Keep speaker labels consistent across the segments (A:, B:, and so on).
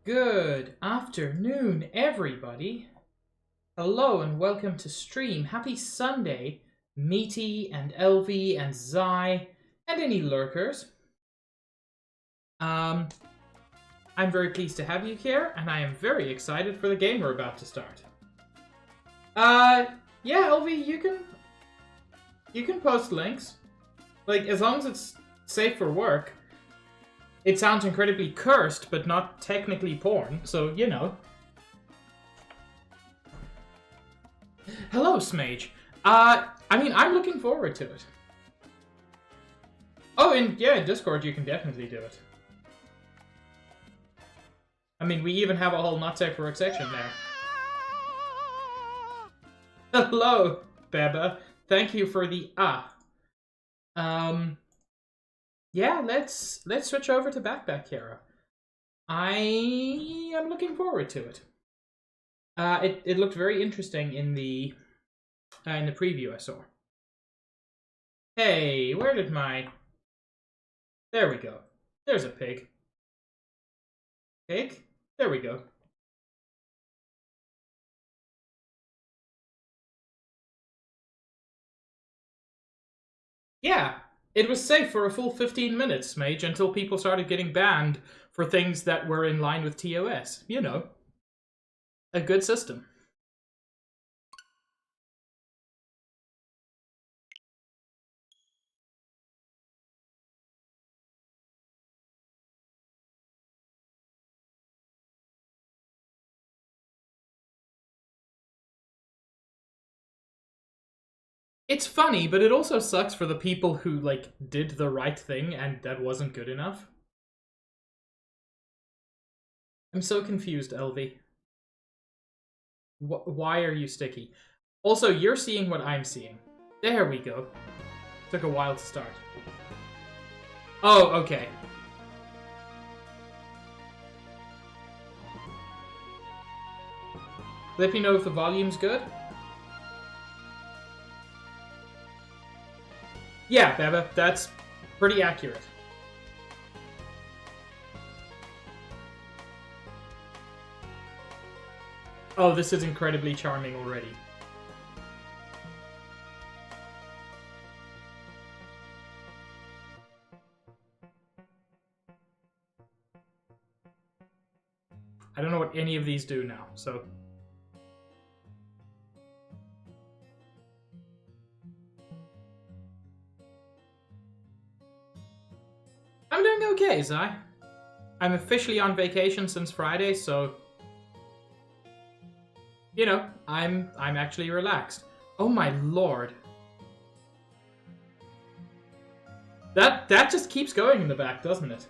A: Good afternoon, everybody. Hello and welcome to stream. Happy Sunday, Meaty and Elvie and Zai and any lurkers. I'm very pleased to have you here, and I am very excited for the game we're about to start. Yeah, Elvie, you can post links. Like, as long as it's safe for work. It sounds incredibly cursed, but not technically porn, so, you know. Hello, Smage. I mean, I'm looking forward to it. Oh, and yeah, in Discord you can definitely do it. I mean, we even have a whole not safe for work section there. Hello, Beba. Thank you for the Yeah, let's switch over to Backpack Hero. I am looking forward to it. It looked very interesting in the preview I saw. Hey, where did my... There we go. There's a pig. Pig? There we go. Yeah, it was safe for a full 15 minutes, Mage, until people started getting banned for things that were in line with TOS. You know, a good system. It's funny, but it also sucks for the people who, like, did the right thing and that wasn't good enough. I'm so confused, Elvie. Why are you sticky? Also, you're seeing what I'm seeing. There we go. Took a while to start. Oh, okay. Let me know if the volume's good. Yeah, Beba, that's pretty accurate. Oh, this is incredibly charming already. I don't know what any of these do now, so... I'm doing okay. Okay, Zai. I'm officially on vacation since Friday, so you know, I'm actually relaxed. Oh my lord. That just keeps going in the back, doesn't it?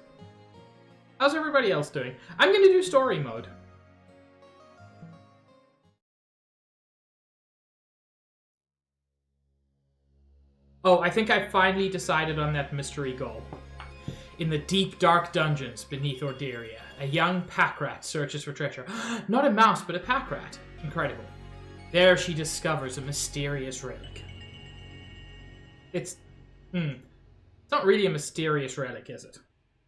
A: How's everybody else doing? I'm gonna do story mode. Oh, I think I finally decided on that mystery goal. In the deep, dark dungeons beneath Orderia, a young pack rat searches for treasure. Not a mouse, but a pack rat. Incredible. There she discovers a mysterious relic. It's not really a mysterious relic, is it?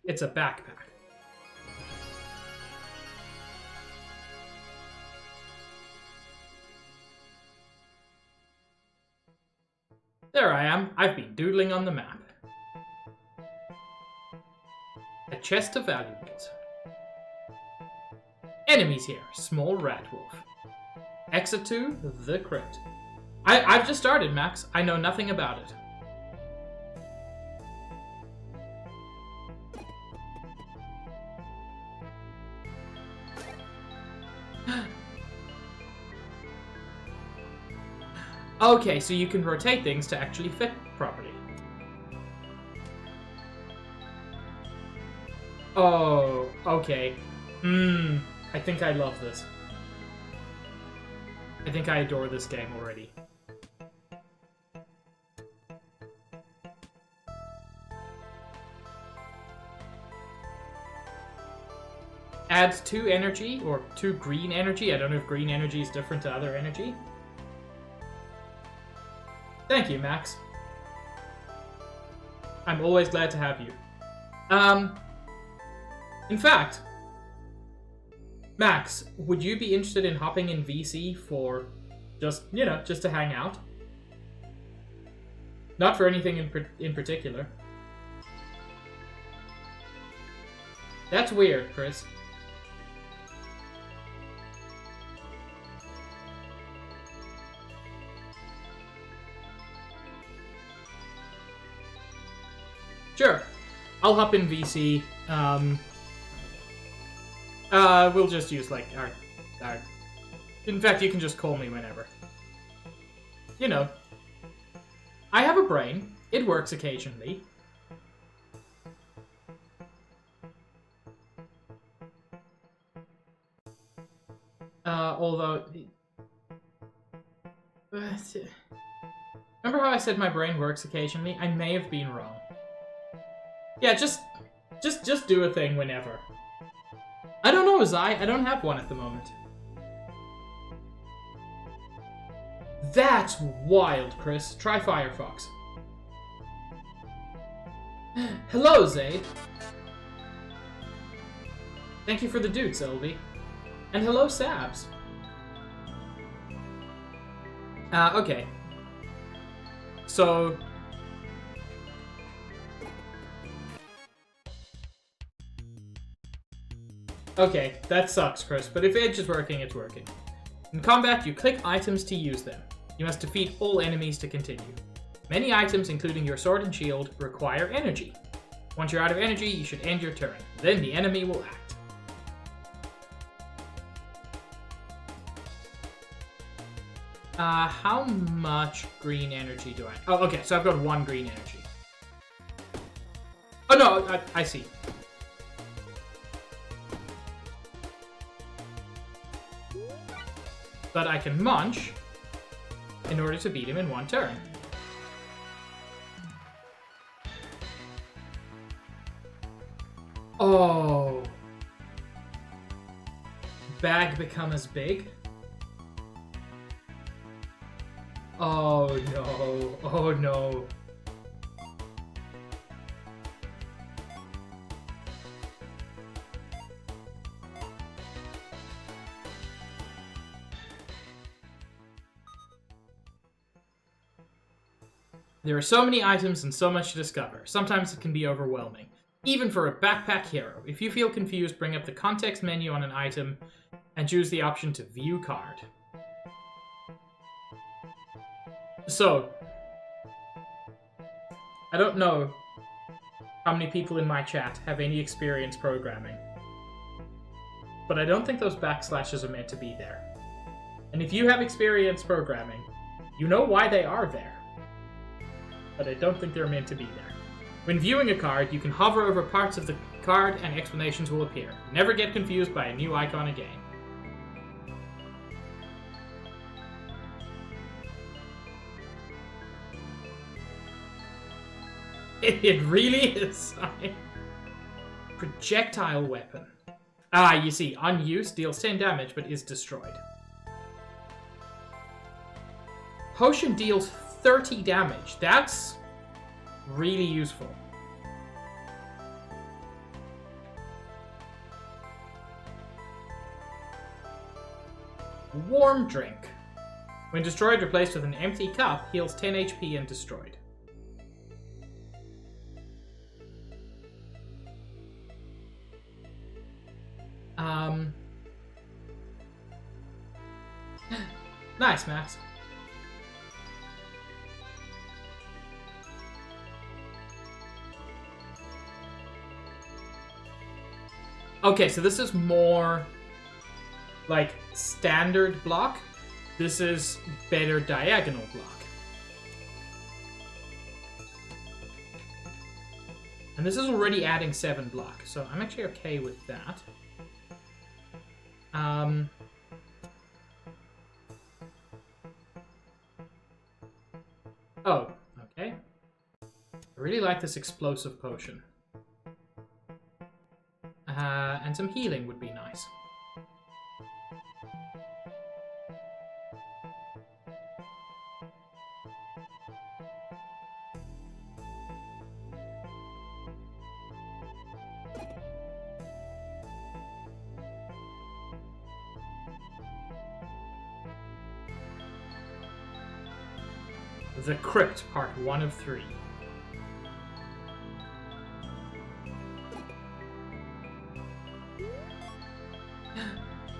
A: It's a backpack. There I am. I've been doodling on the map. A chest of valuables. Enemies here. Small rat wolf. Exit to the crypt. I've just started, Max. I know nothing about it. Okay, so you can rotate things to actually fit properly. Oh, okay. I think I love this. I think I adore this game already. Adds 2 energy, or 2 green energy. I don't know if green energy is different to other energy. Thank you, Max. I'm always glad to have you. In fact, Max, would you be interested in hopping in VC for just, you know, just to hang out? Not for anything in particular. That's weird, Chris. Sure. I'll hop in VC. We'll just use, like, our... In fact, you can just call me whenever. You know. I have a brain. It works occasionally. Although... Remember how I said my brain works occasionally? I may have been wrong. Yeah, just do a thing whenever. I don't know, Zai. I don't have one at the moment. That's wild, Chris. Try Firefox. Hello, Zaid. Thank you for the dude, Sylvie. And hello, Sabs. Okay. So... Okay, that sucks, Chris, but if Edge is working, it's working. In combat, you click items to use them. You must defeat all enemies to continue. Many items, including your sword and shield, require energy. Once you're out of energy, you should end your turn. Then the enemy will act. How much green energy do I... Oh, okay, so I've got 1 green energy. Oh, no, I see. But I can munch in order to beat him in 1 turn. Oh. Bag become as big? Oh no. Oh no. There are so many items and so much to discover. Sometimes it can be overwhelming. Even for a backpack hero. If you feel confused, bring up the context menu on an item and choose the option to view card. So, I don't know how many people in my chat have any experience programming. But I don't think those backslashes are meant to be there. And if you have experience programming, you know why they are there. But I don't think they're meant to be there. When viewing a card, you can hover over parts of the card and explanations will appear. Never get confused by a new icon again. It really is. Projectile weapon. Ah, you see, unused deals 10 damage but is destroyed. Potion deals 30 damage. That's really useful. Warm drink. When destroyed, replaced with an empty cup, heals 10 HP and destroyed. Nice, Max. Okay, so this is more like standard block. This is better diagonal block. And this is already adding 7 block, so I'm actually okay with that. Oh, okay. I really like this explosive potion. And some healing would be nice. The Crypt, part 1 of 3.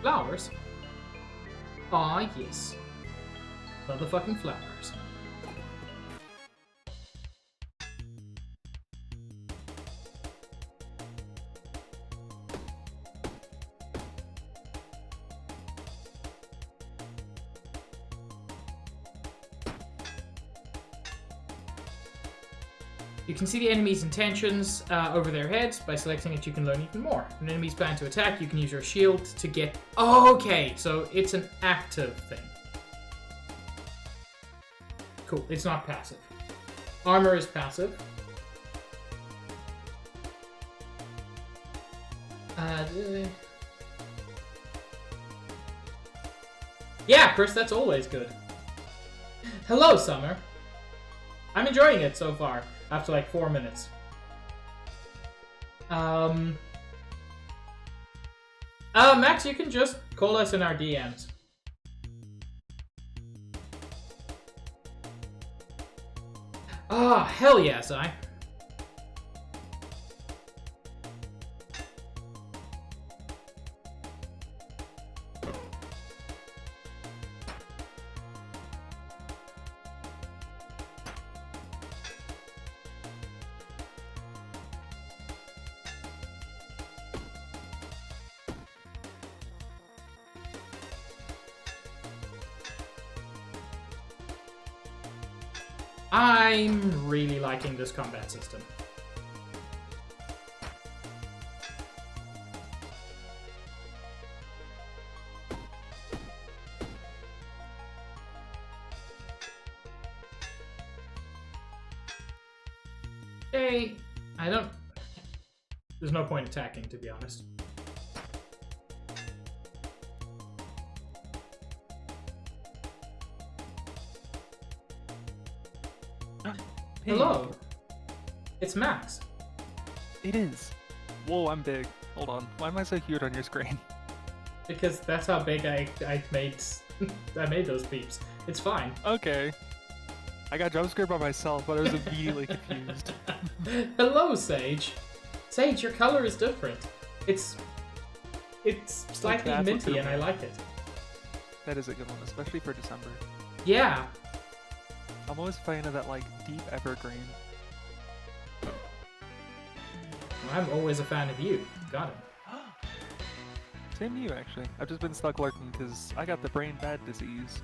A: Flowers? Aw, yes. Motherfucking flowers. You can see the enemy's intentions over their heads. By selecting it, you can learn even more. When enemies plan to attack, you can use your shield to get... Okay, so it's an active thing. Cool, it's not passive. Armor is passive. Yeah, Chris, that's always good. Hello, Summer. I'm enjoying it so far, after like 4 minutes. Max, you can just call us in our DMs. Ah, hell yes, I. I'm really liking this combat system. Hey, I don't... There's no point attacking, to be honest.
B: Hey.
A: Hello. It's Max.
B: It is. Whoa, I'm big. Hold on. Why am I so huge on your screen?
A: Because that's how big I made I made those beeps. It's fine.
B: Okay. I got jump scared by myself, but I was immediately confused.
A: Hello, Sage. Sage, your color is different. It's slightly
B: that's
A: minty,
B: what
A: and I like it.
B: That is a good one, especially for December.
A: Yeah.
B: I'm always a fan of that, like, deep evergreen.
A: I'm always a fan of you. Got it.
B: Same to you, actually. I've just been stuck lurking because I got the brain bad disease.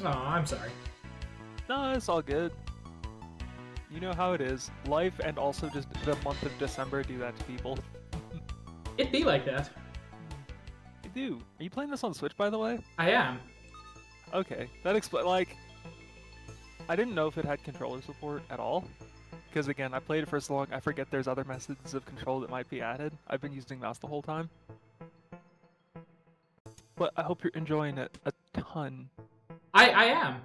A: Oh, I'm sorry.
B: No, it's all good. You know how it is. Life and also just the month of December do that to people.
A: It'd be like that.
B: You do. Are you playing this on Switch, by the way?
A: I am.
B: Okay, that explains. Like, I didn't know if it had controller support at all. Because again, I played it for so long, I forget there's other methods of control that might be added. I've been using mouse the whole time. But I hope you're enjoying it a ton.
A: I am.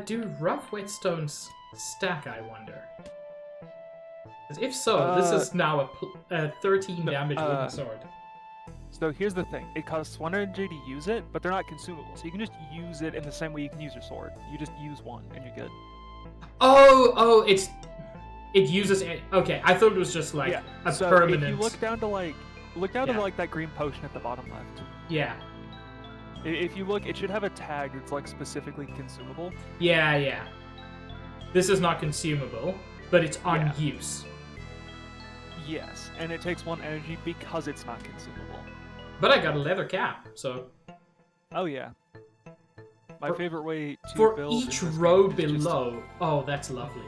A: Do rough whetstones stack, I wonder? 'Cause if so, this is now a 13 damage wooden sword.
B: So here's the thing. It costs 1 energy to use it, but they're not consumable. So you can just use it in the same way you can use your sword. You just use one, and you're good.
A: Oh, it uses it. Okay, I thought it was just like a
B: so
A: permanent.
B: If you look down to like that green potion at the bottom left.
A: Yeah.
B: If you look, it should have a tag that's like specifically consumable.
A: Yeah. This is not consumable, but it's on use.
B: Yes, and it takes 1 energy because it's not consumable.
A: But I got a leather cap, so.
B: Oh yeah. My favorite way to
A: for
B: build
A: each
B: in this
A: row
B: game is
A: below. Oh, that's lovely.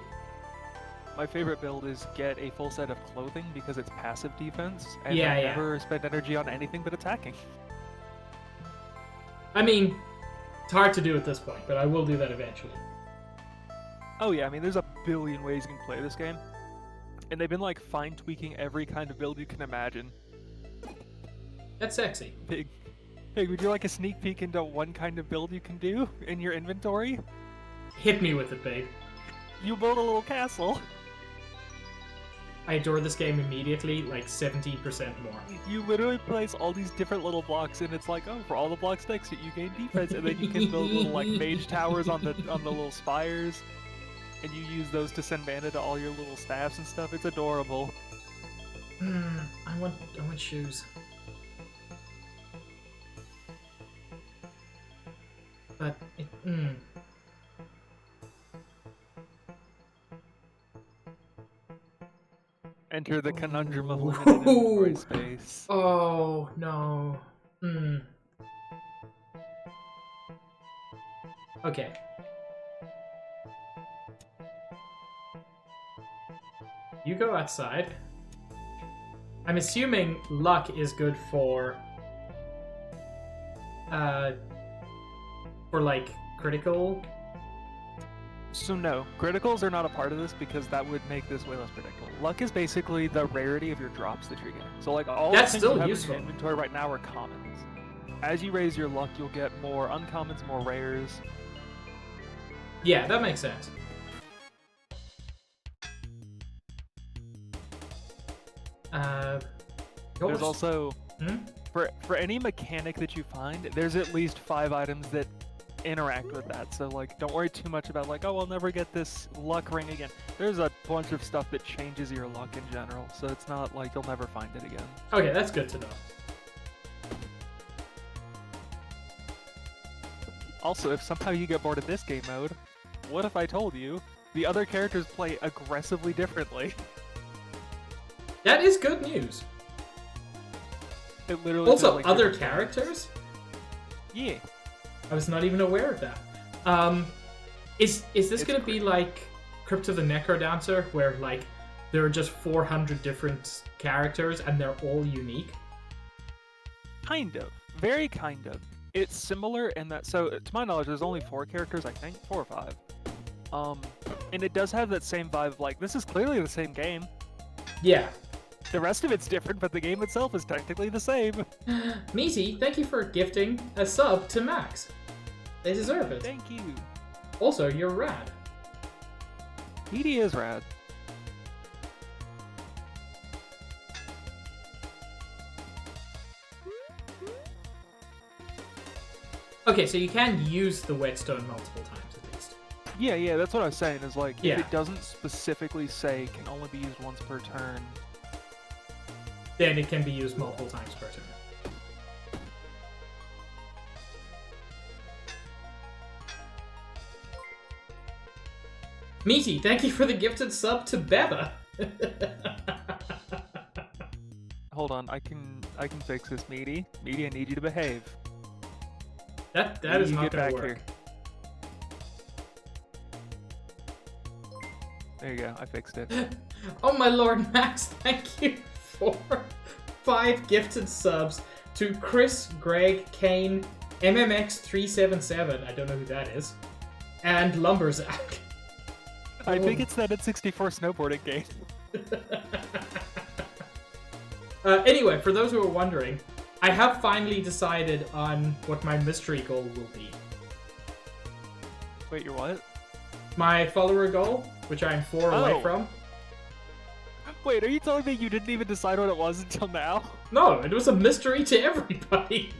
B: My favorite build is get a full set of clothing because it's passive defense, and never spend energy on anything but attacking.
A: I mean, it's hard to do at this point, but I will do that eventually.
B: Oh yeah, I mean, there's a billion ways you can play this game, and they've been like fine tweaking every kind of build you can imagine.
A: That's sexy.
B: Pig, would you like a sneak peek into one kind of build you can do in your inventory?
A: Hit me with it, babe.
B: You build a little castle.
A: I adore this game immediately, like 17% more.
B: You literally place all these different little blocks, and it's like, oh, for all the blocks next to it, you gain defense, and then you can build little like mage towers on the little spires, and you use those to send mana to all your little staffs and stuff. It's adorable.
A: I want shoes. But
B: Enter the conundrum of limited inventory space.
A: Oh no. Okay. You go outside. I'm assuming luck is good for like critical.
B: So no, criticals are not a part of this because that would make this way less predictable. Luck is basically the rarity of your drops that you're getting. So like all
A: that's
B: the things
A: still
B: you have
A: useful.
B: in your inventory right now are commons. As you raise your luck, you'll get more uncommons, more rares.
A: Yeah, that makes sense.
B: There's also for any mechanic that you find, there's at least 5 items that interact with that. So like, don't worry too much about like, oh, I'll never get this luck ring again. There's a bunch of stuff that changes your luck in general, so it's not like you'll never find it again.
A: Okay, that's good to know.
B: Also, if somehow you get bored of this game mode, what if I told you the other characters play aggressively differently?
A: That is good news.
B: It literally
A: also,
B: like
A: other characters?
B: Yeah.
A: I was not even aware of that. Is this gonna be like Crypt of the Necrodancer, where like there are just 400 different characters and they're all unique?
B: Kind of. Very kind of. It's similar in that, so to my knowledge, there's only 4 characters, I think, 4 or 5. And it does have that same vibe, like, this is clearly the same game.
A: Yeah.
B: The rest of it's different, but the game itself is technically the same.
A: Meaty, thank you for gifting a sub to Max. They deserve it.
B: Thank you.
A: Also, you're rad.
B: Meaty is rad.
A: Okay, so you can use the whetstone multiple times at least.
B: Yeah, that's what I was saying, is like,
A: Yeah.
B: if it doesn't specifically say can only be used once per turn,
A: then it can be used multiple times per turn. Meaty, thank you for the gifted sub to Beba.
B: Hold on, I can fix this, Meaty. Meaty, I need you to behave.
A: That is not
B: get
A: gonna
B: back
A: work.
B: here. There you go, I fixed it.
A: Oh my lord, Max, thank you for 5 gifted subs to Chris, Greg, Kane, MMX377, I don't know who that is, and Lumberzak.
B: I think it's that N64 snowboarding game.
A: Anyway, for those who are wondering, I have finally decided on what my mystery goal will be.
B: Wait, your what?
A: My follower goal, which I'm 4 away from.
B: Wait, are you telling me you didn't even decide what it was until now?
A: No, it was a mystery to everybody.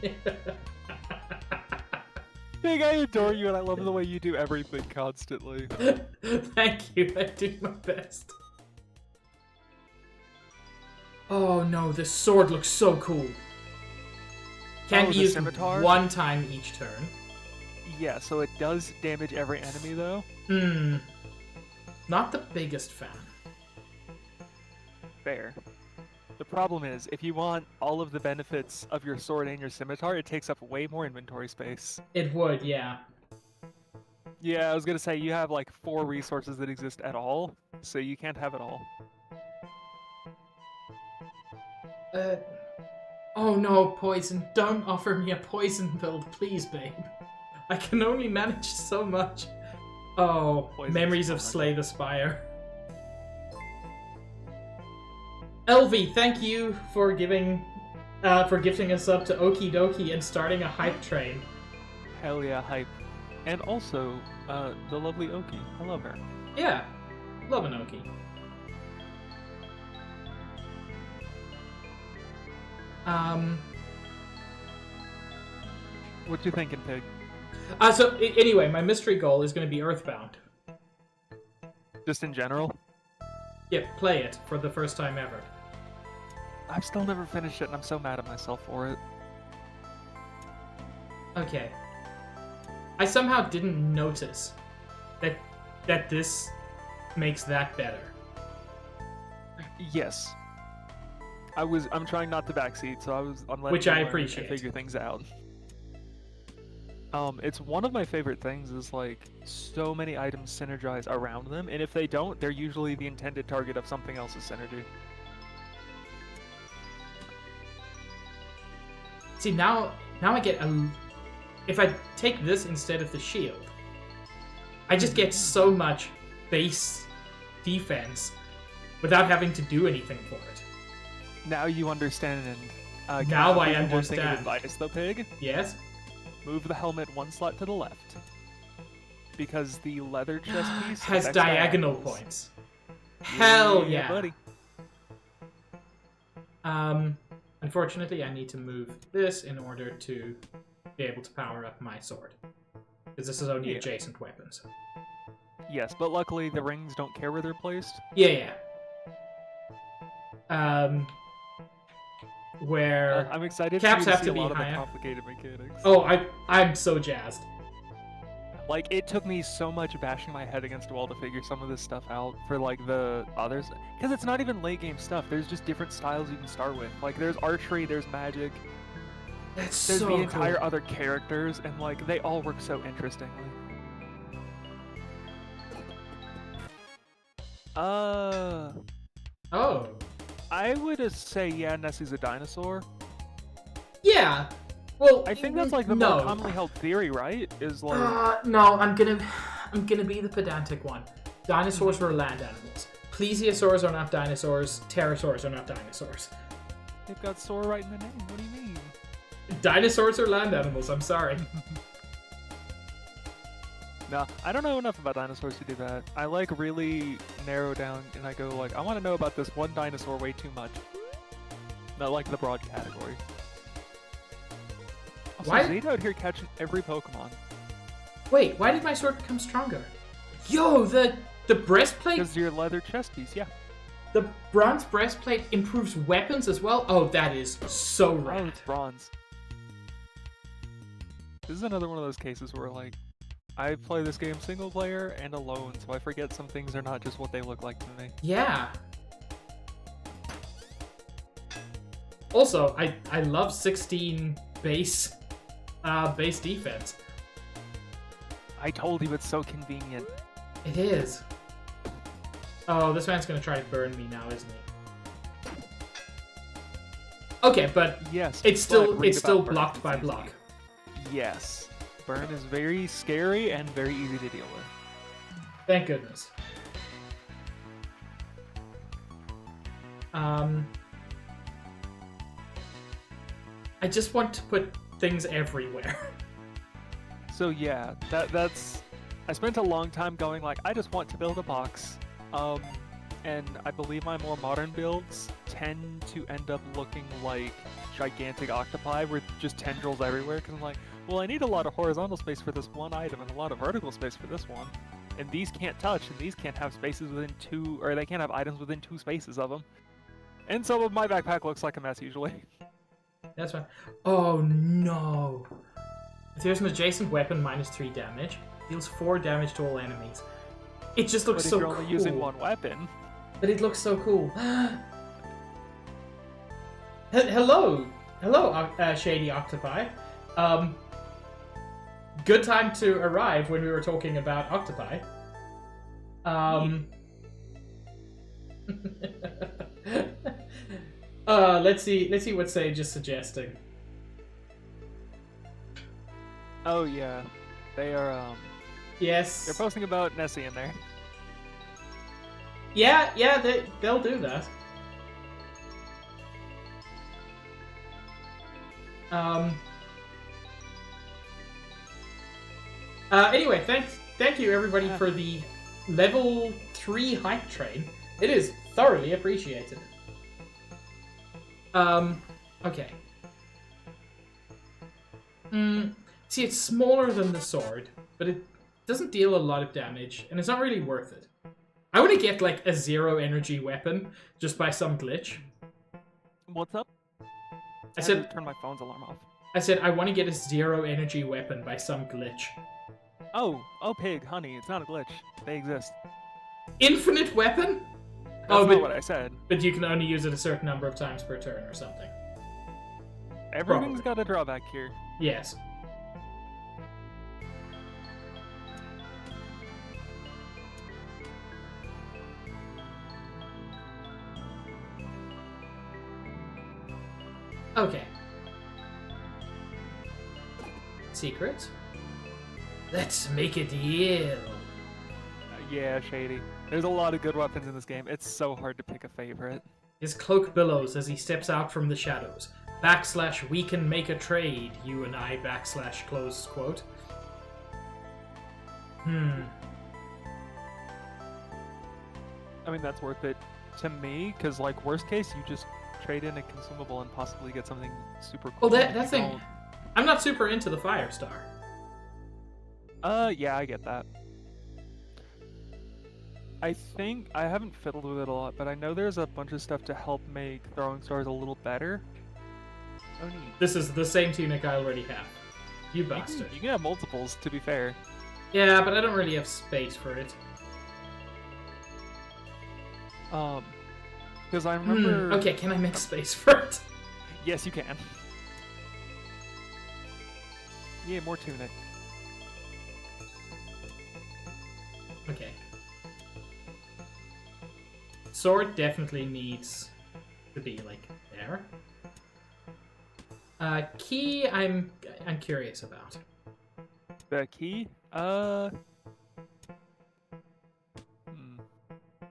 B: Big, I adore you and I love the way you do everything constantly.
A: Thank you, I do my best. Oh no, this sword looks so cool. Can be used
B: scimitar?
A: 1 time each turn.
B: Yeah, so it does damage every enemy though.
A: Not the biggest fan.
B: Fair. The problem is, if you want all of the benefits of your sword and your scimitar, it takes up way more inventory space.
A: It would, yeah.
B: Yeah, I was gonna say, you have like 4 resources that exist at all, so you can't have it all.
A: Oh no, poison. Don't offer me a poison build, please, babe. I can only manage so much. Oh,
B: Poison's
A: memories of
B: fun.
A: Slay the Spire. Elvie, thank you for giving, for gifting us up to Okie Dokie and starting a hype train.
B: Hell yeah, hype. And also, the lovely Oki. I love her.
A: Yeah, love an Okie.
B: What you thinking, Pig?
A: Anyway, my mystery goal is going to be Earthbound.
B: Just in general?
A: Yep, play it for the first time ever.
B: I've still never finished it, and I'm so mad at myself for it.
A: Okay. I somehow didn't notice that this makes that better.
B: Yes. I'm trying not to backseat, so I'm letting
A: Which
B: you
A: I
B: learn
A: appreciate.
B: and figure things out. It's one of my favorite things is like so many items synergize around them, and if they don't, they're usually the intended target of something else's synergy.
A: See, now I get a... If I take this instead of the shield, I just get so much base defense without having to do anything for it.
B: Now you understand, and
A: Now I
B: One thing of
A: understand.
B: advice, though, Pig.
A: Yes?
B: Move the helmet 1 slot to the left, because the leather chest piece
A: Has
B: affects
A: diagonal
B: diagonals.
A: points. Hell yeah!
B: buddy.
A: Unfortunately, I need to move this in order to be able to power up my sword. Because this is only adjacent weapons.
B: Yes, but luckily the rings don't care where they're placed.
A: Yeah. Where
B: I'm excited
A: caps
B: for you to
A: have
B: see
A: to
B: a
A: be
B: lot of the
A: higher.
B: complicated mechanics.
A: Oh, I'm so jazzed.
B: Like, it took me so much bashing my head against a wall to figure some of this stuff out for, like, the others. Because it's not even late game stuff. There's just different styles you can start with. Like, there's archery, there's magic,
A: That's
B: there's
A: so
B: the entire
A: cool.
B: other characters, and, like, they all work so interestingly.
A: Oh.
B: I would say, yeah, Nessie's a dinosaur.
A: Yeah. Well,
B: I think that's, like, the more commonly held theory, right? Is, like...
A: No, I'm gonna be the pedantic one. Dinosaurs were land animals. Plesiosaurs are not dinosaurs. Pterosaurs are not dinosaurs.
B: They've got "sore" right in the name. What do you mean?
A: Dinosaurs are land animals. I'm sorry.
B: No, I don't know enough about dinosaurs to do that. I like really narrow down and I go like, I want to know about this one dinosaur way too much. Not like the broad category. Also,
A: Why?
B: Zeta out here catching every Pokemon.
A: Wait, why did my sword become stronger? Yo, the breastplate.
B: Because your leather chest piece, yeah.
A: The bronze breastplate improves weapons as well. Oh, that is so
B: Oh,
A: rad.
B: it's bronze. This is another one of those cases where like, I play this game single player and alone, so I forget some things are not just what they look like to me.
A: Yeah. Also, I love 16 base defense.
B: I told you it's so convenient.
A: It is. Oh, this man's gonna try to burn me now, isn't he? Okay, but
B: yes,
A: it's still blocked by block.
B: Yes, burn is very scary and very easy to deal with.
A: Thank goodness. I just want to put things everywhere.
B: So yeah, that's. I spent a long time going like, I just want to build a box. And I believe my more modern builds tend to end up looking like gigantic octopi with just tendrils everywhere. Because I'm like, well, I need a lot of horizontal space for this one item and a lot of vertical space for this one. And these can't touch, and these can't have spaces within two, or they can't have items within 2 spaces of them. And so my backpack looks like a mess usually.
A: That's fine. Oh no! If there's an adjacent weapon, -3 damage. Deals 4 damage to all enemies. It just looks so cool.
B: But if you're only using one weapon.
A: But it looks so cool. Hello, Shady Octopi. Good time to arrive when we were talking about octopi. Let's see what Sage is suggesting.
B: Oh yeah, they are.
A: Yes.
B: They're posting about Nessie in there.
A: Yeah, they'll do that. Anyway, thank you everybody for the level 3 hype train. It is thoroughly appreciated. Okay. See, it's smaller than the sword, but it doesn't deal a lot of damage, and it's not really worth it. I want to get, like, a 0 energy weapon just by some glitch.
B: What's up?
A: I said...
B: turn my phone's alarm off.
A: I said I want to get a 0 energy weapon by some glitch.
B: Oh, pig, honey, it's not a glitch. They exist.
A: Infinite weapon?
B: That's not what I said.
A: But you can only use it a certain number of times per turn or something.
B: Everything's got a drawback here.
A: Yes. Okay. Secret. Let's make a deal.
B: Yeah, Shady. There's a lot of good weapons in this game. It's so hard to pick a favorite.
A: His cloak billows as he steps out from the shadows. / we can make a trade, you and I / close quote.
B: I mean, that's worth it to me, because, like, worst case, you just trade in a consumable and possibly get something super cool.
A: Well, that thing... I'm not super into the Firestar.
B: Yeah, I get that. I think... I haven't fiddled with it a lot, but I know there's a bunch of stuff to help make throwing stars a little better. Oh, neat.
A: This is the same tunic I already have. You bastard.
B: You can have multiples, to be fair.
A: Yeah, but I don't really have space for it.
B: Because I remember...
A: Okay, can I make space for it?
B: Yes, you can. Yeah, more tunic.
A: Okay. Sword definitely needs to be, like, there. Key, I'm curious about.
B: The key?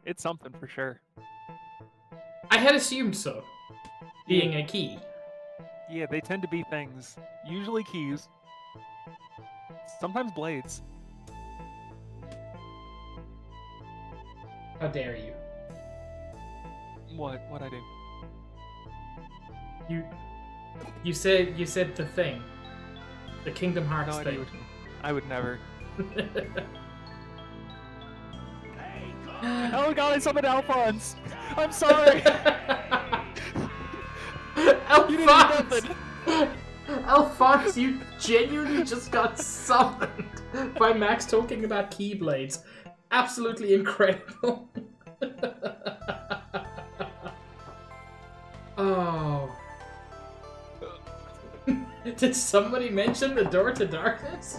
B: It's something for sure.
A: I had assumed so. Being a key.
B: Yeah, they tend to be things. Usually keys. Sometimes blades.
A: How dare you?
B: What'd I do?
A: You said the thing. The Kingdom Hearts
B: no
A: thing.
B: Idea I would never. Oh god, I summoned Alphonse! I'm sorry!
A: Alphonse! Alphonse, you genuinely just got summoned by Max talking about Keyblades. Absolutely incredible. Oh. Did somebody mention the door to darkness?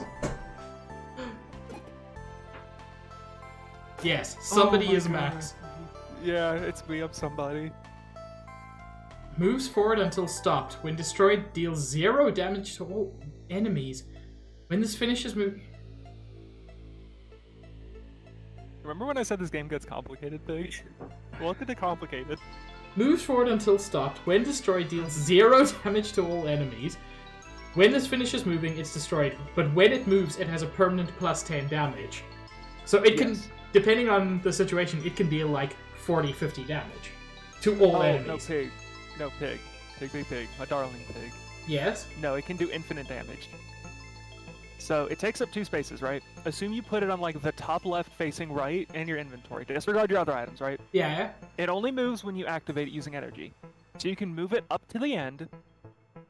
A: Yes, somebody is
B: God.
A: Max.
B: Yeah, it's me. I'm somebody.
A: Moves forward until stopped. When destroyed, deals 0 damage to all enemies. When this finishes moving...
B: Remember when I said this game gets complicated, Pig? What did it complicated?
A: Moves forward until stopped. When destroyed, deals 0 damage to all enemies. When this finishes moving, it's destroyed. But when it moves, it has a permanent plus 10 damage. So it can, depending on the situation, it can deal like 40, 50 damage to all enemies.
B: No, Pig. No, Pig. Pig. My darling Pig.
A: Yes?
B: No, it can do infinite damage. So it takes up 2 spaces, right? Assume you put it on like the top left facing right in your inventory. Disregard your other items, right?
A: Yeah.
B: It only moves when you activate it using energy. So you can move it up to the end,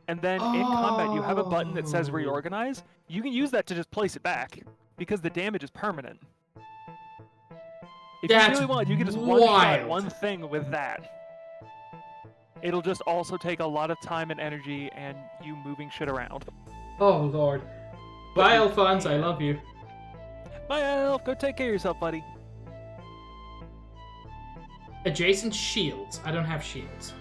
B: and then in combat you have a button that says reorganize. You can use that to just place it back, because the damage is permanent. If you really want, you can just one-shot one thing with that. It'll just also take a lot of time and energy and you moving shit around.
A: Oh, Lord. Bye, Alphonse, I love you.
B: Bye, Elf. Go take care of yourself, buddy.
A: Adjacent shields. I don't have shields.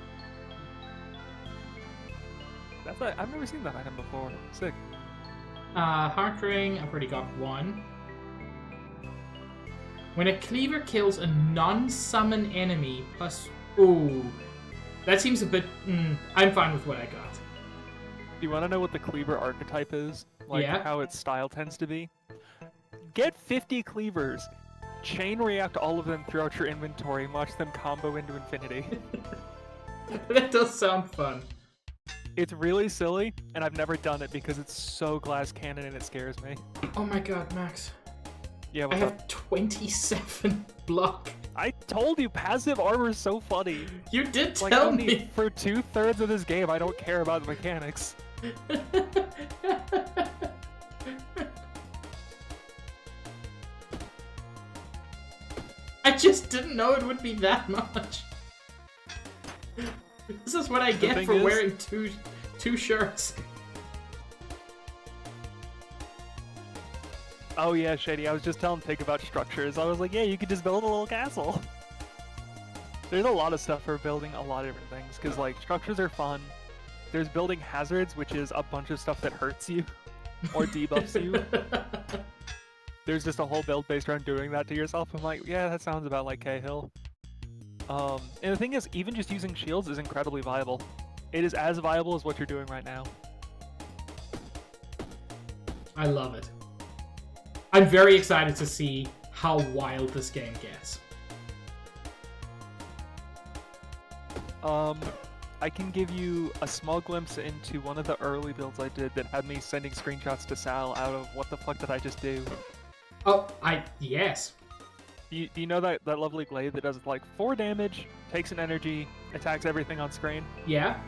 B: I've never seen that item before. Sick.
A: Heart Ring, I've already got 1. When a cleaver kills a non-summon enemy plus... Ooh. That seems a bit... I'm fine with what I got.
B: Do you want to know what the cleaver archetype is? Like how its style tends to be? Get 50 cleavers. Chain react all of them throughout your inventory and watch them combo into infinity.
A: That does sound fun.
B: It's really silly, and I've never done it because it's so glass cannon and it scares me.
A: Oh my god, Max.
B: Yeah,
A: I have 27 block.
B: I told you, passive armor is so funny.
A: You did tell me.
B: For 2/3 of this game, I don't care about the mechanics.
A: I just didn't know it would be that much. This is what I get for wearing two shirts.
B: Oh yeah, Shady, I was just telling Pig about structures. I was like, yeah, you could just build a little castle. There's a lot of stuff for building a lot of different things, because like, structures are fun. There's building hazards, which is a bunch of stuff that hurts you, or debuffs you. There's just a whole build based around doing that to yourself. I'm like, yeah, that sounds about like Cahill. And the thing is, even just using shields is incredibly viable. It is as viable as what you're doing right now.
A: I love it. I'm very excited to see how wild this game gets.
B: I can give you a small glimpse into one of the early builds I did that had me sending screenshots to Sal out of what the fuck did I just do?
A: Oh, yes.
B: Do you know that lovely glaive that does like 4 damage, takes an energy, attacks everything on screen?
A: Yeah.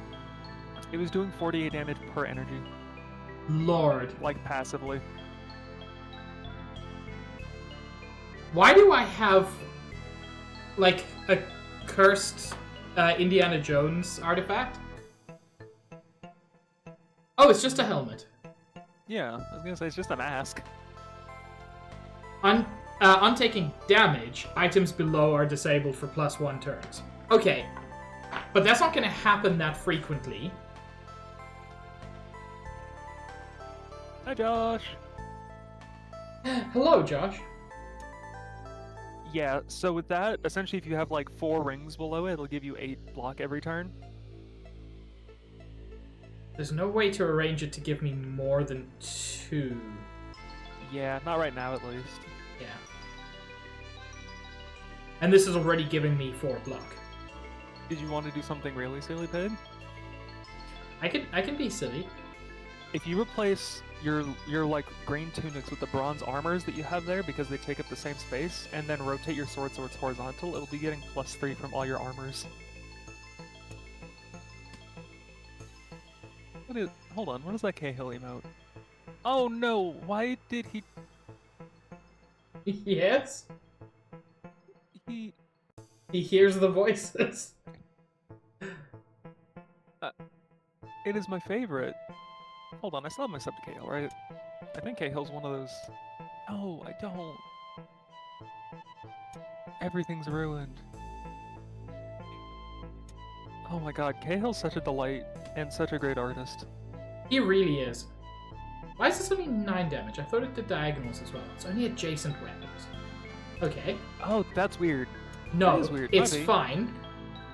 B: It was doing 48 damage per energy.
A: Lord.
B: Like passively.
A: Why do I have like a cursed Indiana Jones artifact? Oh, it's just a helmet.
B: Yeah, I was gonna say it's just a mask.
A: On taking damage, items below are disabled for +1 turns. Okay, but that's not gonna happen that frequently.
B: Hi, Josh.
A: Hello, Josh.
B: Yeah, so with that, essentially if you have like 4 rings below it, it'll give you 8 block every turn.
A: There's no way to arrange it to give me more than 2.
B: Yeah, not right now at least.
A: Yeah. And this is already giving me 4 block.
B: Did you want to do something really silly, Pid?
A: I can be silly.
B: If you replace your like green tunics with the bronze armors that you have there because they take up the same space, and then rotate your sword so it's horizontal, it'll be getting +3 from all your armors. Hold on, what is that Cahill emote? Oh no, why did he...
A: Yes?
B: He
A: hears the voices.
B: It is my favorite. Hold on, I still have my sub to Cahill, right? I think Cahill's one of those... No, I don't. Everything's ruined. Oh my god, Cahill's such a delight and such a great artist.
A: He really is. Why is this only 9 damage? I thought it did diagonals as well. It's only adjacent weapons. Okay.
B: Oh, that's weird.
A: No,
B: that is weird.
A: it's fine.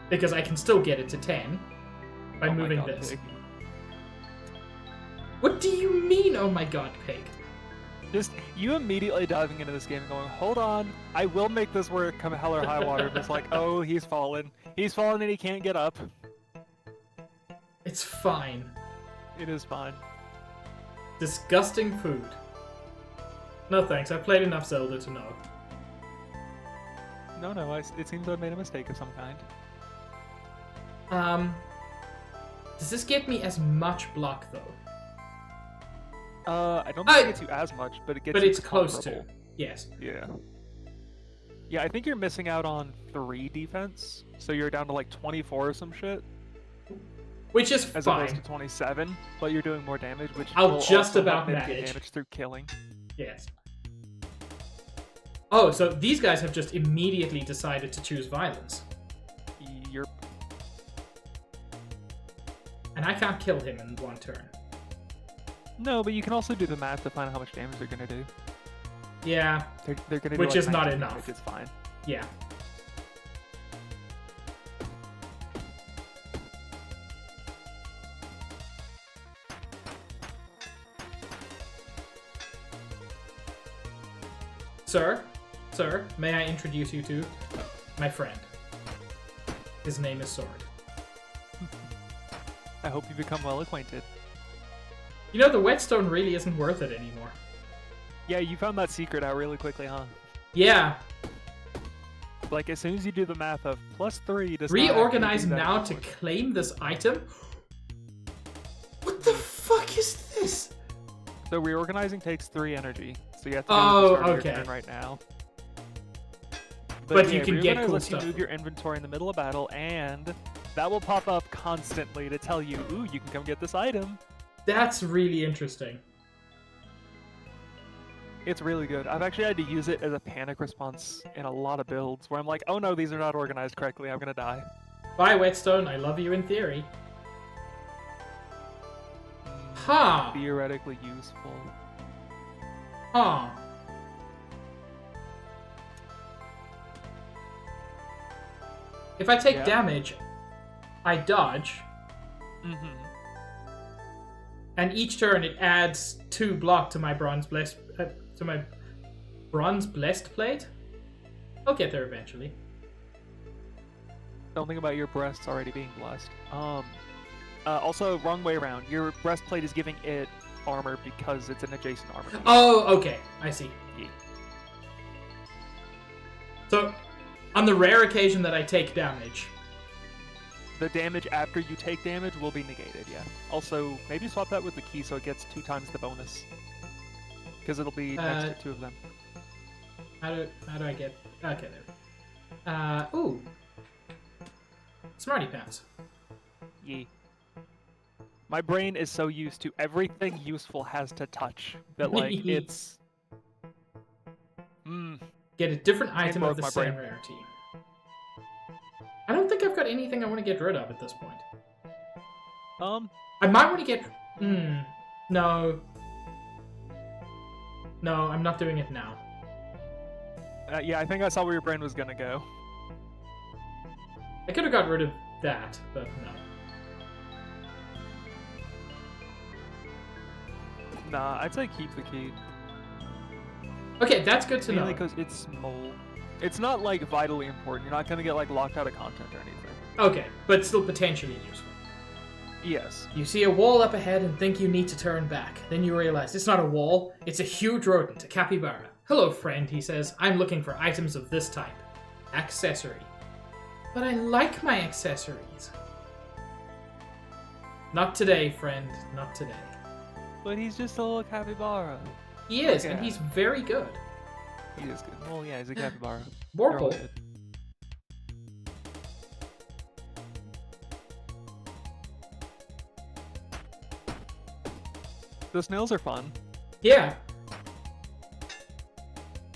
A: Because I can still get it to 10 by moving this.
B: Pig.
A: What do you mean, oh my god, Pig?
B: Just you immediately diving into this game and going, hold on, I will make this work come hell or high water. It's like, oh, he's fallen. He's fallen and he can't get up.
A: It's fine.
B: It is fine.
A: Disgusting food. No thanks, I've played enough Zelda to know.
B: No, it seems I made a mistake of some kind.
A: Does this get me as much block, though?
B: I don't think it gets you as much, but it gets you
A: it's close to. Yes.
B: Yeah. Yeah, I think you're missing out on 3 defense, so you're down to like 24 or some shit.
A: Which is
B: as
A: fine.
B: As opposed to 27, but you're doing more damage, which
A: I'll
B: will
A: just
B: also
A: about
B: help mitigate
A: manage.
B: Damage through killing.
A: Yes. Oh, so these guys have just immediately decided to choose violence.
B: You're...
A: And I can't kill him in 1 turn.
B: No, but you can also do the math to find out how much damage they're gonna do.
A: Yeah.
B: They're gonna do
A: which
B: like
A: is not
B: 19
A: enough.
B: Damage, it's fine.
A: Yeah. Sir, may I introduce you to my friend? His name is Sword.
B: I hope you become well acquainted.
A: You know, the whetstone really isn't worth it anymore.
B: Yeah, you found that secret out really quickly, huh?
A: Yeah.
B: Like, as soon as you do the math of +3 does
A: reorganize now to claim this item? What the fuck is this?
B: So reorganizing takes 3 energy, so you have to do it at the start of your turn right now.
A: But
B: yeah,
A: you can get cool
B: lets
A: stuff.
B: You move your inventory in the middle of battle, and that will pop up constantly to tell you, ooh, you can come get this item.
A: That's really interesting.
B: It's really good. I've actually had to use it as a panic response in a lot of builds, where I'm like, oh no, these are not organized correctly, I'm gonna die.
A: Bye, Whetstone, I love you in theory. Huh.
B: Theoretically useful.
A: Huh. If I take damage, I dodge.
B: Mm-hmm.
A: And each turn it adds 2 block to my bronze blessed plate. I'll get there eventually.
B: Don't think about your breasts already being blessed. Also, wrong way around. Your breastplate is giving it armor because it's an adjacent armor.
A: Oh, okay. I see.
B: Yeah.
A: So, on the rare occasion that I take damage,
B: the damage after you take damage will be negated, yeah. Also, maybe swap that with the key so it gets 2 times the bonus. Because it'll be next to 2 of them.
A: How do I get... Okay, there. Ooh. Smarty Pants.
B: Yee. My brain is so used to everything useful has to touch that, like, it's...
A: Get a different item of the same rarity. I don't think I've got anything I want to get rid of at this point.
B: I
A: might want to get... No. No, I'm not doing it now.
B: Yeah, I think I saw where your brain was gonna go.
A: I could have got rid of that, but no.
B: Nah, I'd say keep the key.
A: Okay, that's good to know.
B: Mainly because it's small. It's not, like, vitally important. You're not gonna get, like, locked out of content or anything.
A: Okay, but still potentially useful.
B: Yes.
A: You see a wall up ahead and think you need to turn back. Then you realize it's not a wall, it's a huge rodent, a capybara. Hello, friend, he says. I'm looking for items of this type. Accessory. But I like my accessories. Not today, friend. Not today.
B: But he's just a little capybara.
A: He is, and he's very good.
B: He is good. Well, yeah, he's a capybara.
A: Morphle.
B: The snails are fun.
A: Yeah.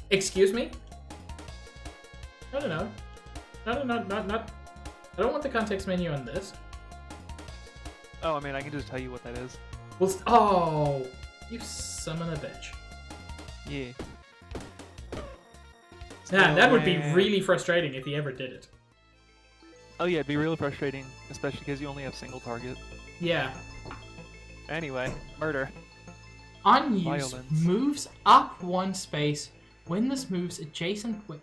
A: Excuse me? No. No, not. I don't want the context menu on this.
B: Oh, I mean, I can just tell you what that is.
A: Well, oh, you son of a bitch.
B: Yeah.
A: Man, that would be really frustrating if he ever did it.
B: Oh yeah, it'd be really frustrating, especially because you only have single target.
A: Yeah.
B: Anyway, murder.
A: Unused
B: Violence.
A: moves up one space when this moves adjacent with...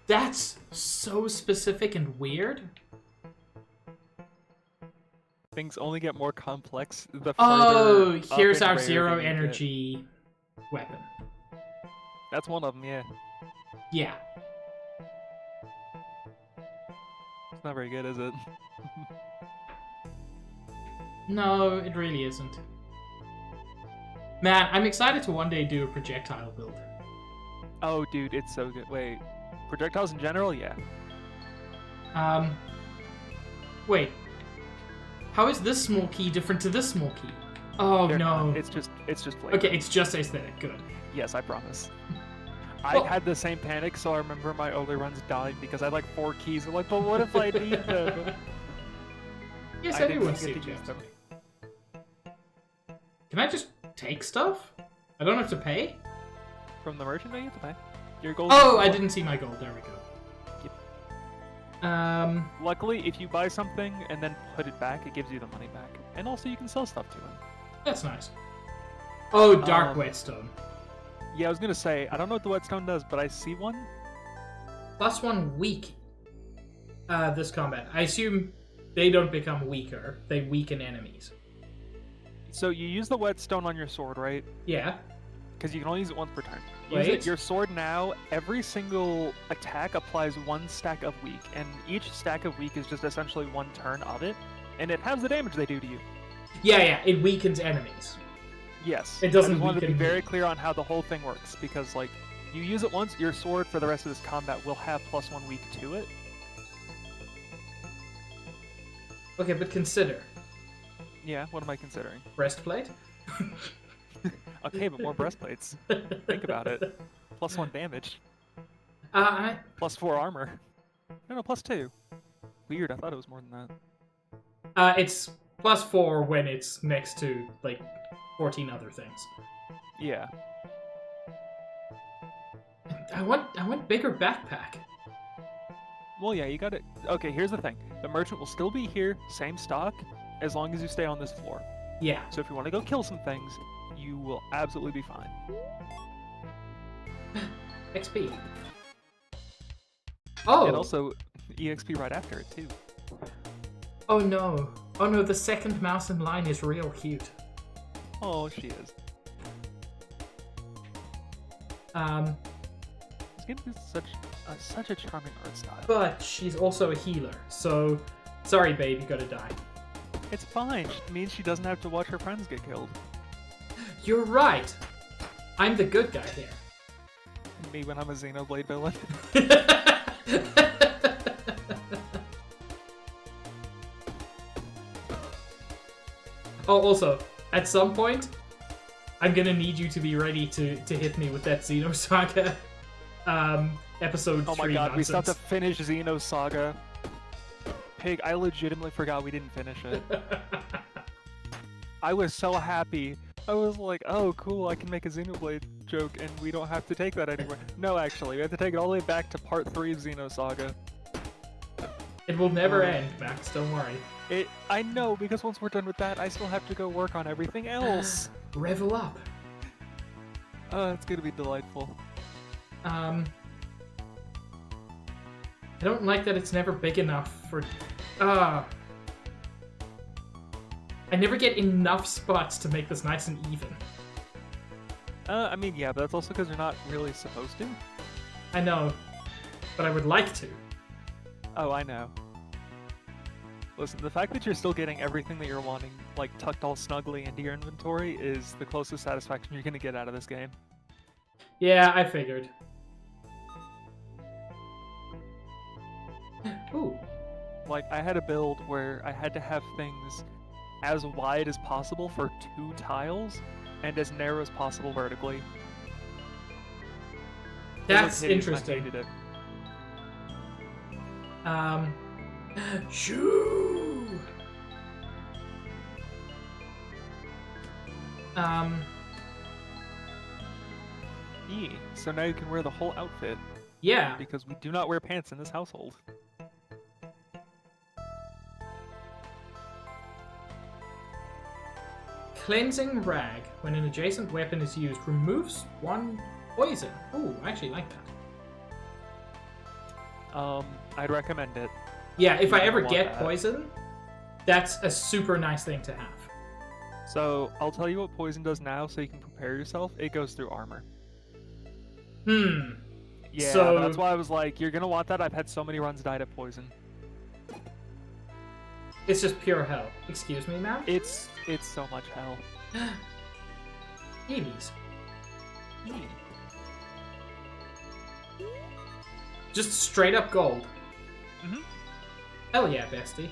A: That's so specific and weird.
B: Things only get more complex the further
A: Oh,
B: up
A: here's
B: in
A: our
B: rarity
A: zero
B: you get.
A: energy weapon.
B: That's one of them, yeah.
A: Yeah.
B: It's not very good, is it?
A: No, it really isn't. Man, I'm excited to one day do a projectile build.
B: Oh, dude, it's so good. Wait, projectiles in general, yeah.
A: Wait. How is this small key different to this small key? Oh,
B: They're
A: no.
B: not. It's just flavor.
A: Okay, it's just aesthetic. Good.
B: Yes, I promise.
A: Well-
B: I had the same panic, so I remember my early runs dying because I had like 4 keys. I'm like, but what if I need them?
A: Yes,
B: I didn't
A: everyone
B: get to use
A: suggests
B: them.
A: it. Can I just take stuff? I don't have to pay?
B: From the merchant, no, you have to pay. Your gold.
A: Oh, I didn't see my gold. There we go.
B: Luckily, if you buy something and then put it back, it gives you the money back. And also, you can sell stuff to him.
A: That's nice. Oh, dark whetstone.
B: Yeah, I was gonna say, I don't know what the whetstone does, but I see one.
A: +1 weak. This combat. I assume they don't become weaker. They weaken enemies.
B: So you use the whetstone on your sword, right?
A: Yeah.
B: Because you can only use it once per turn.
A: Wait.
B: Use it, your sword now, every single attack applies 1 stack of weak, and each stack of weak is just essentially 1 turn of it, and it has the damage they do to you.
A: Yeah, it weakens enemies.
B: Yes.
A: It doesn't
B: I just wanted to be
A: weaken
B: very
A: me.
B: clear on how the whole thing works, because, like, you use it once, your sword for the rest of this combat will have +1 weak to it.
A: Okay, but consider.
B: Yeah, what am I considering?
A: Breastplate?
B: Okay, but more breastplates. Think about it. +1 damage.
A: I...
B: +4 armor. No, +2. Weird, I thought it was more than that.
A: It's +4 when it's next to, like, 14 other things.
B: Yeah.
A: I want bigger backpack.
B: Well, yeah, you got it. Okay, here's the thing. The merchant will still be here, same stock, as long as you stay on this floor.
A: Yeah.
B: So if you want to go kill some things, you will absolutely be fine.
A: XP. Oh!
B: And also, EXP right after it, too.
A: Oh no. Oh no, the second mouse in line is real cute.
B: Oh, she is. This game is such a charming art style.
A: But she's also a healer, so... Sorry, babe, you gotta die.
B: It's fine. It means she doesn't have to watch her friends get killed.
A: You're right! I'm the good guy here.
B: Me when I'm a Xenoblade villain.
A: Oh, also, at some point, I'm gonna need you to be ready to hit me with that Xenosaga episode 3
B: Oh my god, we
A: nonsense.
B: still have to finish Xenosaga. Pig, I legitimately forgot we didn't finish it. I was so happy. I was like, oh cool, I can make a Xenoblade joke and we don't have to take that anymore. No, actually, we have to take it all the way back to part 3 of Xenosaga.
A: It will never end, Max, don't worry.
B: I know, because once we're done with that, I still have to go work on everything else.
A: Revel up.
B: It's gonna be delightful.
A: I don't like that it's never big enough for... I never get enough spots to make this nice and even.
B: I mean, yeah, but that's also because you're not really supposed to.
A: I know, but I would like to.
B: Oh, I know. Listen, the fact that you're still getting everything that you're wanting, like, tucked all snugly into your inventory is the closest satisfaction you're gonna get out of this game.
A: Yeah, I figured. Ooh.
B: Like, I had a build where I had to have things as wide as possible for 2 tiles, and as narrow as possible vertically.
A: That's
B: It was hideous,
A: interesting.
B: I hated it.
A: Shoo!
B: So now you can wear the whole outfit.
A: Yeah.
B: Because we do not wear pants in this household.
A: Cleansing Rag. When an adjacent weapon is used, removes 1 poison. Ooh, I actually like that.
B: I'd recommend it.
A: Yeah, if I ever
B: want
A: get
B: that.
A: poison, that's a super nice thing to have.
B: So, I'll tell you what poison does now so you can prepare yourself. It goes through armor. Yeah,
A: So-
B: that's why I was like, you're gonna want that. I've had so many runs died of poison.
A: It's just pure hell. Excuse me, ma'am?
B: It's so much hell.
A: Hades. Just straight up gold.
B: Mhm.
A: Hell yeah, bestie.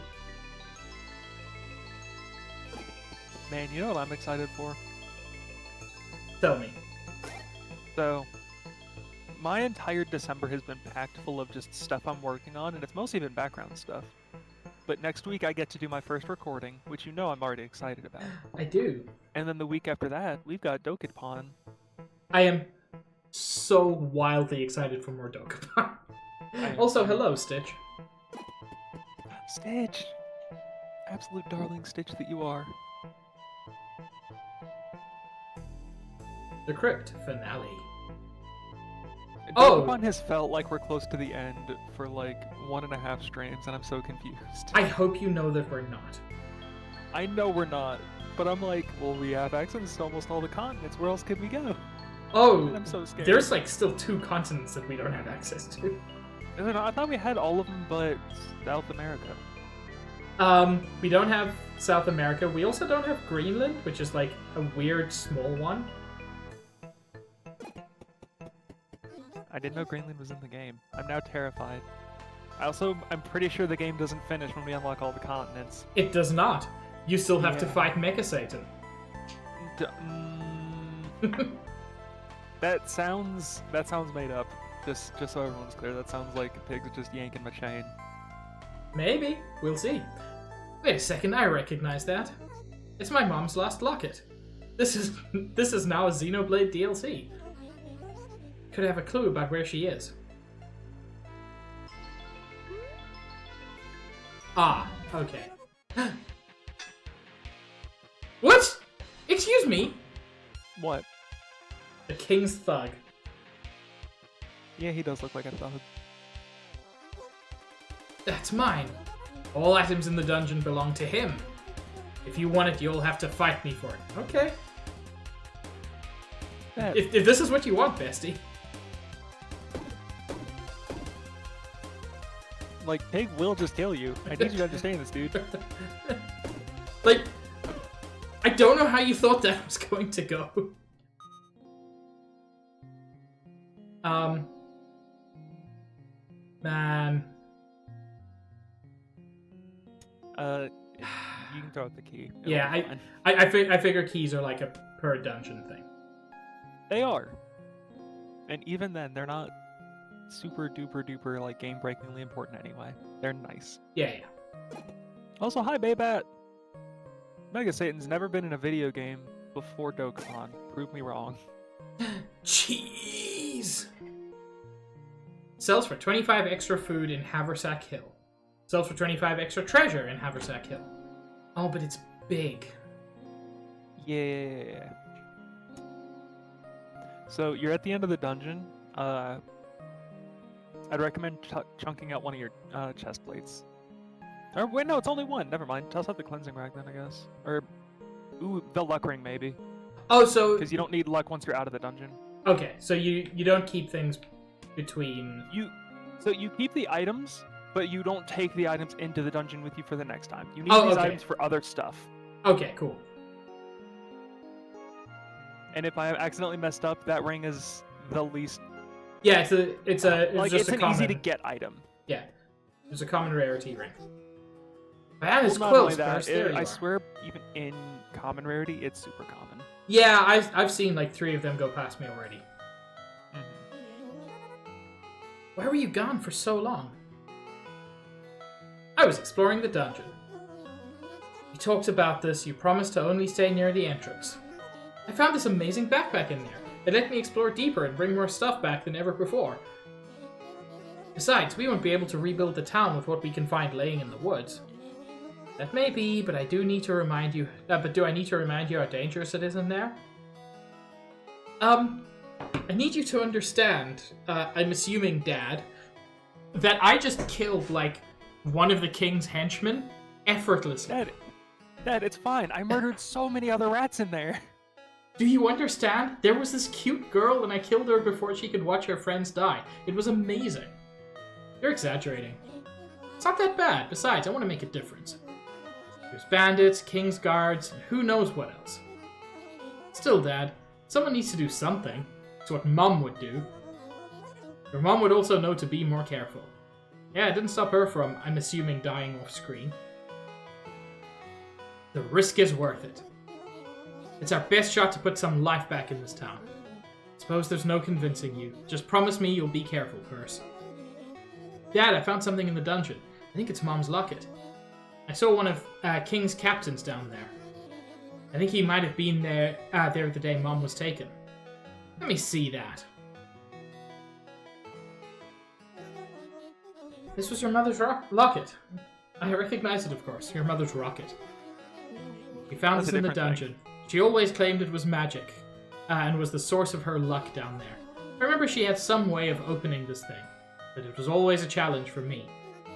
B: Man, you know what I'm excited for?
A: Tell me.
B: So, my entire December has been packed full of just stuff I'm working on, and it's mostly been background stuff. But next week I get to do my first recording, which you know I'm already excited about.
A: I do.
B: And then the week after that, we've got Dokapon.
A: I am so wildly excited for more Dokapon.
B: am
A: Also,
B: too.
A: hello, Stitch.
B: Stitch! Absolute darling Stitch that you are.
A: The Crypt finale. Oh!
B: Dokapon has felt like we're close to the end for like 1.5 streams, and I'm so confused.
A: I hope you know that we're not.
B: I know we're not, but I'm like, well, we have access to almost all the continents. Where else could we go?
A: Oh,
B: And I'm so scared.
A: there's like still 2 continents that we don't have access to.
B: Is it not? I thought we had all of them, but South America.
A: We don't have South America. We also don't have Greenland, which is like a weird small one.
B: I didn't know Greenland was in the game. I'm now terrified. I'm pretty sure the game doesn't finish when we unlock all the continents.
A: It does not. You still have to
B: Yeah.
A: fight Mecha Satan.
B: That sounds made up. Just so everyone's clear, that sounds like pigs just yanking my chain.
A: Maybe. We'll see. Wait a second, I recognize that. It's my mom's lost locket. This is now a Xenoblade DLC. Could have a clue about where she is. Ah, okay. What? Excuse me?
B: What?
A: The King's Thug.
B: Yeah, he does look like a thug.
A: That's mine. All items in the dungeon belong to him. If you want it, you'll have to fight me for it. Okay.
B: That-
A: If this is what you want, bestie.
B: Like, pig will just kill you. I need you to understand this, dude.
A: Like, I don't know how you thought that was going to go. Man.
B: You can throw out the key. It'll
A: Yeah,
B: be fine.
A: I figure keys are like a per dungeon thing.
B: They are. And even then, they're not super duper duper like game breakingly important anyway. They're nice.
A: Yeah.
B: Also, hi Baybat! Mega Satan's never been in a video game before Dokapon. Prove me wrong.
A: Cheese! Sells for 25 extra food in Haversack Hill. Sells for 25 extra treasure in Haversack Hill. Oh, but it's big.
B: Yeah. So you're at the end of the dungeon. I'd recommend chunking out one of your chest plates. Or wait, no, it's only one. Never mind. Toss out the cleansing rag then, I guess. Or, ooh, the luck ring maybe.
A: Oh, so
B: Because you don't need luck once you're out of the dungeon.
A: okay, so you don't keep things between.
B: So you keep the items, but you don't take the items into the dungeon with you for the next time. You need
A: Oh,
B: these
A: okay.
B: items for other stuff.
A: Okay, cool.
B: And if I accidentally messed up, that ring is the least.
A: Yeah, it's
B: Like
A: just
B: it's
A: a
B: an
A: common.
B: easy to get item.
A: Yeah, it's a common rarity ring. That is
B: Well, not only
A: quills
B: that,
A: first. There you
B: I
A: are.
B: swear, even in common rarity, it's super common.
A: Yeah, I've seen like 3 of them go past me already. Where were you gone for so long? I was exploring the dungeon. You talked about this, you promised to only stay near the entrance. I found this amazing backpack in there. It let me explore deeper and bring more stuff back than ever before. Besides, we won't be able to rebuild the town with what we can find laying in the woods. That may be, but I do need to remind you... but do I need to remind you how dangerous it is in there? I need you to understand, I'm assuming, Dad, that I just killed, like, one of the king's henchmen effortlessly.
B: Dad, it's fine. I murdered so many other rats in there.
A: Do you understand? There was this cute girl and I killed her before she could watch her friends die. It was amazing. You're exaggerating. It's not that bad. Besides, I want to make a difference. There's bandits, king's guards, and who knows what else. Still, Dad, someone needs to do something. It's what Mom would do. Your mom would also know to be more careful. Yeah, it didn't stop her from, I'm assuming, dying off screen. The risk is worth it. It's our best shot to put some life back in this town. Suppose there's no convincing you. Just promise me you'll be careful, Curse. Dad, I found something in the dungeon. I think it's Mom's locket. I saw one of King's captains down there. I think he might have been there the day Mom was taken. Let me see that. This was your mother's locket. I recognize it, of course. Your mother's rocket. We found this in the dungeon. She always claimed it was magic, and was the source of her luck down there. I remember she had some way of opening this thing, but it was always a challenge for me.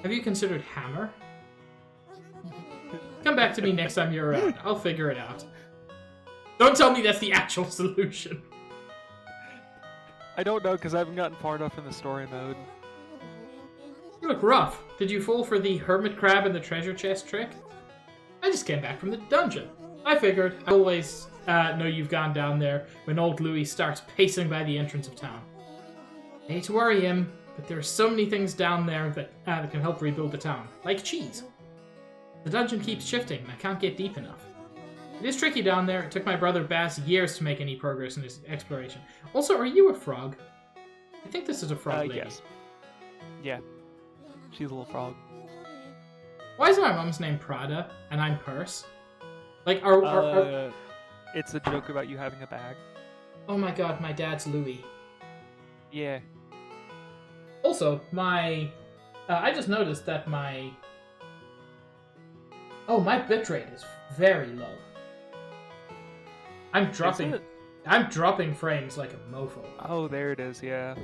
A: Have you considered hammer? Come back to me next time you're around. I'll figure it out. Don't tell me that's the actual solution.
B: I don't know, because I haven't gotten far enough in the story mode.
A: You look rough. Did you fall for the hermit crab and the treasure chest trick? I just came back from the dungeon. I figured. I always know you've gone down there when old Louis starts pacing by the entrance of town. I hate to worry him, but there are so many things down there that can help rebuild the town. Like cheese. The dungeon keeps shifting, and I can't get deep enough. It is tricky down there. It took my brother Baz years to make any progress in his exploration. Also, are you a frog? I think this is a frog lady.
B: Yes. Yeah. She's a little frog.
A: Why is my mom's name Prada and I'm Purse? Like,
B: it's a joke about you having a bag.
A: Oh my god, my dad's Louis.
B: Yeah.
A: Also, my... I just noticed that my... Oh, my bitrate is very low. I'm dropping frames like a mofo.
B: Oh, there it is, yeah.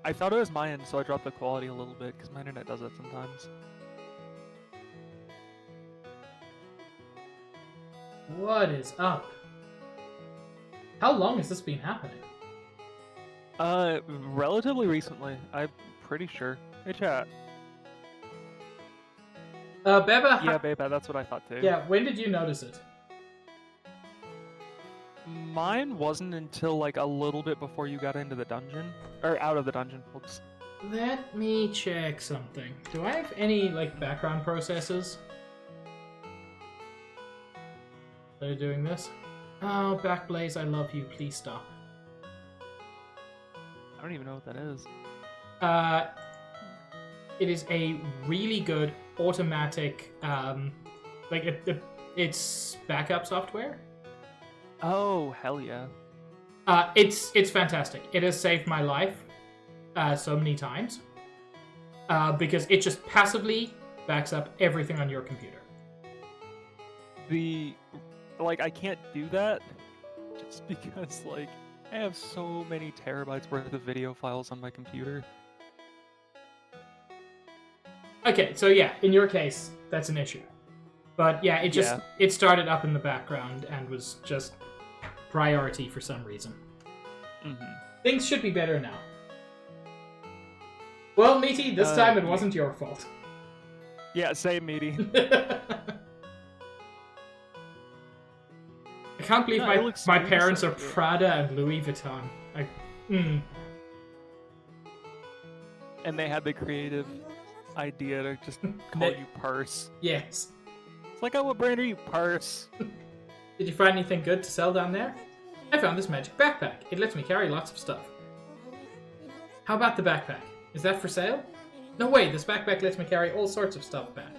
B: I thought it was mine, so I dropped the quality a little bit, because my internet does that sometimes.
A: What is up? How long has this been happening?
B: Relatively recently. I'm pretty sure. Hey, chat.
A: Beba...
B: Yeah, Beba, that's what I thought too.
A: Yeah, when did you notice it?
B: Mine wasn't until, like, a little bit before you got into the dungeon. Or out of the dungeon. Oops.
A: Let me check something. Do I have any, like, background processes that are doing this? Oh, Backblaze, I love you. Please stop.
B: I don't even know what that is.
A: It is a really good automatic, it's backup software.
B: Oh, hell yeah.
A: It's fantastic. It has saved my life so many times because it just passively backs up everything on your computer.
B: I can't do that just because, like, I have so many terabytes worth of video files on my computer.
A: Okay, so yeah, in your case, that's an issue. But yeah, it started up in the background and was just priority for some reason.
B: Mm-hmm.
A: Things should be better now. Well, Meaty, this time it wasn't your fault.
B: Yeah, same, Meaty.
A: I can't believe my parents are Prada and Louis Vuitton.
B: And they had the creative idea to just call you Purse.
A: Yes.
B: It's like, oh, what brand are you, Purse?
A: Did you find anything good to sell down there? I found this magic backpack. It lets me carry lots of stuff. How about the backpack? Is that for sale? No way, this backpack lets me carry all sorts of stuff back.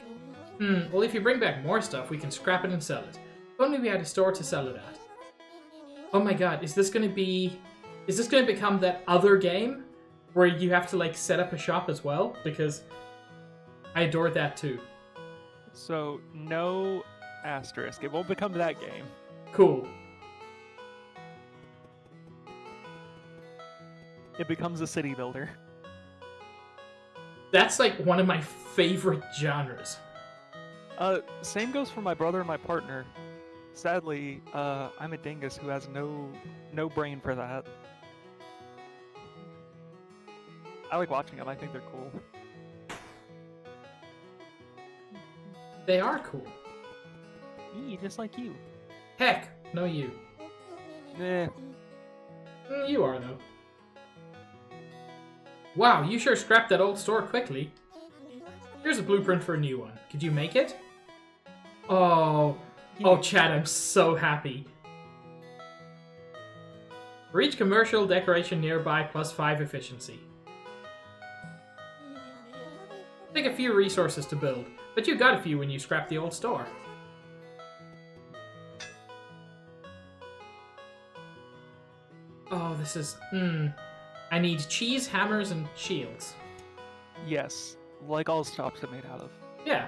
A: Well if you bring back more stuff, we can scrap it and sell it. If only we had a store to sell it at. Oh my god, is this gonna become that other game? Where you have to, like, set up a shop as well? Because I adored that too.
B: So, no asterisk. It won't become that game.
A: Cool.
B: It becomes a city builder.
A: That's, like, one of my favorite genres.
B: Same goes for my brother and my partner. Sadly, I'm a dingus who has no brain for that. I like watching them. I think they're cool.
A: They are cool.
B: Just like you.
A: Heck, no you.
B: Eh.
A: You are, though. Wow, you sure scrapped that old store quickly. Here's a blueprint for a new one. Could you make it? Oh, Chad, I'm so happy. For each commercial decoration nearby, +5 efficiency. Take a few resources to build, but you got a few when you scrapped the old store. Oh, this is... I need cheese, hammers, and shields.
B: Yes, like all stops are made out of.
A: Yeah.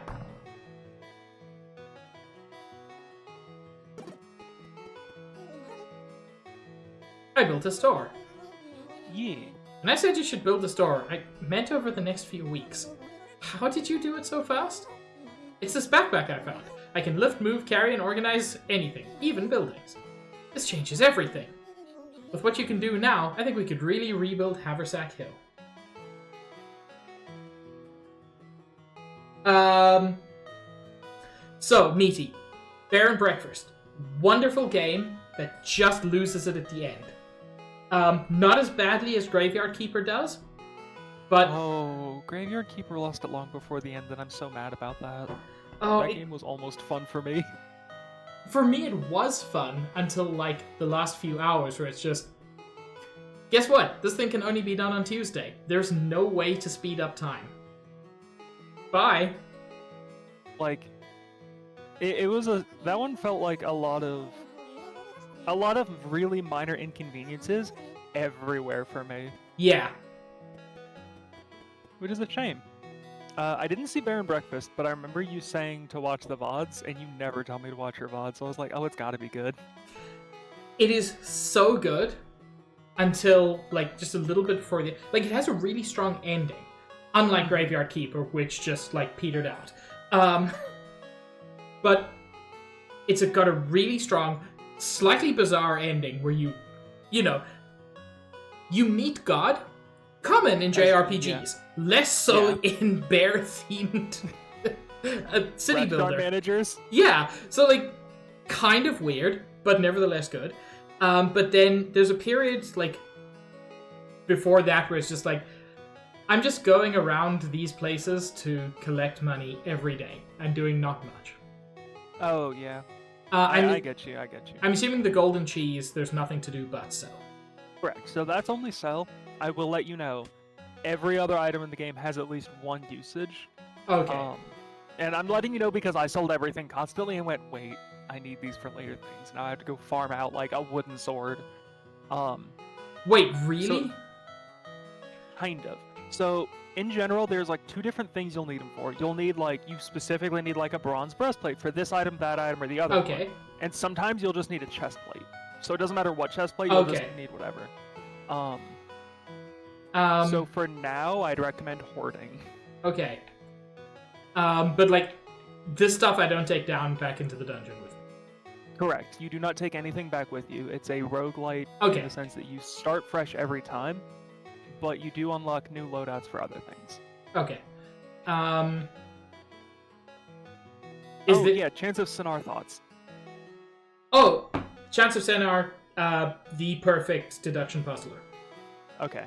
A: I built a store.
B: Yeah.
A: And I said you should build a store. I meant over the next few weeks. How did you do it so fast? It's this backpack I found. I can lift, move, carry, and organize anything, even buildings. This changes everything. With what you can do now, I think we could really rebuild Haversack Hill. So, Meaty. Bear and Breakfast. Wonderful game that just loses it at the end. Not as badly as Graveyard Keeper does, but...
B: Oh, Graveyard Keeper lost it long before the end, and I'm so mad about that.
A: Oh,
B: that game was almost fun for me.
A: For me, it was fun until, like, the last few hours where it's just... Guess what? This thing can only be done on Tuesday. There's no way to speed up time. Bye.
B: Like, it was that one felt like a lot of really minor inconveniences everywhere for me.
A: Yeah.
B: Which is a shame. I didn't see Bear and Breakfast, but I remember you saying to watch the VODs, and you never tell me to watch your VODs, so I was like, oh, it's gotta be good.
A: It is so good until, like, just a little bit before the... Like, it has a really strong ending, unlike Graveyard Keeper, which just, like, petered out. But it's got a really strong, slightly bizarre ending where you meet God. Common in JRPGs, yeah. Less so in bear-themed city builder
B: managers.
A: Yeah, so like kind of weird, but nevertheless good. But then there's a period like before that where it's just like I'm just going around these places to collect money every day and doing not much.
B: Oh yeah, I get you.
A: I'm assuming the golden cheese. There's nothing to do but sell.
B: Correct. So that's only sell. I will let you know, every other item in the game has at least one usage.
A: Okay.
B: And I'm letting you know because I sold everything constantly and went, wait, I need these for later things. Now I have to go farm out like a wooden sword.
A: Wait, really?
B: So, kind of. So, in general, there's like two different things you'll need them for. You'll need you specifically need like a bronze breastplate for this item, that item, or the other
A: Okay.
B: one. And sometimes you'll just need a chest plate. So it doesn't matter what chest plate, you'll just need whatever. So for now, I'd recommend hoarding.
A: Okay. But like, this stuff I don't take down back into the dungeon with me.
B: Correct. You do not take anything back with you. It's a roguelite in the sense that you start fresh every time, but you do unlock new loadouts for other things.
A: Okay.
B: Chants of Sennaar thoughts.
A: Oh, Chants of Sennaar, the perfect deduction puzzler.
B: Okay.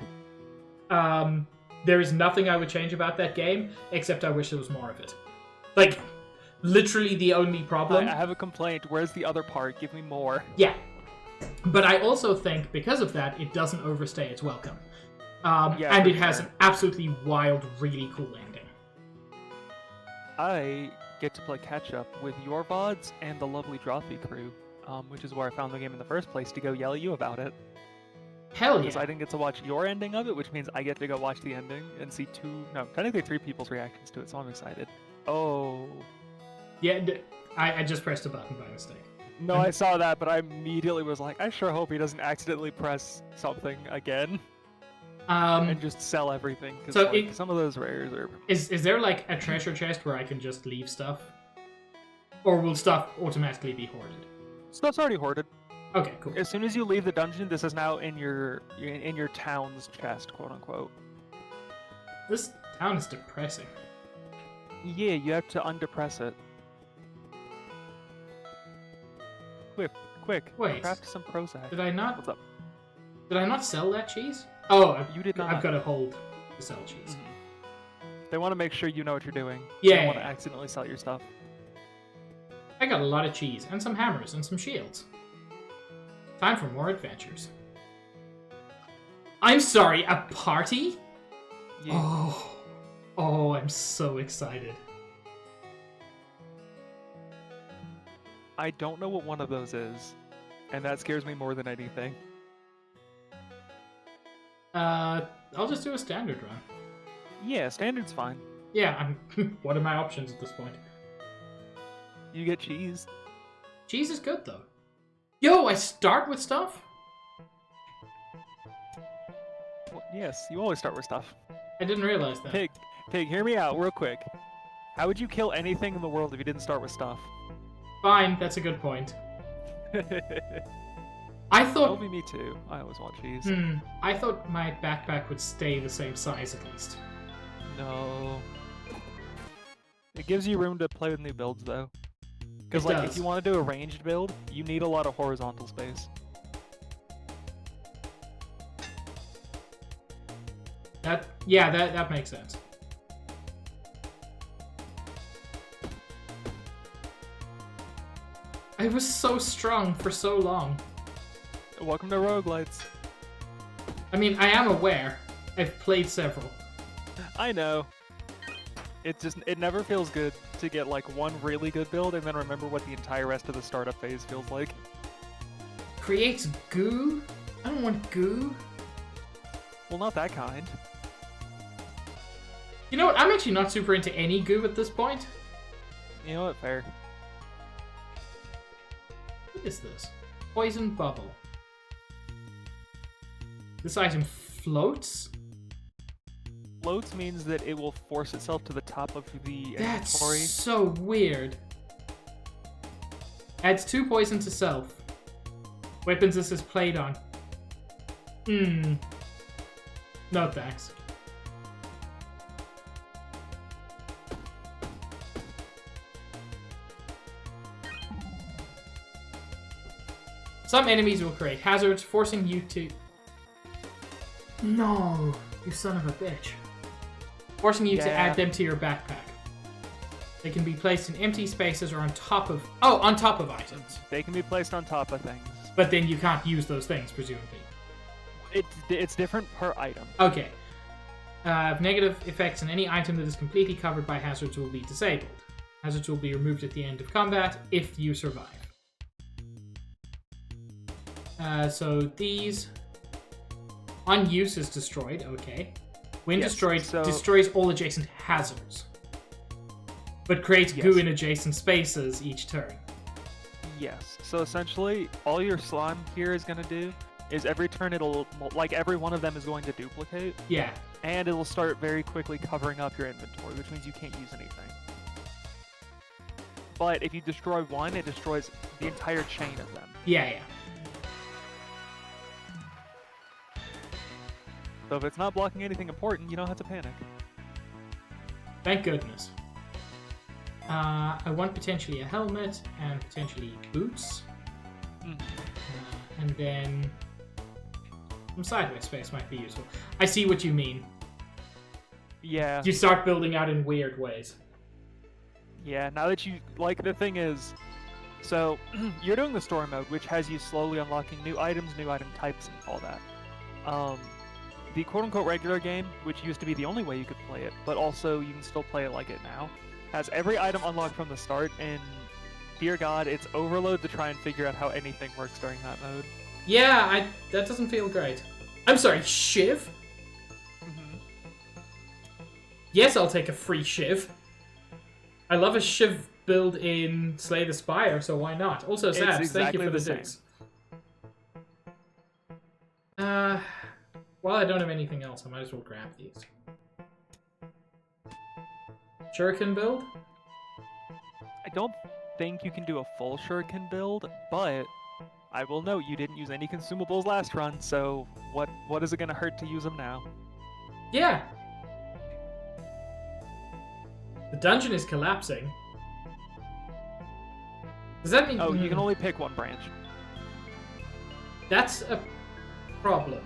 A: There is nothing I would change about that game, except I wish there was more of it. Like, literally the only problem...
B: I have a complaint. Where's the other part? Give me more.
A: Yeah. But I also think, because of that, it doesn't overstay its welcome.
B: Yeah,
A: and
B: for
A: it has
B: sure.
A: an absolutely wild, really cool ending.
B: I get to play catch-up with your VODs and the lovely Drophy crew, which is where I found the game in the first place, to go yell at you about it.
A: Hell
B: Because
A: yeah.
B: I didn't get to watch your ending of it, which means I get to go watch the ending and see technically 3 people's reactions to it, so I'm excited. Oh.
A: Yeah, I just pressed a button by mistake.
B: No, I saw that, but I immediately was like, I sure hope he doesn't accidentally press something again and just sell everything. Because
A: so
B: some of those rares are...
A: Is there like a treasure chest where I can just leave stuff? Or will stuff automatically be hoarded?
B: Stuff's already hoarded.
A: Okay, cool.
B: As soon as you leave the dungeon, this is now in your town's chest, quote unquote.
A: This town is depressing.
B: Yeah, you have to undepress it. Quick.
A: Wait.
B: Craft some Prozac.
A: Did I not?
B: What's up?
A: Did I not sell that cheese? Oh,
B: You did not.
A: I've got to hold to sell cheese.
B: They want to make sure you know what you're doing.
A: Yeah.
B: They don't want to accidentally sell your stuff.
A: I got a lot of cheese and some hammers and some shields. Time for more adventures. I'm sorry, a party?
B: Yeah.
A: Oh, I'm so excited.
B: I don't know what one of those is, and that scares me more than anything.
A: I'll just do a standard run.
B: Yeah, standard's fine.
A: Yeah, what are my options at this point?
B: You get cheese.
A: Cheese is good, though. Yo, I start with stuff?
B: Well, yes, you always start with stuff.
A: I didn't realize that.
B: Pig, hear me out real quick. How would you kill anything in the world if you didn't start with stuff?
A: Fine, that's a good point. I
B: That'll
A: thought...
B: be me too. I always want cheese.
A: I thought my backpack would stay the same size at least.
B: No. It gives you room to play with new builds though. Because
A: It
B: like
A: does.
B: if you want to do a ranged build, you need a lot of horizontal space.
A: That makes sense. I was so strong for so long.
B: Welcome to roguelites.
A: I mean, I am aware. I've played several.
B: I know. It never feels good to get like one really good build and then remember what the entire rest of the startup phase feels like.
A: Creates goo? I don't want goo.
B: Well, not that kind.
A: You know what? I'm actually not super into any goo at this point.
B: You know what? Fair.
A: What is this? Poison bubble. This item floats?
B: Floats means that it will force itself to the top of the
A: That's
B: inventory.
A: so weird. Adds 2 poison to self. Weapons this is played on. No thanks. Some enemies will create hazards, forcing you to... No, you son of a bitch. Forcing you to add them to your backpack. They can be placed in empty spaces or on top of... Oh, on top of items.
B: They can be placed on top of things.
A: But then you can't use those things, presumably.
B: It's different per item.
A: Okay. Negative effects on any item that is completely covered by hazards will be disabled. Hazards will be removed at the end of combat if you survive. So these... Unuse is destroyed, okay. When destroyed, destroys all adjacent hazards. But creates goo in adjacent spaces each turn.
B: Yes. So essentially, all your slime here is going to do is every turn it'll... Like, every one of them is going to duplicate.
A: Yeah.
B: And it'll start very quickly covering up your inventory, which means you can't use anything. But if you destroy one, it destroys the entire chain of them.
A: Yeah.
B: So if it's not blocking anything important, you don't have to panic.
A: Thank goodness. I want potentially a helmet and potentially boots. And then some sideways space might be useful. I see what you mean.
B: Yeah.
A: You start building out in weird ways.
B: Yeah, now that you... Like, the thing is, So, you're doing the story mode, which has you slowly unlocking new items, new item types, and all that. The quote-unquote regular game, which used to be the only way you could play it, but also you can still play it like it now, has every item unlocked from the start, and dear God, it's overload to try and figure out how anything works during that mode.
A: Yeah, that doesn't feel great. I'm sorry, Shiv?
B: Mm-hmm.
A: Yes, I'll take a free Shiv. I love a Shiv build in Slay the Spire, so why not? Also, Zabs,
B: exactly
A: thank you for the dukes. Well, I don't have anything else. I might as well grab these. Shuriken build?
B: I don't think you can do a full Shuriken build, but I will note you didn't use any consumables last run, so what is it going to hurt to use them now?
A: Yeah. The dungeon is collapsing. Does that mean...
B: Oh, you can only pick one branch.
A: That's a problem.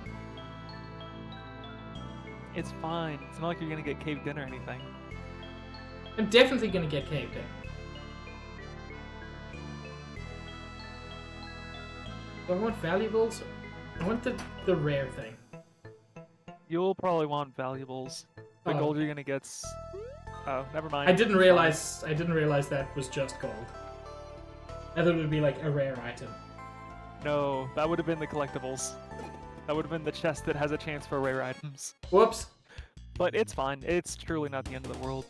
B: It's fine. It's not like you're gonna get caved in or anything.
A: I'm definitely gonna get caved in. Do I want valuables? I want the rare thing.
B: You'll probably want valuables. The gold you're gonna get's... Oh, never mind.
A: I didn't realize that was just gold. I thought it would be like a rare item.
B: No, that would have been the collectibles. That would have been the chest that has a chance for rare items.
A: Whoops.
B: But it's fine. It's truly not the end of the world.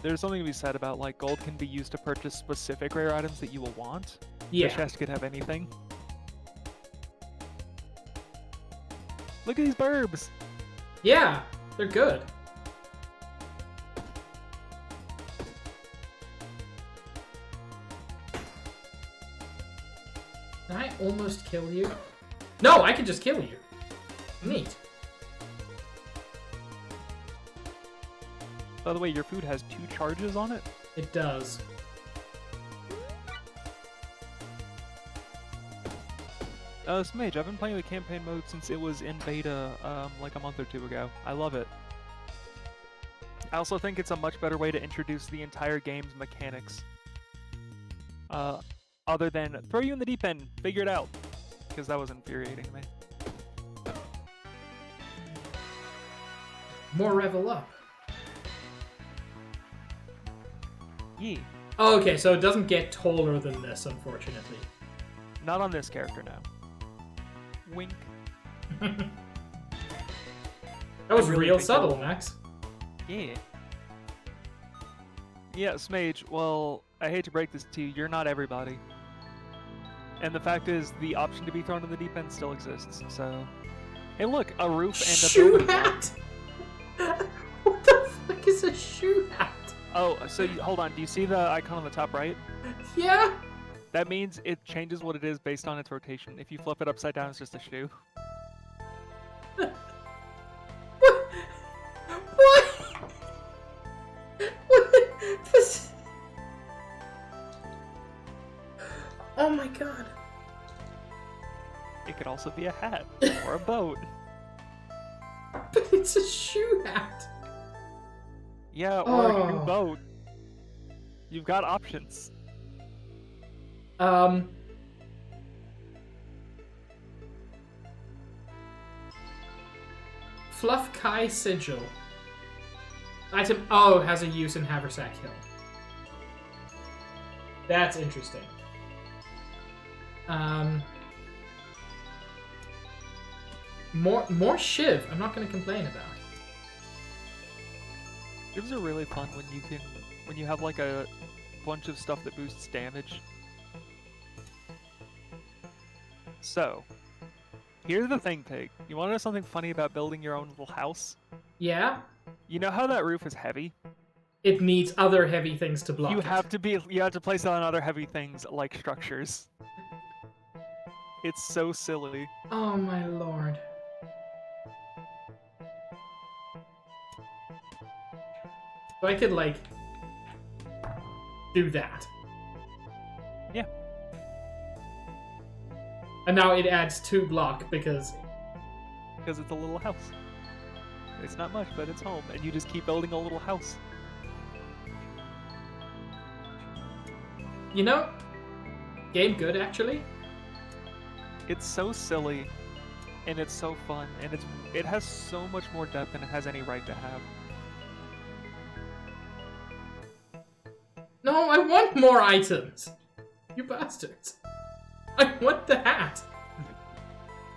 B: There's something to be said about, like, gold can be used to purchase specific rare items that you will want.
A: Yeah.
B: The chest could have anything. Look at these burbs!
A: Yeah, they're good. Can I almost kill you? No, I can just kill you. Neat.
B: By the way, your food has 2 charges on it?
A: It does.
B: Smage, I've been playing the campaign mode since it was in beta, like a month or 2 ago. I love it. I also think it's a much better way to introduce the entire game's mechanics. Other than, throw you in the deep end, figure it out. Because that was infuriating to me.
A: More level up.
B: Yee.
A: Oh, okay, so it doesn't get taller than this, unfortunately.
B: Not on this character, no. Wink.
A: That was
B: really
A: real subtle, Max.
B: Yeah. Yeah, Smage, well, I hate to break this to you, you're not everybody. And the fact is, the option to be thrown in the deep end still exists, so... Hey look, a roof and a
A: shoe
B: building
A: hat! What the fuck is a shoe hat?
B: Oh, so hold on, do you see the icon on the top right?
A: Yeah?
B: That means it changes what it is based on its rotation. If you flip it upside down, it's just a shoe.
A: What? What? What? Oh my god.
B: It could also be a hat, or a boat.
A: But it's a shoe hat.
B: Yeah, or a new boat. You've got options.
A: Fluff Kai Sigil. Item has a use in Haversack Hill. That's interesting. More Shiv. I'm not gonna complain about.
B: Shivs are really fun when you have like a bunch of stuff that boosts damage. So, here's the thing, Pig. You want to know something funny about building your own little house?
A: Yeah?
B: You know how that roof is heavy?
A: It needs other heavy things to block
B: You
A: it.
B: have to place it on other heavy things like structures. It's so silly.
A: Oh my lord. So I could, like, do that.
B: Yeah.
A: And now it adds 2 block because
B: it's a little house. It's not much, but it's home, and you just keep building a little house.
A: You know, game good actually.
B: It's so silly, and it's so fun, and it has so much more depth than it has any right to have.
A: No, I want more items. You bastards. I want the hat.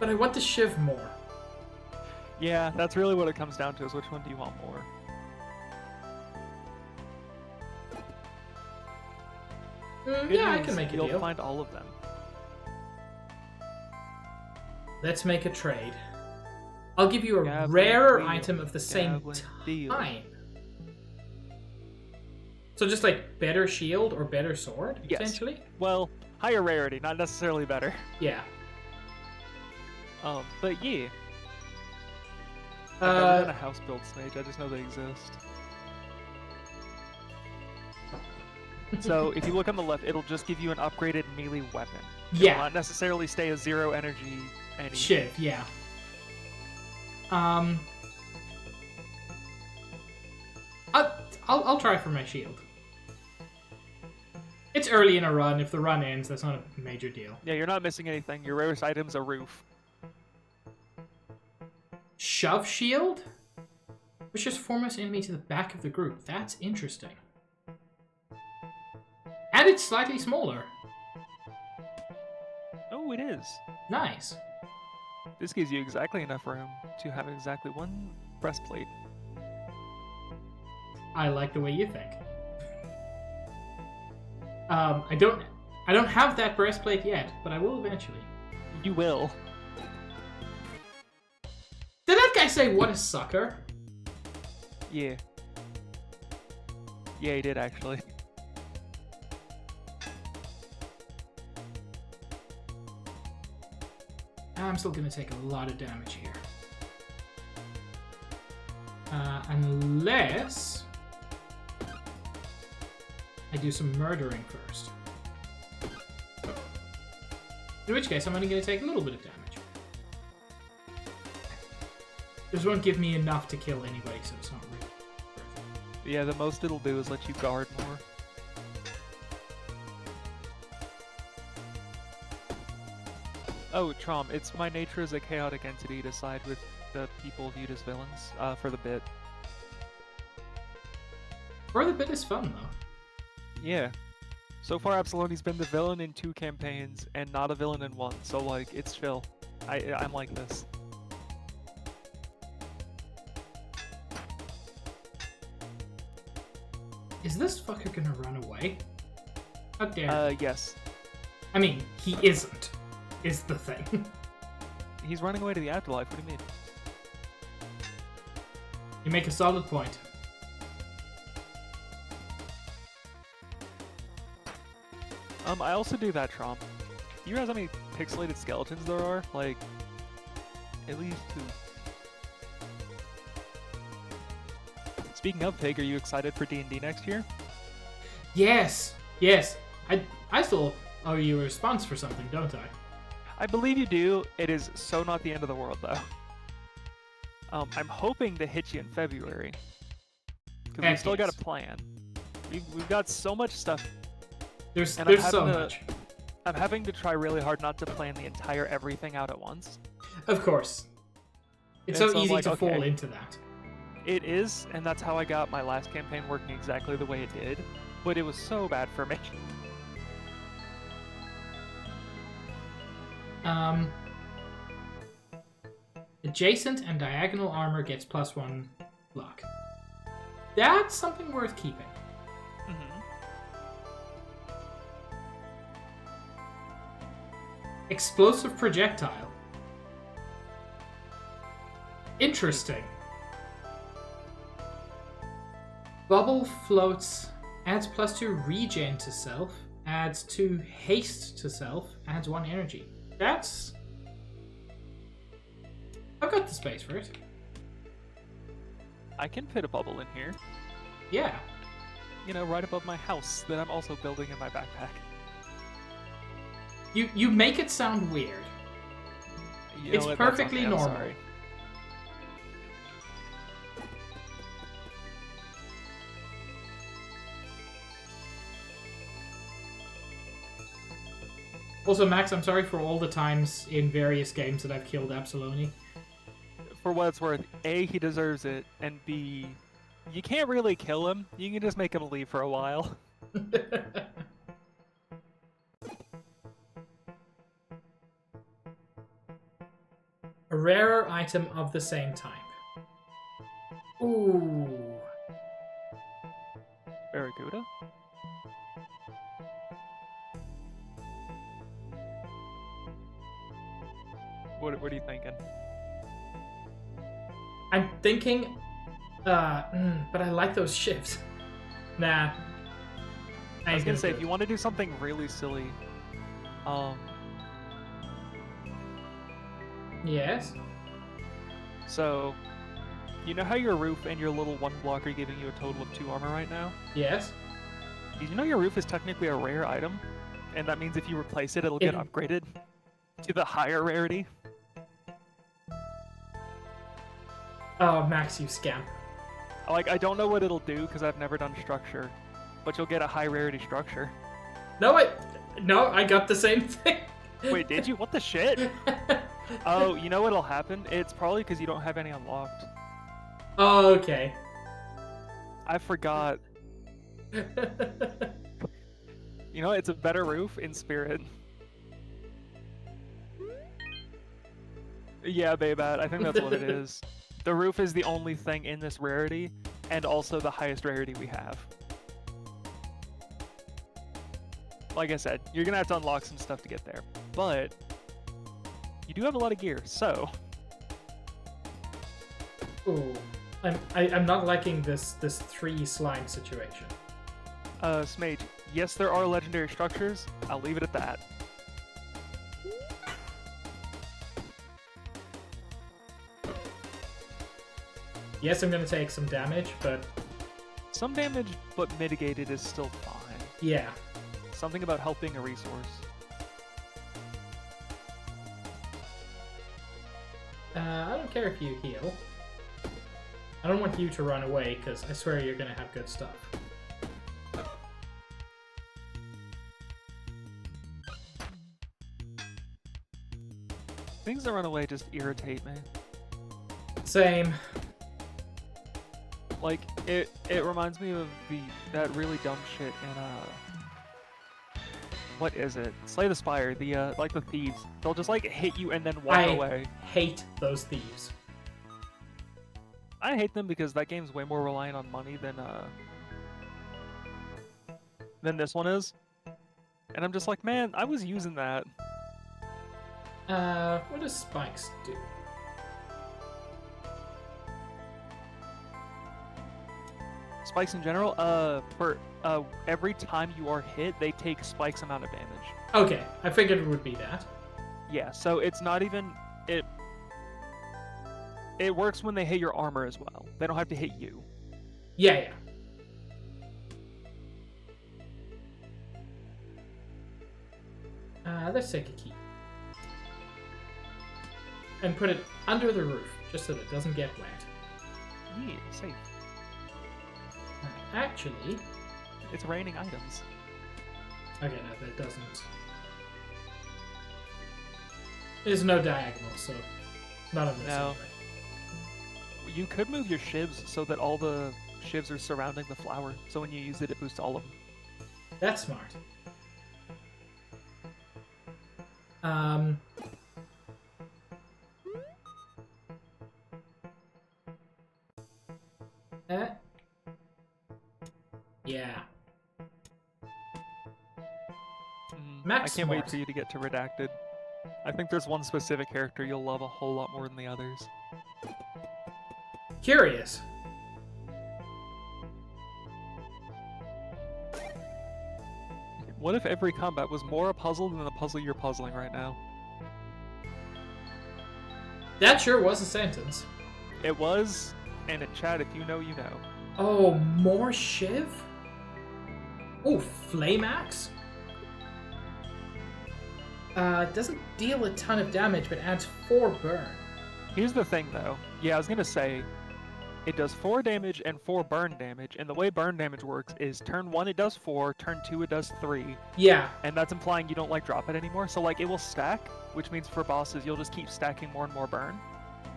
A: But I want the shiv more.
B: Yeah, that's really what it comes down to, is which one do you want more?
A: Yeah, I can make a deal.
B: You'll find all of them.
A: Let's make a trade. I'll give you a
B: Gavin,
A: rarer
B: deal.
A: item of the same
B: Gavin, deal.
A: time. So just like better shield or better sword,
B: Yes.
A: essentially?
B: Well, higher rarity, not necessarily better.
A: Yeah.
B: But yeah. I've never done a house build stage, I just know they exist. So, if you look on the left, it'll just give you an upgraded melee weapon. It
A: Yeah.
B: will not necessarily stay a 0 energy any.
A: Shiv, yeah. I'll try for my shield. It's early in a run. If the run ends, that's not a major deal.
B: Yeah, you're not missing anything. Your rarest item's a roof.
A: Shove shield? Pushes foremost enemy to the back of the group. That's interesting. And it's slightly smaller.
B: Oh, it is.
A: Nice.
B: This gives you exactly enough room to have exactly one breastplate.
A: I like the way you think. I don't have that breastplate yet, but I will eventually.
B: You will.
A: Did that guy say what a sucker?
B: Yeah. Yeah, he did actually.
A: I'm still gonna take a lot of damage here. Unless I do some murdering first. In which case, I'm only gonna take a little bit of damage. This won't give me enough to kill anybody, so it's not really worth it.
B: Yeah, the most it'll do is let you guard more. Oh, Trom, it's my nature as a chaotic entity to side with the people viewed as villains, for the bit.
A: For the bit is fun, though.
B: Yeah. So far, Absaloni's been the villain in 2 campaigns, and not a villain in 1, so, like, it's chill. I'm like this.
A: Is this fucker gonna run away? How dare he?
B: Yes.
A: I mean, he isn't, is the thing.
B: He's running away to the afterlife, what do you mean?
A: You make a solid point.
B: I also do that, Trom. You realize how many pixelated skeletons there are? Like, at least 2. Speaking of Pig, are you excited for D&D next year?
A: Yes, yes. I still owe you a response for something, don't I?
B: I believe you do. It is so not the end of the world, though. I'm hoping to hit you in February. Because we've still got a plan. We've got so much stuff.
A: There's so much.
B: I'm having to try really hard not to plan the entire everything out at once.
A: Of course. It's
B: And
A: so
B: I'm
A: easy
B: like,
A: to
B: okay.
A: fall into that.
B: It is, and that's how I got my last campaign working exactly the way it did. But it was so bad for me.
A: Adjacent and diagonal armor gets +1 luck. That's something worth keeping.
B: Mm-hmm.
A: Explosive projectile. Interesting. Bubble floats, adds +2 regen to self, adds 2 haste to self, adds 1 energy. That's... I've got the space for it.
B: I can fit a bubble in here.
A: Yeah.
B: You know, right above my house that I'm also building in my backpack.
A: You make it sound weird.
B: You know
A: It's
B: what? That's
A: perfectly
B: okay, I'm
A: normal.
B: sorry.
A: Also, Max, I'm sorry for all the times in various games that I've killed Absoloni.
B: For what it's worth, A, he deserves it, and B, you can't really kill him. You can just make him leave for a while.
A: A rarer item of the same type. Ooh.
B: Barracuda? What are you thinking?
A: I'm thinking, but I like those shifts. Nah.
B: I was gonna say, if you want to do something really silly,
A: Yes?
B: So, you know how your roof and your little one block are giving you a total of 2 armor right now?
A: Yes?
B: Did you know your roof is technically a rare item? And that means if you replace it, it'll get upgraded to the higher rarity?
A: Oh, Max, you scamp.
B: Like, I don't know what it'll do because I've never done structure, but you'll get a high rarity structure.
A: No, I got the same thing.
B: Wait, did you? What the shit? Oh, you know what'll happen? It's probably because you don't have any unlocked.
A: Oh, okay.
B: I forgot. You know, it's a better roof in spirit. Yeah, Baybat, I think that's what it is. The roof is the only thing in this rarity, and also the highest rarity we have. Like I said, you're gonna have to unlock some stuff to get there, but you do have a lot of gear, so.
A: Ooh, I'm not liking this 3 slime situation.
B: Smage, yes, there are legendary structures. I'll leave it at that.
A: Yes, I'm gonna take some damage, but...
B: Some damage, but mitigated is still fine.
A: Yeah.
B: Something about helping a resource.
A: I don't care if you heal. I don't want you to run away, because I swear you're gonna have good stuff.
B: Things that run away just irritate me.
A: Same.
B: Like, it reminds me of that really dumb shit in, what is it? Slay the Spire, like the thieves. They'll just, like, hit you and then walk away.
A: I hate those thieves.
B: I hate them because that game's way more reliant on money than this one is. And I'm just like, man, I was using that.
A: What does spikes do?
B: Spikes in general, for every time you are hit, they take spikes amount of damage.
A: Okay, I figured it would be that.
B: Yeah, so it's not even it works when they hit your armor as well. They don't have to hit you.
A: Yeah. Let's take a key. And put it under the roof, just so that it doesn't get wet.
B: Yeah, safe.
A: Actually...
B: It's raining items.
A: Okay, no, that doesn't... There's no diagonal, so... Not on this
B: No.
A: way.
B: You could move your shivs so that all the shivs are surrounding the flower, so when you use it, it boosts all of them.
A: That's smart. Yeah. Max
B: I can't wait
A: Smart.
B: for you to get to Redacted. I think there's one specific character you'll love a whole lot more than the others.
A: Curious.
B: What if every combat was more a puzzle than the puzzle you're puzzling right now?
A: That sure was a sentence.
B: It was, and in chat, if you know, you know.
A: Oh, more Shiv? Oh, Flame Axe? Doesn't deal a ton of damage, but adds 4 burn.
B: Here's the thing, though. Yeah, I was gonna say, It does 4 damage and 4 burn damage, and the way burn damage works is turn 1 it does 4, turn 2 it does 3,
A: Yeah.
B: and that's implying you don't like drop it anymore. So like it will stack, which means for bosses you'll just keep stacking more and more burn.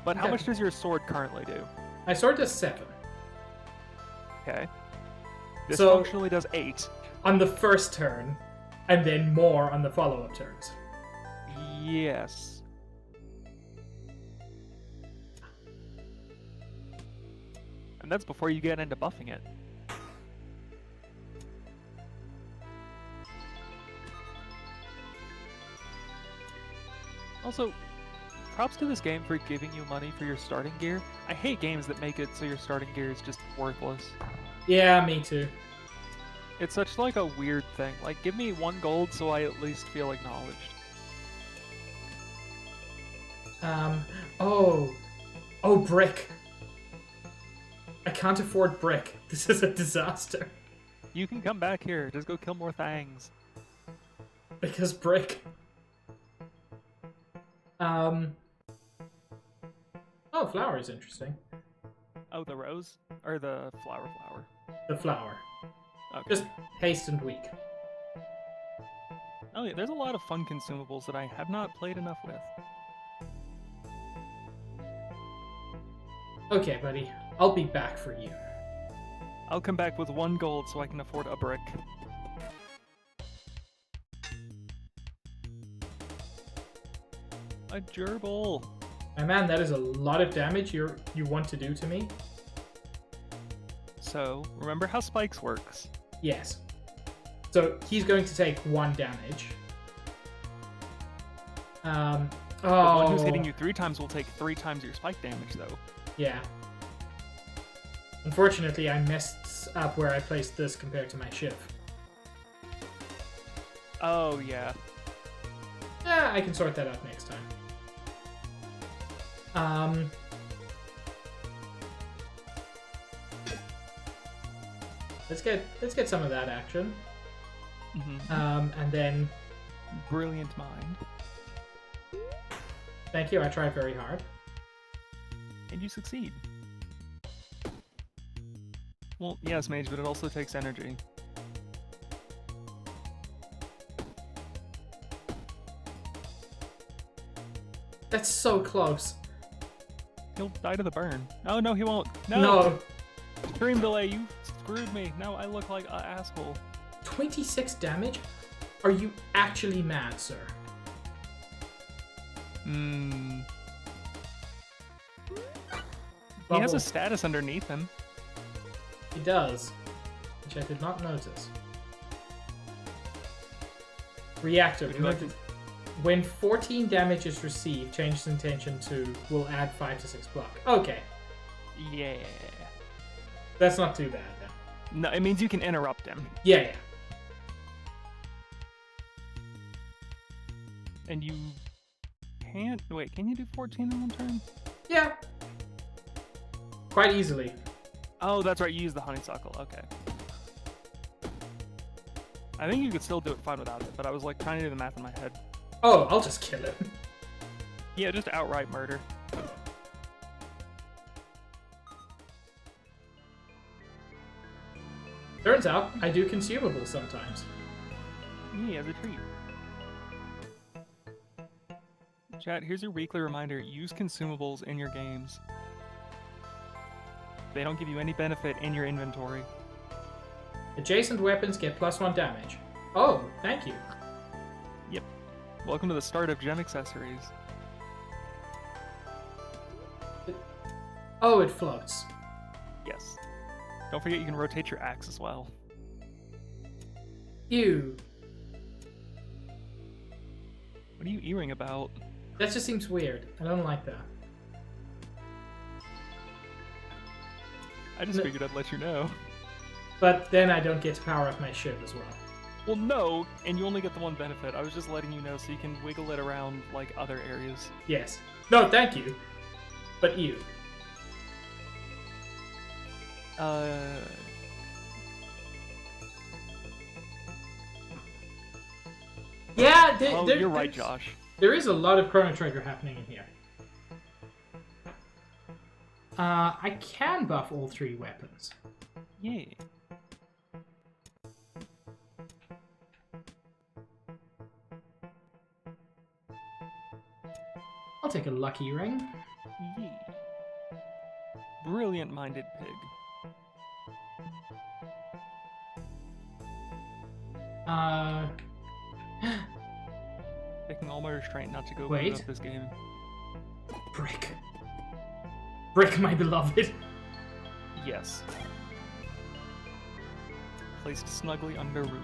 B: But how
A: Okay.
B: much does your sword currently do?
A: My sword does 7.
B: Okay. This
A: So-
B: functionally does 8.
A: On the first turn, and then more on the follow-up turns.
B: Yes. And that's before you get into buffing it. Also, props to this game for giving you money for your starting gear. I hate games that make it so your starting gear is just worthless.
A: Yeah, me too.
B: It's such like a weird thing. Like, give me 1 gold so I at least feel acknowledged.
A: Oh, brick. I can't afford brick. This is a disaster.
B: You can come back here. Just go kill more things.
A: Because brick. Oh, flower is interesting.
B: Oh, the rose? Or the flower?
A: The flower.
B: Okay.
A: Just haste and weak.
B: Oh yeah, there's a lot of fun consumables that I have not played enough with.
A: Okay, buddy. I'll be back for you.
B: I'll come back with 1 gold so I can afford a brick. A gerbil.
A: My man, that is a lot of damage you want to do to me.
B: So, remember how spikes works.
A: Yes. So he's going to take 1 damage.
B: The
A: Oh.
B: one who's hitting you 3 times will take 3 times your spike damage, though.
A: Yeah. Unfortunately, I messed up where I placed this compared to my shiv.
B: Oh, yeah.
A: Yeah, I can sort that out next time. Let's get some of that action. And then
B: Brilliant mind.
A: thank you. I tried very hard.
B: And you succeed. Well, yes, mage, but it also takes energy.
A: That's so close.
B: He'll die to the burn. Oh, no, he won't.
A: No.
B: Stream delay, you screwed me. Now I look like an asshole.
A: 26 damage? Are you actually mad, sir?
B: He has
A: Bubble.
B: a status underneath him.
A: He does, which I did not notice. Reactor.
B: Would you like to-
A: When 14 damage is received, changes intention to will add 5 to 6 block. Okay,
B: Yeah.
A: that's not too bad then.
B: No, it means you can interrupt him.
A: Yeah.
B: And you can't... Wait, can you do 14 in 1 turn?
A: Yeah. Quite easily.
B: Oh, that's right, you use the honeysuckle. Okay. I think you could still do it fine without it, but I was like trying to do the math in my head.
A: Oh, I'll just kill him.
B: Yeah, just outright murder.
A: Turns out, I do consumables sometimes.
B: Me as a treat. Chat, here's your weekly reminder. Use consumables in your games. They don't give you any benefit in your inventory.
A: Adjacent weapons get +1 damage. Oh, thank you.
B: Yep. Welcome to the start of gem accessories.
A: Oh, it floats.
B: Yes. Don't forget you can rotate your axe as well.
A: Ew.
B: What are you earring about?
A: That just seems weird. I don't like that.
B: I just
A: No.
B: figured I'd let you know.
A: But then I don't get to power up my ship as well.
B: Well, no, and you only get the one benefit. I was just letting you know so you can wiggle it around like other areas.
A: Yes. No, thank you. But ew. Yeah,
B: Oh, you're right, Josh.
A: There is a lot of Chrono Trigger happening in here. I can buff all 3 weapons.
B: Yay.
A: I'll take a lucky ring.
B: Yay. Brilliant-minded pig. Taking all my restraint not to go boot up this game.
A: Brick. Brick, my beloved.
B: Yes. Placed snugly under roof.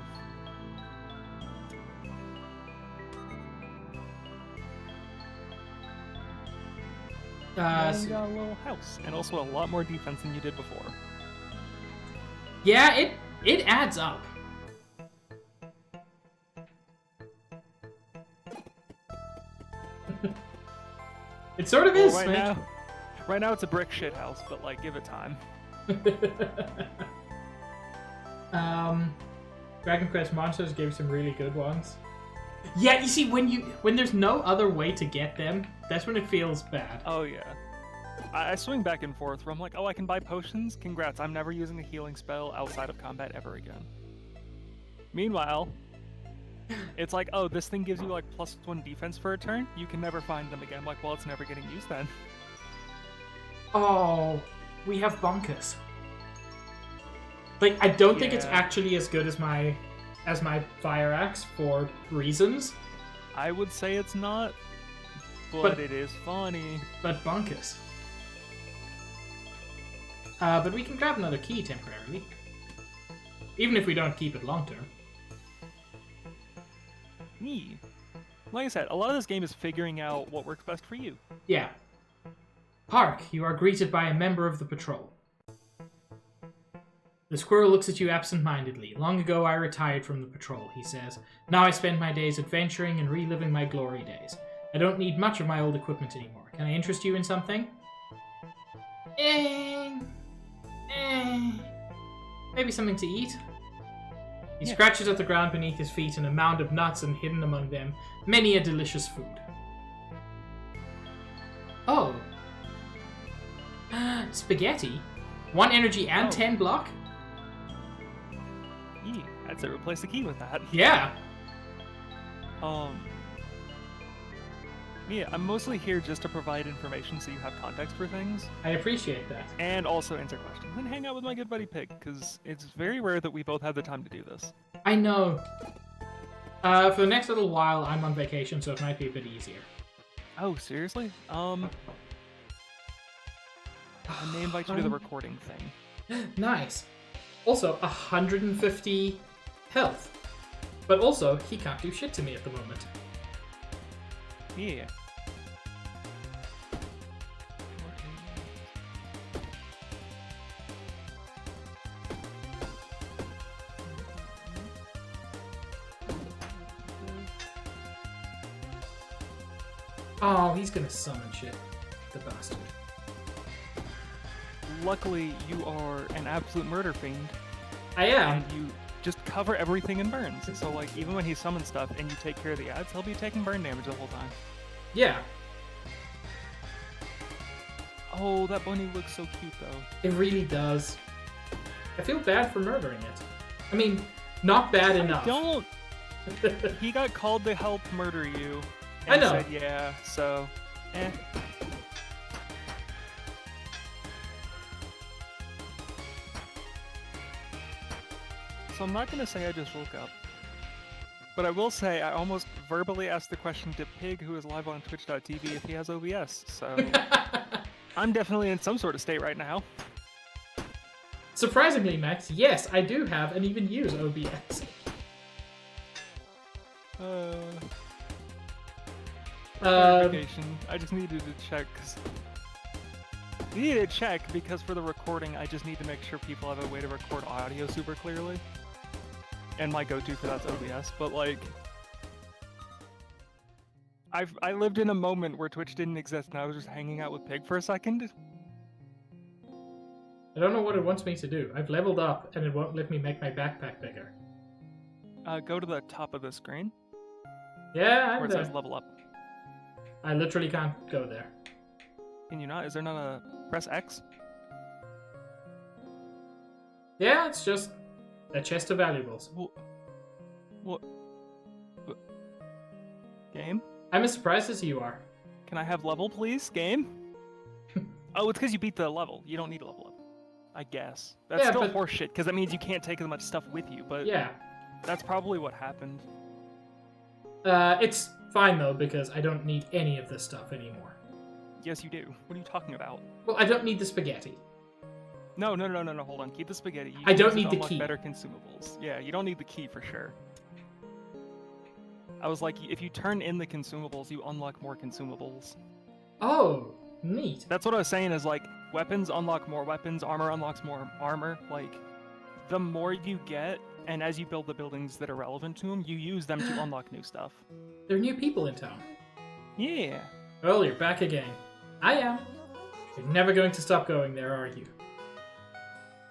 B: And you got a little house, and also a lot more defense than you did before.
A: Yeah, it adds up. It sort of is.
B: Right now it's a brick shit house, but like, give it time.
A: Dragon Quest Monsters gave some really good ones. Yeah, you see, when there's no other way to get them, that's when it feels bad.
B: Oh yeah. I swing back and forth where I'm like, oh, I can buy potions? Congrats, I'm never using a healing spell outside of combat ever again. Meanwhile, it's like, oh, this thing gives you like +1 defense for a turn? You can never find them again. I'm like, well, it's never getting used then.
A: Oh, we have bunkers. Like, I don't think it's actually as good as my fire axe for reasons.
B: I would say it's not, but it is funny.
A: But bunkers. But we can grab another key temporarily. Even if we don't keep it long term.
B: Like I said, a lot of this game is figuring out what works best for you.
A: Yeah. Park, you are greeted by a member of the patrol. The squirrel looks at you absent-mindedly. Long ago I retired from the patrol, he says. Now I spend my days adventuring and reliving my glory days. I don't need much of my old equipment anymore. Can I interest you in something? Maybe something to eat? He scratches at the ground beneath his feet, and a mound of nuts, and hidden among them, many a delicious food. Oh. Spaghetti? 1 energy and 10 block?
B: I'd say replace the key with that.
A: Yeah.
B: Yeah, I'm mostly here just to provide information so you have context for things.
A: I appreciate that.
B: And also answer questions and hang out with my good buddy Pig, because it's very rare that we both have the time to do this.
A: I know. For the next little while, I'm on vacation, so it might be a bit easier.
B: Oh, seriously? I may invite you to the recording thing.
A: Nice. Also, 150 health. But also, he can't do shit to me at the moment.
B: Yeah.
A: Oh, he's gonna summon shit. The bastard.
B: Luckily, you are an absolute murder fiend.
A: I am.
B: And you just cover everything in burns. So, like, even when he summons stuff and you take care of the ads, he'll be taking burn damage the whole time.
A: Yeah.
B: Oh, that bunny looks so cute, though.
A: It really does. I feel bad for murdering it. I mean, not bad enough.
B: Don't. He got called to help murder you. And
A: I know.
B: Said yeah, so, So I'm not going to say I just woke up. But I will say I almost verbally asked the question to Pig, who is live on Twitch.tv, if he has OBS. So I'm definitely in some sort of state right now.
A: Surprisingly, Max, yes, I do have and even use OBS.
B: I just needed to check. Needed to check because for the recording, I just need to make sure people have a way to record audio super clearly. And my go-to for that's OBS, but like, I lived in a moment where Twitch didn't exist, and I was just hanging out with Pig for a second.
A: I don't know what it wants me to do. I've leveled up, and it won't let me make my backpack bigger.
B: Go to the top of the screen.
A: Yeah, I'm
B: where it
A: there.
B: says level up.
A: I literally can't go there.
B: Can you not? Is there not a press X?
A: Yeah, it's just a chest of valuables.
B: What? Game?
A: I'm as surprised as you are.
B: Can I have level, please? Game? Oh, it's because you beat the level. You don't need a level up. I guess. That's
A: Yeah,
B: still
A: but...
B: horseshit, because that means you can't take as much stuff with you, but
A: yeah.
B: That's probably what happened.
A: It's fine, though, because I don't need any of this stuff anymore.
B: Yes, you do. What are you talking about?
A: Well, I don't need the spaghetti.
B: No, hold on. Keep the spaghetti. You
A: I don't
B: use it
A: need
B: to
A: the
B: unlock
A: key.
B: Better consumables. Yeah, you don't need the key for sure. I was like, if you turn in the consumables, you unlock more consumables.
A: Oh, neat.
B: That's what I was saying is, like, weapons unlock more weapons, armor unlocks more armor. Like, the more you get, and as you build the buildings that are relevant to them, you use them to unlock new stuff.
A: There are new people in town.
B: Yeah.
A: Oh, you're back again. I am. You're never going to stop going there, are you?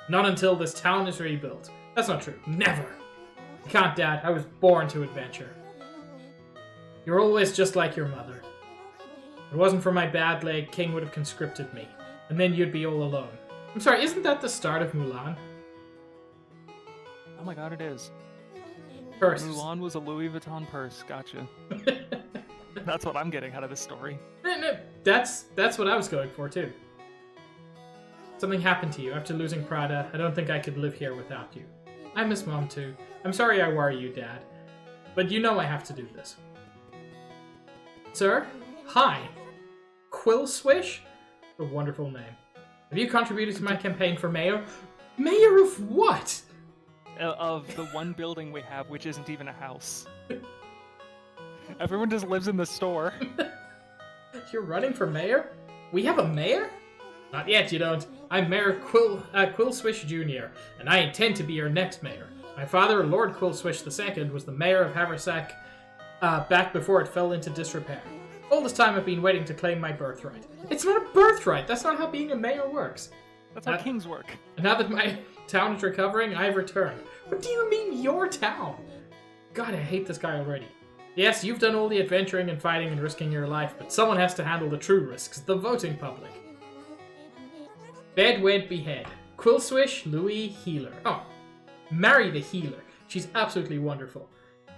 A: Not until this town is rebuilt. That's not true. Never. You can't, Dad. I was born to adventure. You're always just like your mother. If it wasn't for my bad leg, King would have conscripted me. And then you'd be all alone. I'm sorry, isn't that the start of Mulan?
B: Oh my god, it is.
A: Purse.
B: Mulan was a Louis Vuitton purse. Gotcha. That's what I'm getting out of this story.
A: No, that's what I was going for, too. Something happened to you after losing Prada. I don't think I could live here without you. I miss Mom, too. I'm sorry I worry you, Dad. But you know I have to do this. Sir? Hi. Quill Swish? A wonderful name. Have you contributed to my campaign for mayor? Mayor of what?
B: Of the one building we have, which isn't even a house. Everyone just lives in the store.
A: You're running for mayor? We have a mayor? Not yet, you don't. I'm Mayor Quill Swish Jr., and I intend to be your next mayor. My father, Lord Quill Swish II, was the mayor of Haversack back before it fell into disrepair. All this time I've been waiting to claim my birthright. It's not a birthright! That's not how being a mayor works.
B: That's how kings work.
A: And now that my town is recovering, I've returned. What do you mean, your town? God, I hate this guy already. Yes, you've done all the adventuring and fighting and risking your life, but someone has to handle the true risks, the voting public. Bed, wed, behead. Quill Swish, Louis, healer. Oh, marry the healer. She's absolutely wonderful.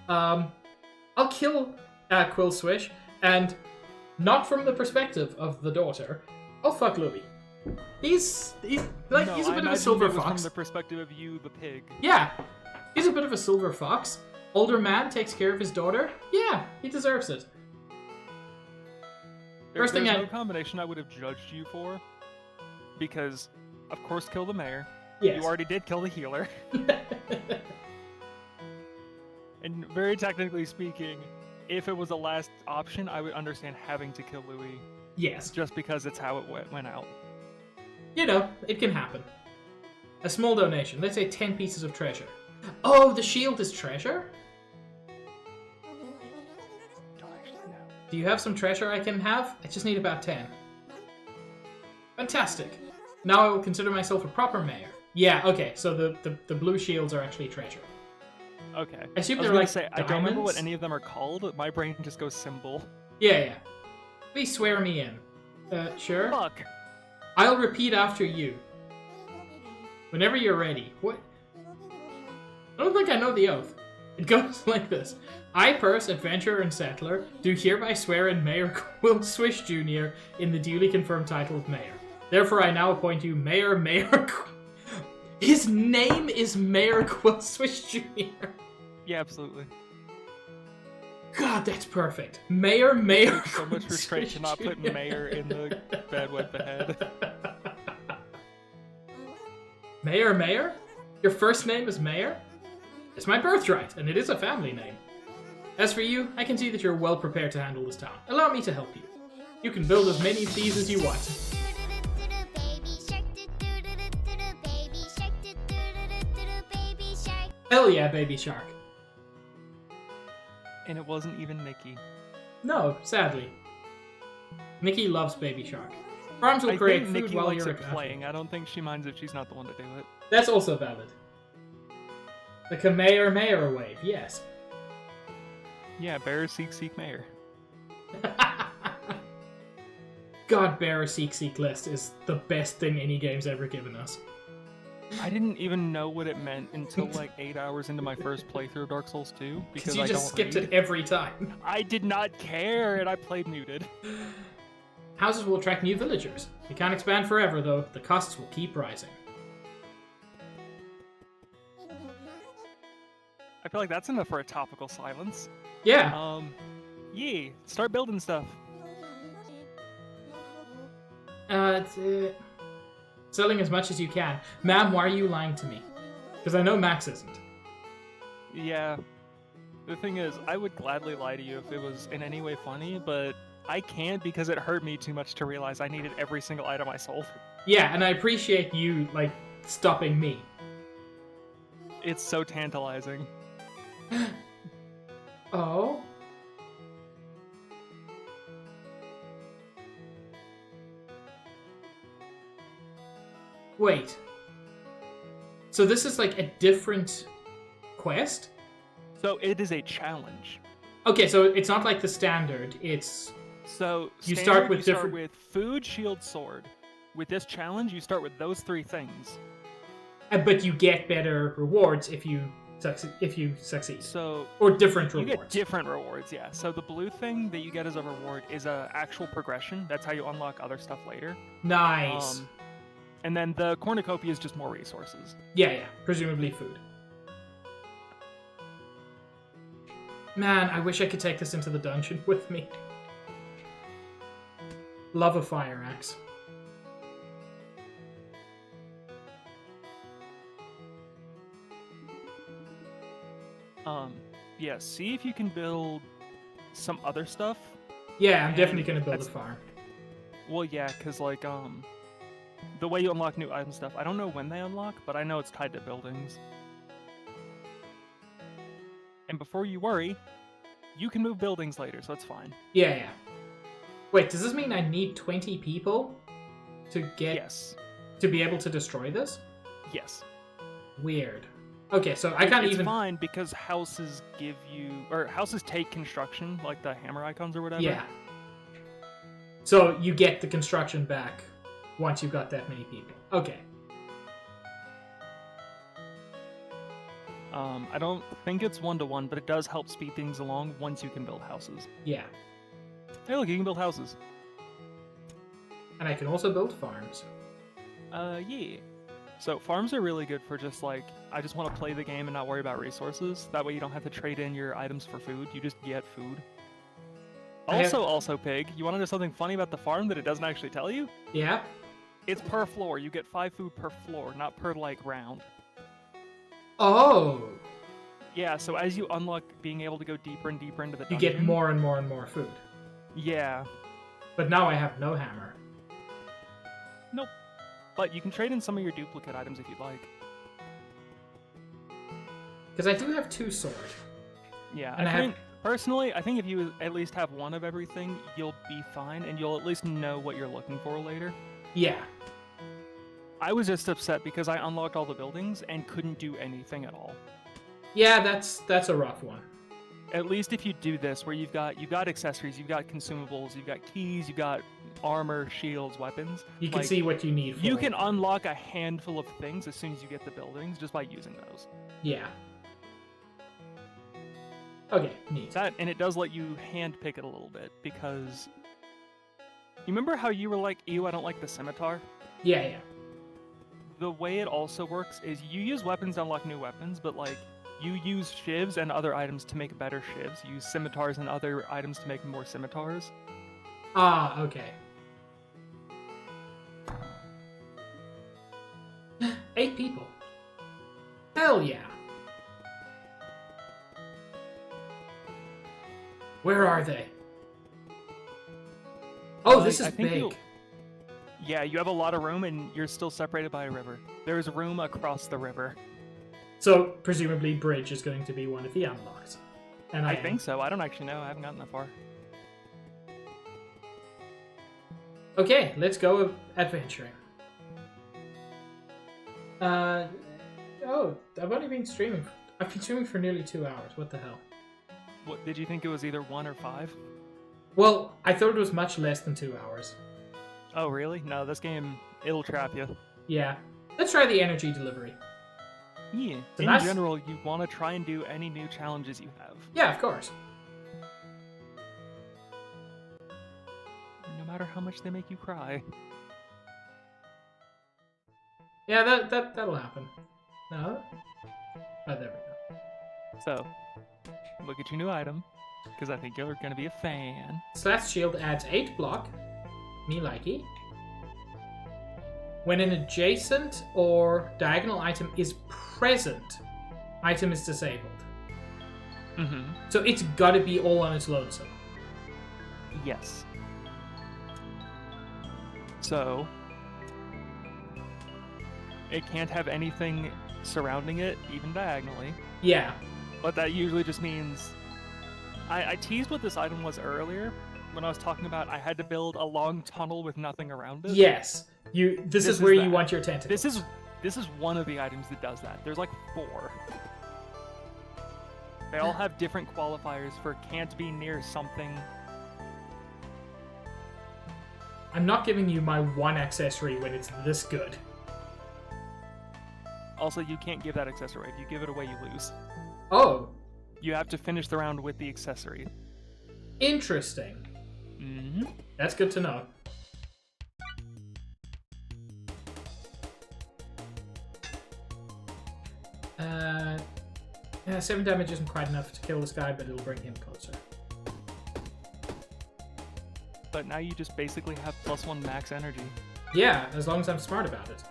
A: I'll kill Quill Swish, and not from the perspective of the daughter. I'll fuck Louis. He's a bit of a silver fox.
B: From the perspective of you, the pig.
A: Yeah, he's a bit of a silver fox. Older man takes care of his daughter. Yeah, he deserves it.
B: There's no combination I would have judged you for, because, of course, kill the mayor.
A: Yes.
B: You already did kill the healer. And very technically speaking, if it was a last option, I would understand having to kill Louis.
A: Yes.
B: Just because it's how it went out.
A: You know, it can happen. A small donation, let's say 10 pieces of treasure. Oh, the shield is treasure? Do you have some treasure I can have? I just need about 10. Fantastic. Now I will consider myself a proper mayor. Yeah, okay, so the blue shields are actually treasure.
B: Okay.
A: I assume
B: they're
A: like
B: I don't remember what any of them are called. My brain just goes symbol.
A: Yeah. Please swear me in. Sure?
B: Fuck.
A: I'll repeat after you. Whenever you're ready. What? I don't think I know the oath. It goes like this. I, Purse, adventurer and settler, do hereby swear in Mayor Quill Swish Jr. in the duly confirmed title of mayor. Therefore, I now appoint you Mayor His name is Mayor Quill Swish Jr.
B: Yeah, absolutely.
A: God, that's perfect. Mayor.
B: There's so much restraint to not put mayor in the bed with the head.
A: Mayor? Your first name is Mayor? It's my birthright, and it is a family name. As for you, I can see that you're well prepared to handle this town. Allow me to help you. You can build as many of these as you want. Hell yeah, Baby Shark.
B: And it wasn't even Nikki.
A: No, sadly. Nikki loves Baby Shark. Farms will create food
B: Nikki
A: while
B: likes
A: you're
B: it playing. I don't think she minds if she's not the one to do it.
A: That's also valid. The Kamehameha wave, yes.
B: Yeah, bear seek mayor.
A: God, Bearer Seek list is the best thing any game's ever given us.
B: I didn't even know what it meant until like 8 hours into my first playthrough of Dark Souls 2 because
A: you
B: I
A: just
B: don't
A: skipped
B: read.
A: it every time.
B: I did not care, and I played muted.
A: Houses will attract new villagers. They can't expand forever, though. The costs will keep rising.
B: I feel like that's enough for a topical silence.
A: Yeah.
B: Yeah, start building stuff.
A: Selling as much as you can. Ma'am, why are you lying to me? Because I know Max isn't.
B: Yeah. The thing is, I would gladly lie to you if it was in any way funny, but I can't because it hurt me too much to realize I needed every single item I sold.
A: Yeah, and I appreciate you, like, stopping me.
B: It's so tantalizing.
A: Oh? Wait. So this is like a different quest?
B: So it is a challenge.
A: Okay, so it's not like the standard. It's
B: so
A: you start with different.
B: Start with food, shield, sword. With this challenge, you start with those 3 things.
A: But you get better rewards if you succeed.
B: So
A: or different
B: you
A: rewards.
B: You get different rewards, yeah. So the blue thing that you get as a reward is a actual progression. That's how you unlock other stuff later.
A: Nice.
B: And then the cornucopia is just more resources.
A: Yeah. Presumably food. Man, I wish I could take this into the dungeon with me. Love a fire axe.
B: Yeah, see if you can build some other stuff.
A: Yeah, I'm definitely gonna build a farm.
B: Well, yeah, because, like, the way you unlock new item stuff, I don't know when they unlock, but I know it's tied to buildings. And before you worry, you can move buildings later, so it's fine.
A: Yeah. Wait, does this mean I need 20 people to get...
B: Yes.
A: To be able to destroy this?
B: Yes.
A: Weird. Okay, so I can't even...
B: It's fine, because houses give you... Or houses take construction, like the hammer icons or whatever.
A: Yeah. So you get the construction back once you've got that many people. Okay.
B: I don't think it's 1-to-1, but it does help speed things along once you can build houses.
A: Yeah.
B: Hey, look, you can build houses.
A: And I can also build farms.
B: Yeah. So farms are really good for just like, I just want to play the game and not worry about resources. That way you don't have to trade in your items for food. You just get food. Also, Pig, you want to know something funny about the farm that it doesn't actually tell you?
A: Yeah?
B: It's per floor. You get 5 food per floor, not per, like, round.
A: Oh!
B: Yeah, so as you unlock being able to go deeper and deeper into the dungeon...
A: You get more and more and more food.
B: Yeah.
A: But now I have no hammer.
B: Nope. But you can trade in some of your duplicate items if you'd like.
A: Because I do have 2 sword.
B: Yeah, and personally, I think if you at least have one of everything, you'll be fine, and you'll at least know what you're looking for later.
A: Yeah.
B: I was just upset because I unlocked all the buildings and couldn't do anything at all.
A: Yeah, that's a rough one.
B: At least if you do this, where you've got accessories, you've got consumables, you've got keys, you've got armor, shields, weapons.
A: You can see what you need for
B: You can unlock a handful of things as soon as you get the buildings just by using those.
A: Yeah. Okay, neat.
B: And it does let you handpick it a little bit, because... You remember how you were like, ew, I don't like the scimitar?
A: Yeah.
B: The way it also works is you use weapons to unlock new weapons, but, like, you use shivs and other items to make better shivs. You use scimitars and other items to make more scimitars.
A: Ah, okay. 8 people. Hell yeah. Where are they? Oh, this is big.
B: Yeah, you have a lot of room and you're still separated by a river. There's room across the river.
A: So, presumably, bridge is going to be one of the unlocks. And
B: I think so. I don't actually know. I haven't gotten that far.
A: Okay, let's go adventuring. Oh, I've only been streaming. I've been streaming for nearly 2 hours. What the hell?
B: What, did you think it was either 1 or 5?
A: Well, I thought it was much less than 2 hours.
B: Oh, really? No, this game, it'll trap you.
A: Yeah. Let's try the energy delivery.
B: Yeah.
A: So
B: In general, you want to try and do any new challenges you have.
A: Yeah, of course.
B: No matter how much they make you cry.
A: Yeah, that'll happen. No? Oh, there we go.
B: So, look at your new item, because I think you're going to be a fan.
A: Slash shield adds 8 block. Me likey. When an adjacent or diagonal item is present, item is disabled.
B: Mm-hmm.
A: So it's gotta be all on its lonesome.
B: Yes. So, it can't have anything surrounding it, even diagonally.
A: Yeah.
B: But that usually just means... I teased what this item was earlier, when I was talking about I had to build a long tunnel with nothing around it.
A: Yes. This is where you want your tentacles.
B: This is one of the items that does that. There's like 4. They all have different qualifiers for can't be near something.
A: I'm not giving you my one accessory when it's this good.
B: Also, you can't give that accessory. If you give it away, you lose.
A: Oh.
B: You have to finish the round with the accessory.
A: Interesting.
B: Mm-hmm.
A: That's good to know. Yeah, 7 damage isn't quite enough to kill this guy, but it'll bring him closer.
B: But now you just basically have +1 max energy.
A: Yeah, as long as I'm smart about it.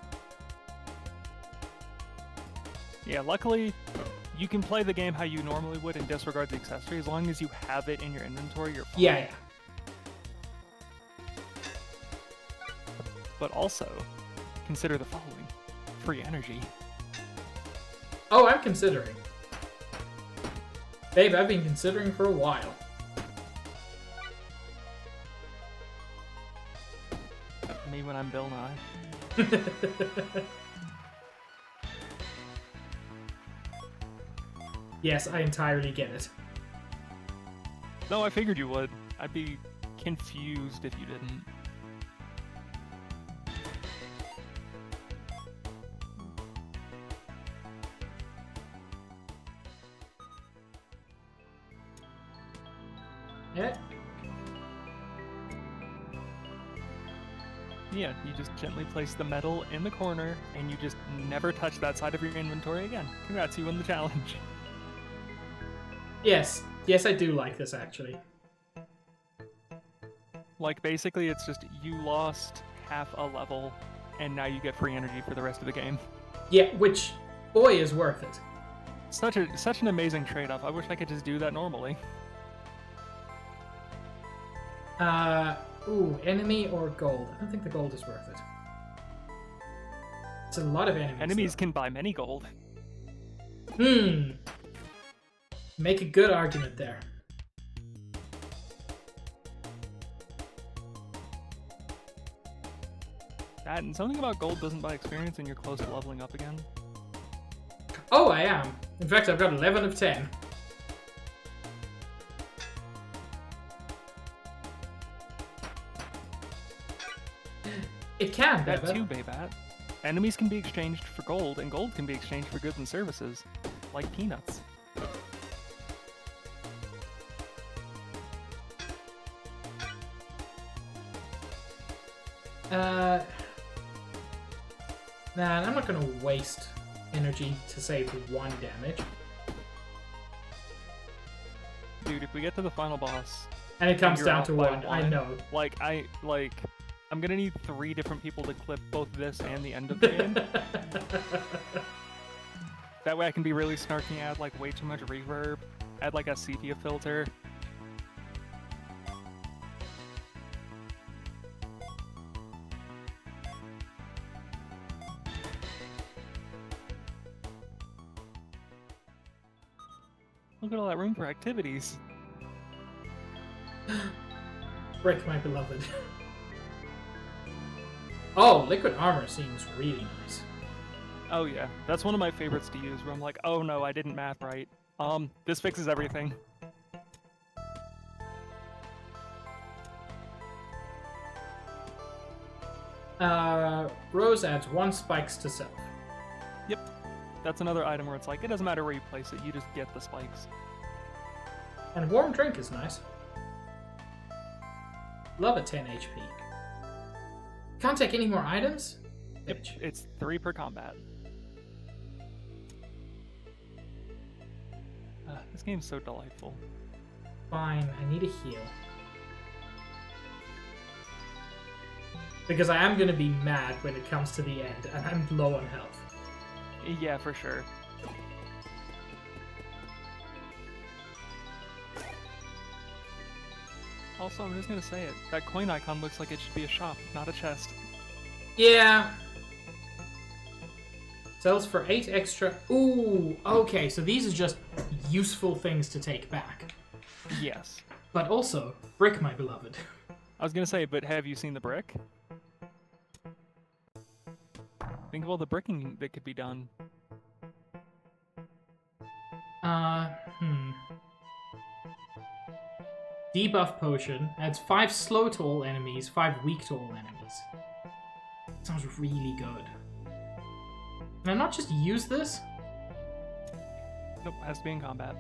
B: Yeah, luckily, you can play the game how you normally would and disregard the accessory. As long as you have it in your inventory, you're fine.
A: Yeah.
B: But also, consider the following. Free energy.
A: Oh, I'm considering. Babe, I've been considering for a while.
B: Me when I'm Bill Nye.
A: Yes, I entirely get it.
B: No, I figured you would. I'd be confused if you didn't. Yeah, you just gently place the metal in the corner, and you just never touch that side of your inventory again. Congrats, you win the challenge.
A: Yes. Yes, I do like this, actually.
B: Like, basically, it's just you lost half a level, and now you get free energy for the rest of the game.
A: Yeah, which, boy, is worth it.
B: Such an amazing trade-off. I wish I could just do that normally.
A: Ooh, enemy or gold? I don't think the gold is worth it. It's a lot of enemies.
B: Enemies can buy many gold.
A: Make a good argument there.
B: That and something about gold doesn't buy experience and you're close to leveling up again.
A: Oh, I am. In fact, I've got 11 of 10. It can,
B: That
A: Beba.
B: too, Baybat. Enemies can be exchanged for gold, and gold can be exchanged for goods and services, like peanuts.
A: Man, I'm not gonna waste energy to save 1 damage.
B: Dude, if we get to the final boss...
A: And it comes
B: you're
A: down
B: off
A: to
B: by
A: 1, I know.
B: I'm gonna need 3 different people to clip both this and the end of the game. That way I can be really snarky, add like way too much reverb, add like a sepia filter. Look at all that room for activities.
A: Break my beloved. Oh, liquid armor seems really nice.
B: Oh yeah, that's one of my favorites to use, where I'm like, oh no, I didn't math right. This fixes everything.
A: Rose adds 1 spikes to self.
B: Yep. That's another item where it's like, it doesn't matter where you place it, you just get the spikes.
A: And warm drink is nice. Love a 10 HP. Can't take any more items?
B: Yep. It's 3 per combat. This game's so delightful.
A: Fine, I need a heal. Because I am going to be mad when it comes to the end, and I'm low on health.
B: Yeah, for sure. Also, I'm just gonna say it. That coin icon looks like it should be a shop, not a chest.
A: Yeah. Sells for 8 extra. Ooh, okay, so these are just useful things to take back.
B: Yes.
A: But also, brick, my beloved.
B: I was gonna say, but have you seen the brick? Think of all the bricking that could be done.
A: Debuff potion adds 5 slow to all enemies, 5 weak to all enemies. Sounds really good. Can I not just use this?
B: Nope, has to be in combat.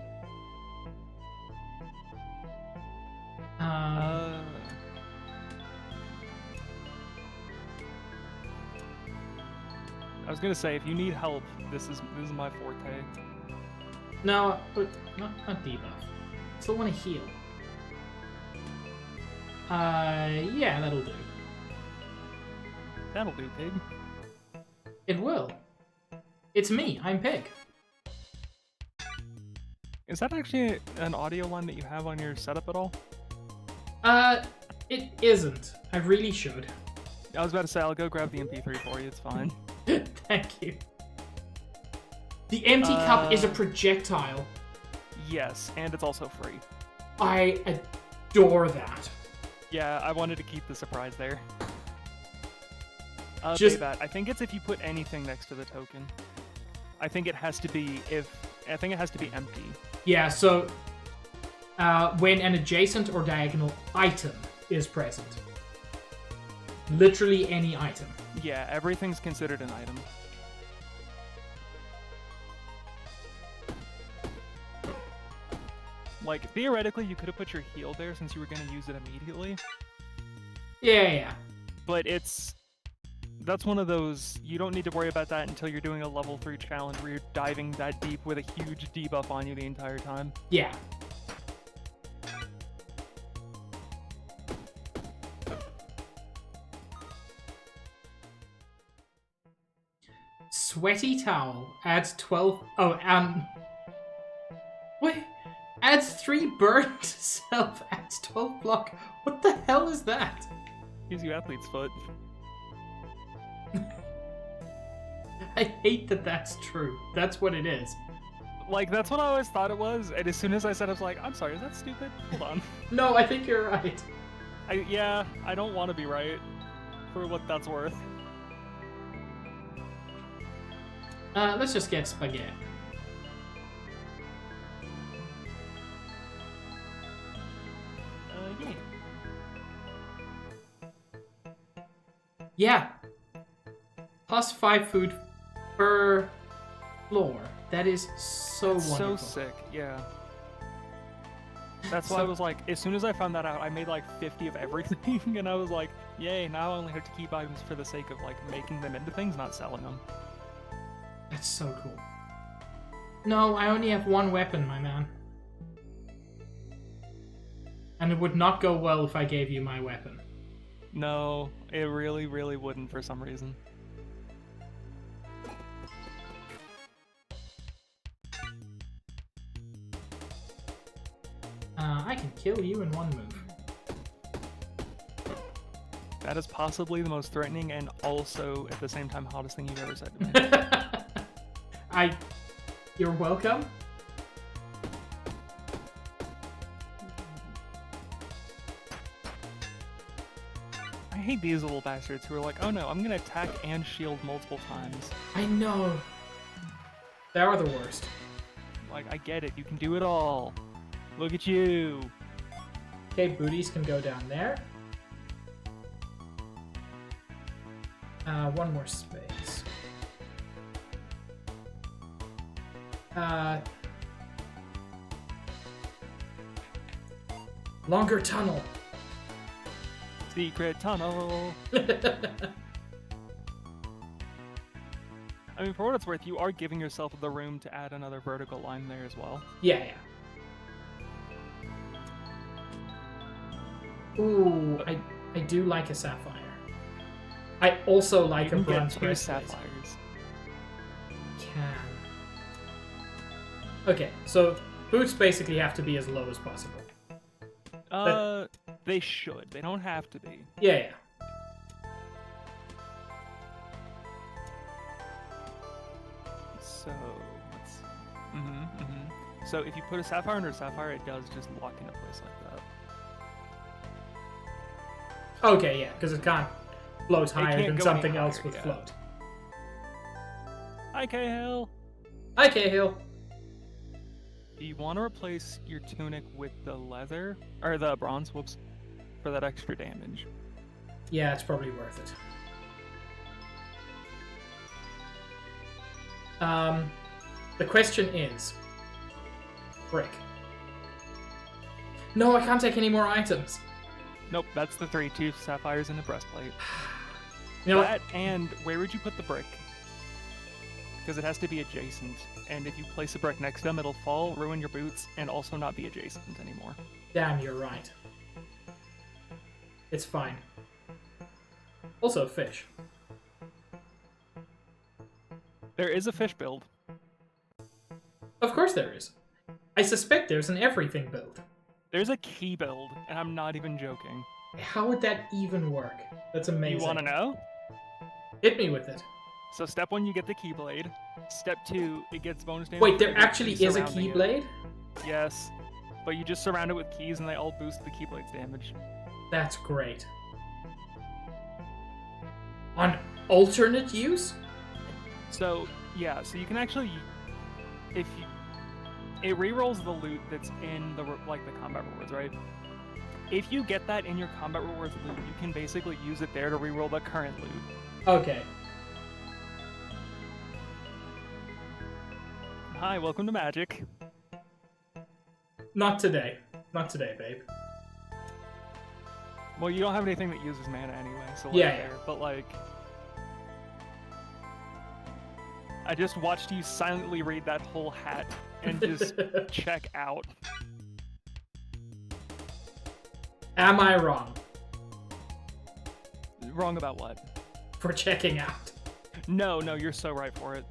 B: I was gonna say, if you need help, this is my forte.
A: No, but not debuff. Still want to heal. Yeah, that'll do.
B: That'll do, Pig.
A: It will. It's me, I'm Pig.
B: Is that actually an audio line that you have on your setup at all?
A: It isn't. I really should.
B: I was about to say, I'll go grab the MP3 for you, it's fine.
A: Thank you. The empty cup is a projectile.
B: Yes, and it's also free.
A: I adore that.
B: Yeah, I wanted to keep the surprise there.
A: Just
B: that. I think it's if you put anything next to the token. I think it has to be empty.
A: Yeah, so when an adjacent or diagonal item is present. Literally any item.
B: Yeah, everything's considered an item. Like, theoretically, you could have put your heal there since you were going to use it immediately.
A: Yeah.
B: But that's one of those, you don't need to worry about that until you're doing a level 3 challenge where you're diving that deep with a huge debuff on you the entire time.
A: Yeah. Sweaty towel adds 12. Wait. Adds 3 burn to self. Adds 12 block. What the hell is that?
B: Gives you athlete's foot.
A: I hate that that's true. That's what it is.
B: Like, that's what I always thought it was, and as soon as I said it, I was like, I'm sorry, is that stupid? Hold on.
A: No, I think you're right.
B: I don't want to be right, for what that's worth.
A: Let's just get spaghetti. Yeah. Plus 5 food per floor. That is so wonderful.
B: So sick, yeah. That's why I was like, as soon as I found that out, I made like 50 of everything, and I was like, yay, now I only have to keep items for the sake of like making them into things, not selling them.
A: That's so cool. No, I only have 1 weapon, my man. And it would not go well if I gave you my weapon.
B: No, it really, really wouldn't for some reason.
A: I can kill you in 1 move.
B: That is possibly the most threatening and also, at the same time, hottest thing you've ever said to me.
A: You're welcome.
B: I hate these little bastards who are like, oh no, I'm gonna attack and shield multiple times.
A: I know. They are the worst.
B: Like, I get it, you can do it all. Look at you.
A: Okay, booties can go down there. One more space. Longer tunnel.
B: Secret tunnel. I mean, for what it's worth, you are giving yourself the room to add another vertical line there as well.
A: Yeah. Ooh, I do like a sapphire. I also like a bronze
B: get 2
A: breastplate.
B: sapphires.
A: Can. Okay, so boots basically have to be as low as possible.
B: They should. They don't have to be.
A: Yeah.
B: So, let's see. So if you put a sapphire under a sapphire, it does just lock into place like that.
A: Okay, yeah, because it can't float higher than something else with
B: yeah.
A: float.
B: Hi, Cahill.
A: Hi, Cahill.
B: Do you want to replace your tunic with the leather, or the bronze, whoops, for that extra damage?
A: Yeah, it's probably worth it. The question is... Brick. No, I can't take any more items.
B: Nope, that's the 3. 2 sapphires and the breastplate.
A: You know
B: that, and where would you put the brick? Because it has to be adjacent, and if you place a brick next to them, it'll fall, ruin your boots, and also not be adjacent anymore.
A: Damn, you're right. It's fine. Also, fish.
B: There is a fish build.
A: Of course there is. I suspect there's an everything build.
B: There's a key build, and I'm not even joking.
A: How would that even work? That's amazing.
B: You want to know?
A: Hit me with it.
B: So step 1, you get the Keyblade. Step 2, it gets bonus damage.
A: Wait, there actually is a Keyblade?
B: Yes. But you just surround it with keys and they all boost the Keyblade's damage.
A: That's great. On alternate use?
B: So, yeah, so you can actually... If you... It rerolls the loot that's in the combat rewards, right? If you get that in your combat rewards loot, you can basically use it there to reroll the current loot.
A: Okay.
B: Hi, welcome to Magic.
A: Not today. Not today, babe.
B: Well, you don't have anything that uses mana anyway, so
A: yeah.
B: There. But I just watched you silently read that whole hat and just check out.
A: Am I wrong?
B: Wrong about what?
A: For checking out.
B: No, you're so right for it.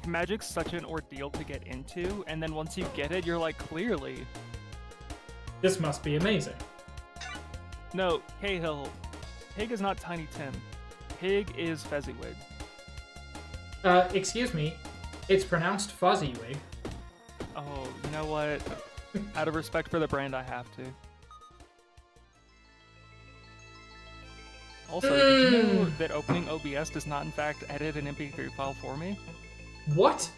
B: Magic's such an ordeal to get into, and then once you get it, you're like, clearly.
A: This must be amazing.
B: No, Cahill. Pig is not Tiny Tim. Pig is Fezziwig.
A: Excuse me. It's pronounced Fuzziwig.
B: Oh, you know what? Out of respect for the brand, I have to. Also, did you know that opening OBS does not, in fact, edit an MP3 file for me?
A: What?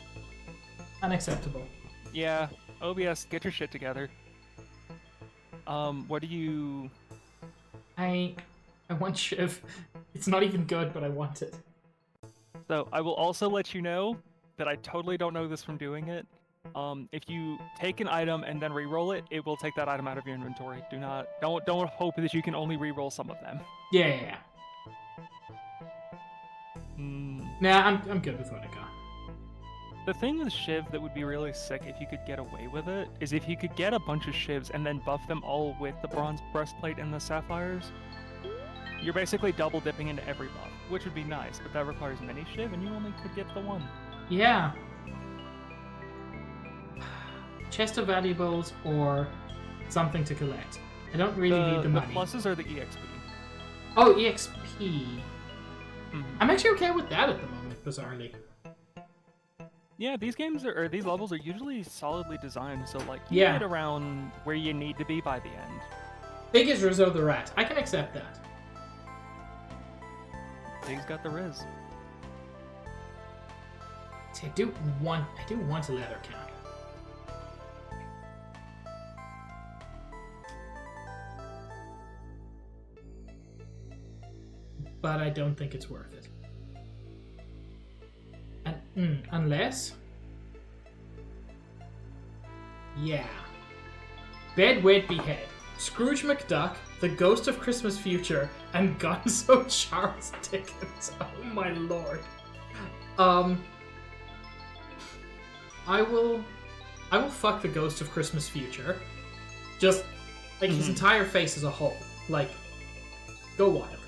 A: Unacceptable.
B: Yeah, OBS, get your shit together. What do you...
A: I want Shiv. It's not even good, but I want it.
B: So, I will also let you know that I totally don't know this from doing it. If you take an item and then re-roll it, it will take that item out of your inventory. Don't hope that you can only re-roll some of them.
A: Yeah. Nah, I'm good with what I got.
B: The thing with Shiv that would be really sick if you could get away with it is if you could get a bunch of Shivs and then buff them all with the bronze breastplate and the sapphires. You're basically double dipping into every buff, which would be nice, but that requires many Shiv and you only could get the one.
A: Yeah. Chest of valuables or something to collect. I don't really need the money.
B: The pluses are the EXP.
A: Oh, EXP. I'm actually okay with that at the moment, bizarrely.
B: Yeah, these levels are usually solidly designed, so you get around where you need to be by the end.
A: Big is Rizzo the Rat. I can accept that.
B: Big's got the Riz.
A: See, I do want a leather cap. But I don't think it's worth it. Unless... Yeah. Bedwet Behead, Scrooge McDuck, The Ghost of Christmas Future, and Gonzo Charles Dickens. Oh my lord. I will fuck The Ghost of Christmas Future. Just, like, his entire face as a whole. Like, go wild.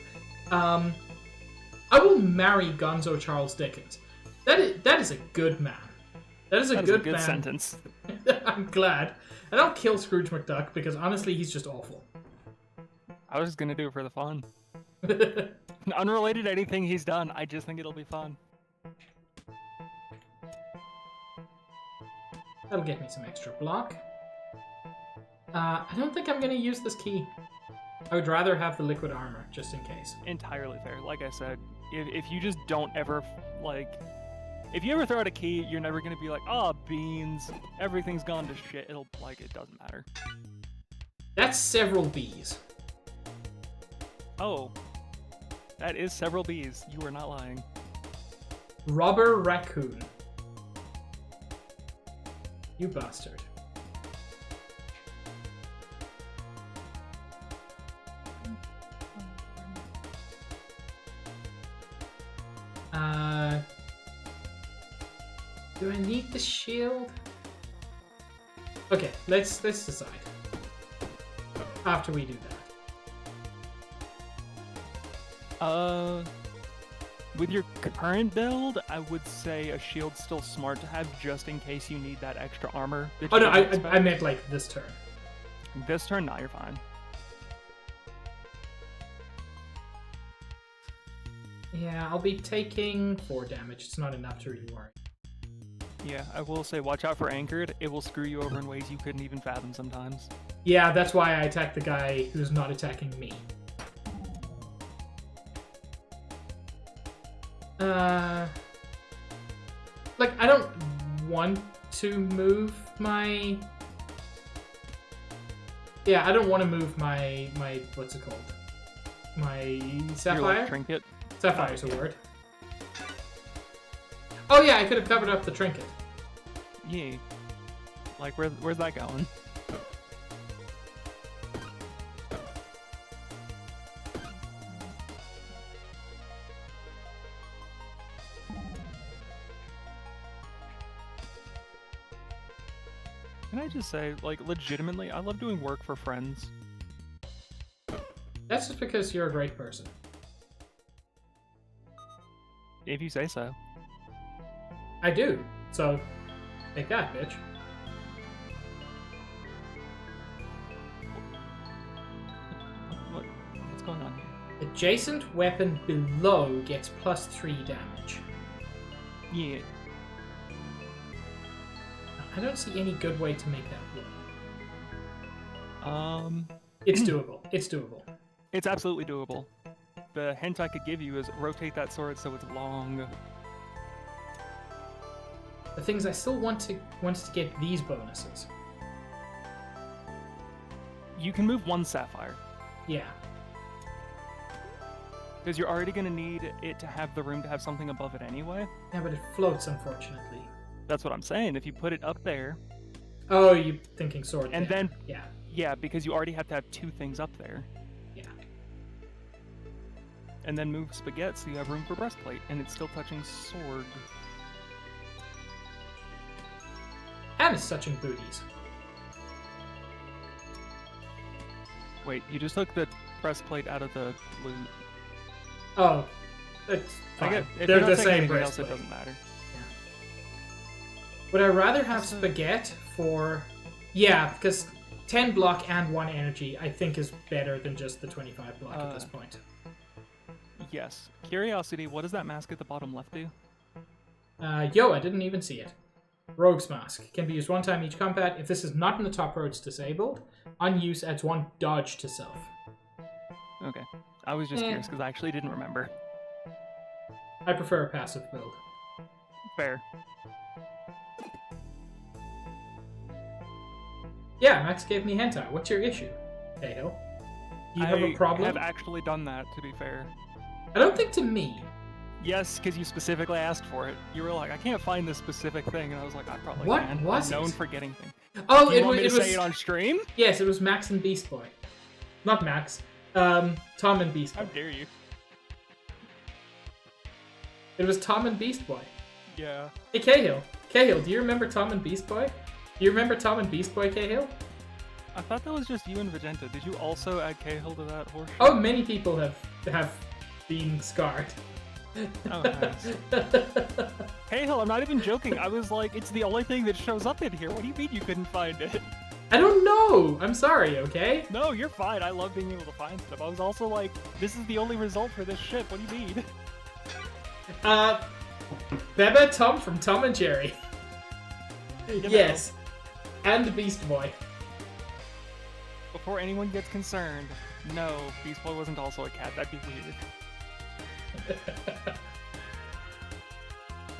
A: I will marry Gonzo Charles Dickens. That is a good man. That is a good man.
B: Sentence.
A: I'm glad. And I'll kill Scrooge McDuck because honestly, he's just awful.
B: I was just gonna do it for the fun. Unrelated to anything he's done, I just think it'll be fun.
A: That'll get me some extra block. I don't think I'm gonna use this key. I would rather have the liquid armor, just in case.
B: Entirely fair. Like I said, if you just don't ever, like... If you ever throw out a key, you're never gonna be like, oh, beans, everything's gone to shit. It'll, like, it doesn't matter.
A: That's several Bs.
B: Oh. That is several Bs. You are not lying.
A: Robber Raccoon. You bastard. Do I need the shield? Okay, let's decide. After we do that.
B: With your current build, I would say a shield's still smart to have just in case you need that extra armor.
A: Oh no, I meant like this turn.
B: This turn, nah, you're fine.
A: Yeah, I'll be taking 4 damage. It's not enough to really worry.
B: Yeah, I will say watch out for Anchored. It will screw you over in ways you couldn't even fathom sometimes.
A: Yeah, that's why I attack the guy who's not attacking me. Like, I don't want to move my... Yeah, I don't want to move my what's it called? My Sapphire?
B: Your, like, trinket?
A: Sapphire's a word. Oh yeah, I could have covered up the trinket.
B: Yeah. Like, where's that going? Can I just say, like, legitimately, I love doing work for friends.
A: That's just because you're a great person.
B: If you say so.
A: I do. So, take that, bitch.
B: What's going on here?
A: Adjacent weapon below gets +3 damage.
B: Yeah.
A: I don't see any good way to make that work. It's doable. It's doable.
B: It's absolutely doable. The hint I could give you is rotate that sword so it's long.
A: The things I still want to get these bonuses.
B: You can move 1 Sapphire.
A: Yeah.
B: Because you're already going to need it to have the room to have something above it anyway.
A: Yeah, but it floats, unfortunately.
B: That's what I'm saying. If you put it up there...
A: Oh, you're thinking sword.
B: And then...
A: Yeah.
B: Yeah, because you already have to have 2 things up there.
A: Yeah.
B: And then move Spaghetti so you have room for breastplate, and it's still touching sword.
A: And it's touching booties.
B: Wait, you just took the breastplate out of the loot.
A: Oh, that's fine.
B: If
A: They're
B: you're
A: the
B: not
A: same
B: anything else,
A: breastplate.
B: it doesn't matter.
A: Yeah. Would I rather have Spaghetti for... Yeah, because 10 block and 1 energy I think is better than just the 25 block at this point.
B: Yes. Curiosity, what does that mask at the bottom left do?
A: Yo, I didn't even see it. Rogue's Mask. Can be used 1 time each combat. If this is not in the top row, it's disabled. Unused adds 1 dodge to self.
B: Okay. I was just curious because I actually didn't remember.
A: I prefer a passive build.
B: Fair.
A: Yeah, Max gave me hentai. What's your issue, Cahill? Do you have a problem?
B: I have actually done that, to be fair.
A: I don't think to me.
B: Yes, because you specifically asked for it. You were like, I can't find this specific thing, and I was like, I probably
A: What
B: can.
A: was
B: I'm known
A: it?
B: for getting things.
A: Oh,
B: Do you want me to
A: was
B: say it on stream?
A: Yes, it was Max and Beast Boy. Not Max. Tom and Beast Boy.
B: How dare you?
A: It was Tom and Beast Boy.
B: Yeah.
A: Hey, Cahill. Cahill, do you remember Tom and Beast Boy? Do you remember Tom and Beast Boy, Cahill?
B: I thought that was just you and Vegeta. Did you also add Cahill to that horse?
A: Oh, many people have been scarred.
B: Oh, nice. Cahill, I'm not even joking. I was like, it's the only thing that shows up in here. What do you mean you couldn't find it?
A: I don't know. I'm sorry, okay?
B: No, you're fine. I love being able to find stuff. I was also like, this is the only result for this ship. What do you mean?
A: Beba Tom from Tom and Jerry. Yes. And the Beast Boy.
B: Before anyone gets concerned, no, Beast Boy wasn't also a cat. That'd be weird.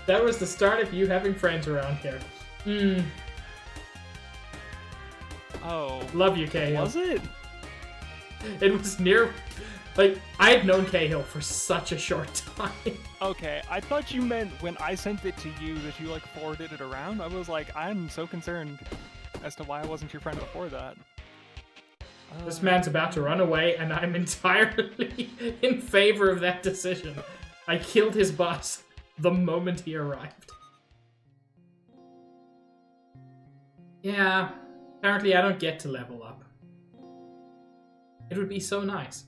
A: That was the start of you having friends around here.
B: Oh.
A: Love you, Cahill.
B: Was it?
A: It was near... Like, I had known Cahill for such a short time.
B: Okay, I thought you meant when I sent it to you that you, like, forwarded it around. I was like, I'm so concerned as to why I wasn't your friend before that.
A: This man's about to run away, and I'm entirely in favor of that decision. I killed his boss the moment he arrived. Yeah, apparently I don't get to level up. It would be so nice.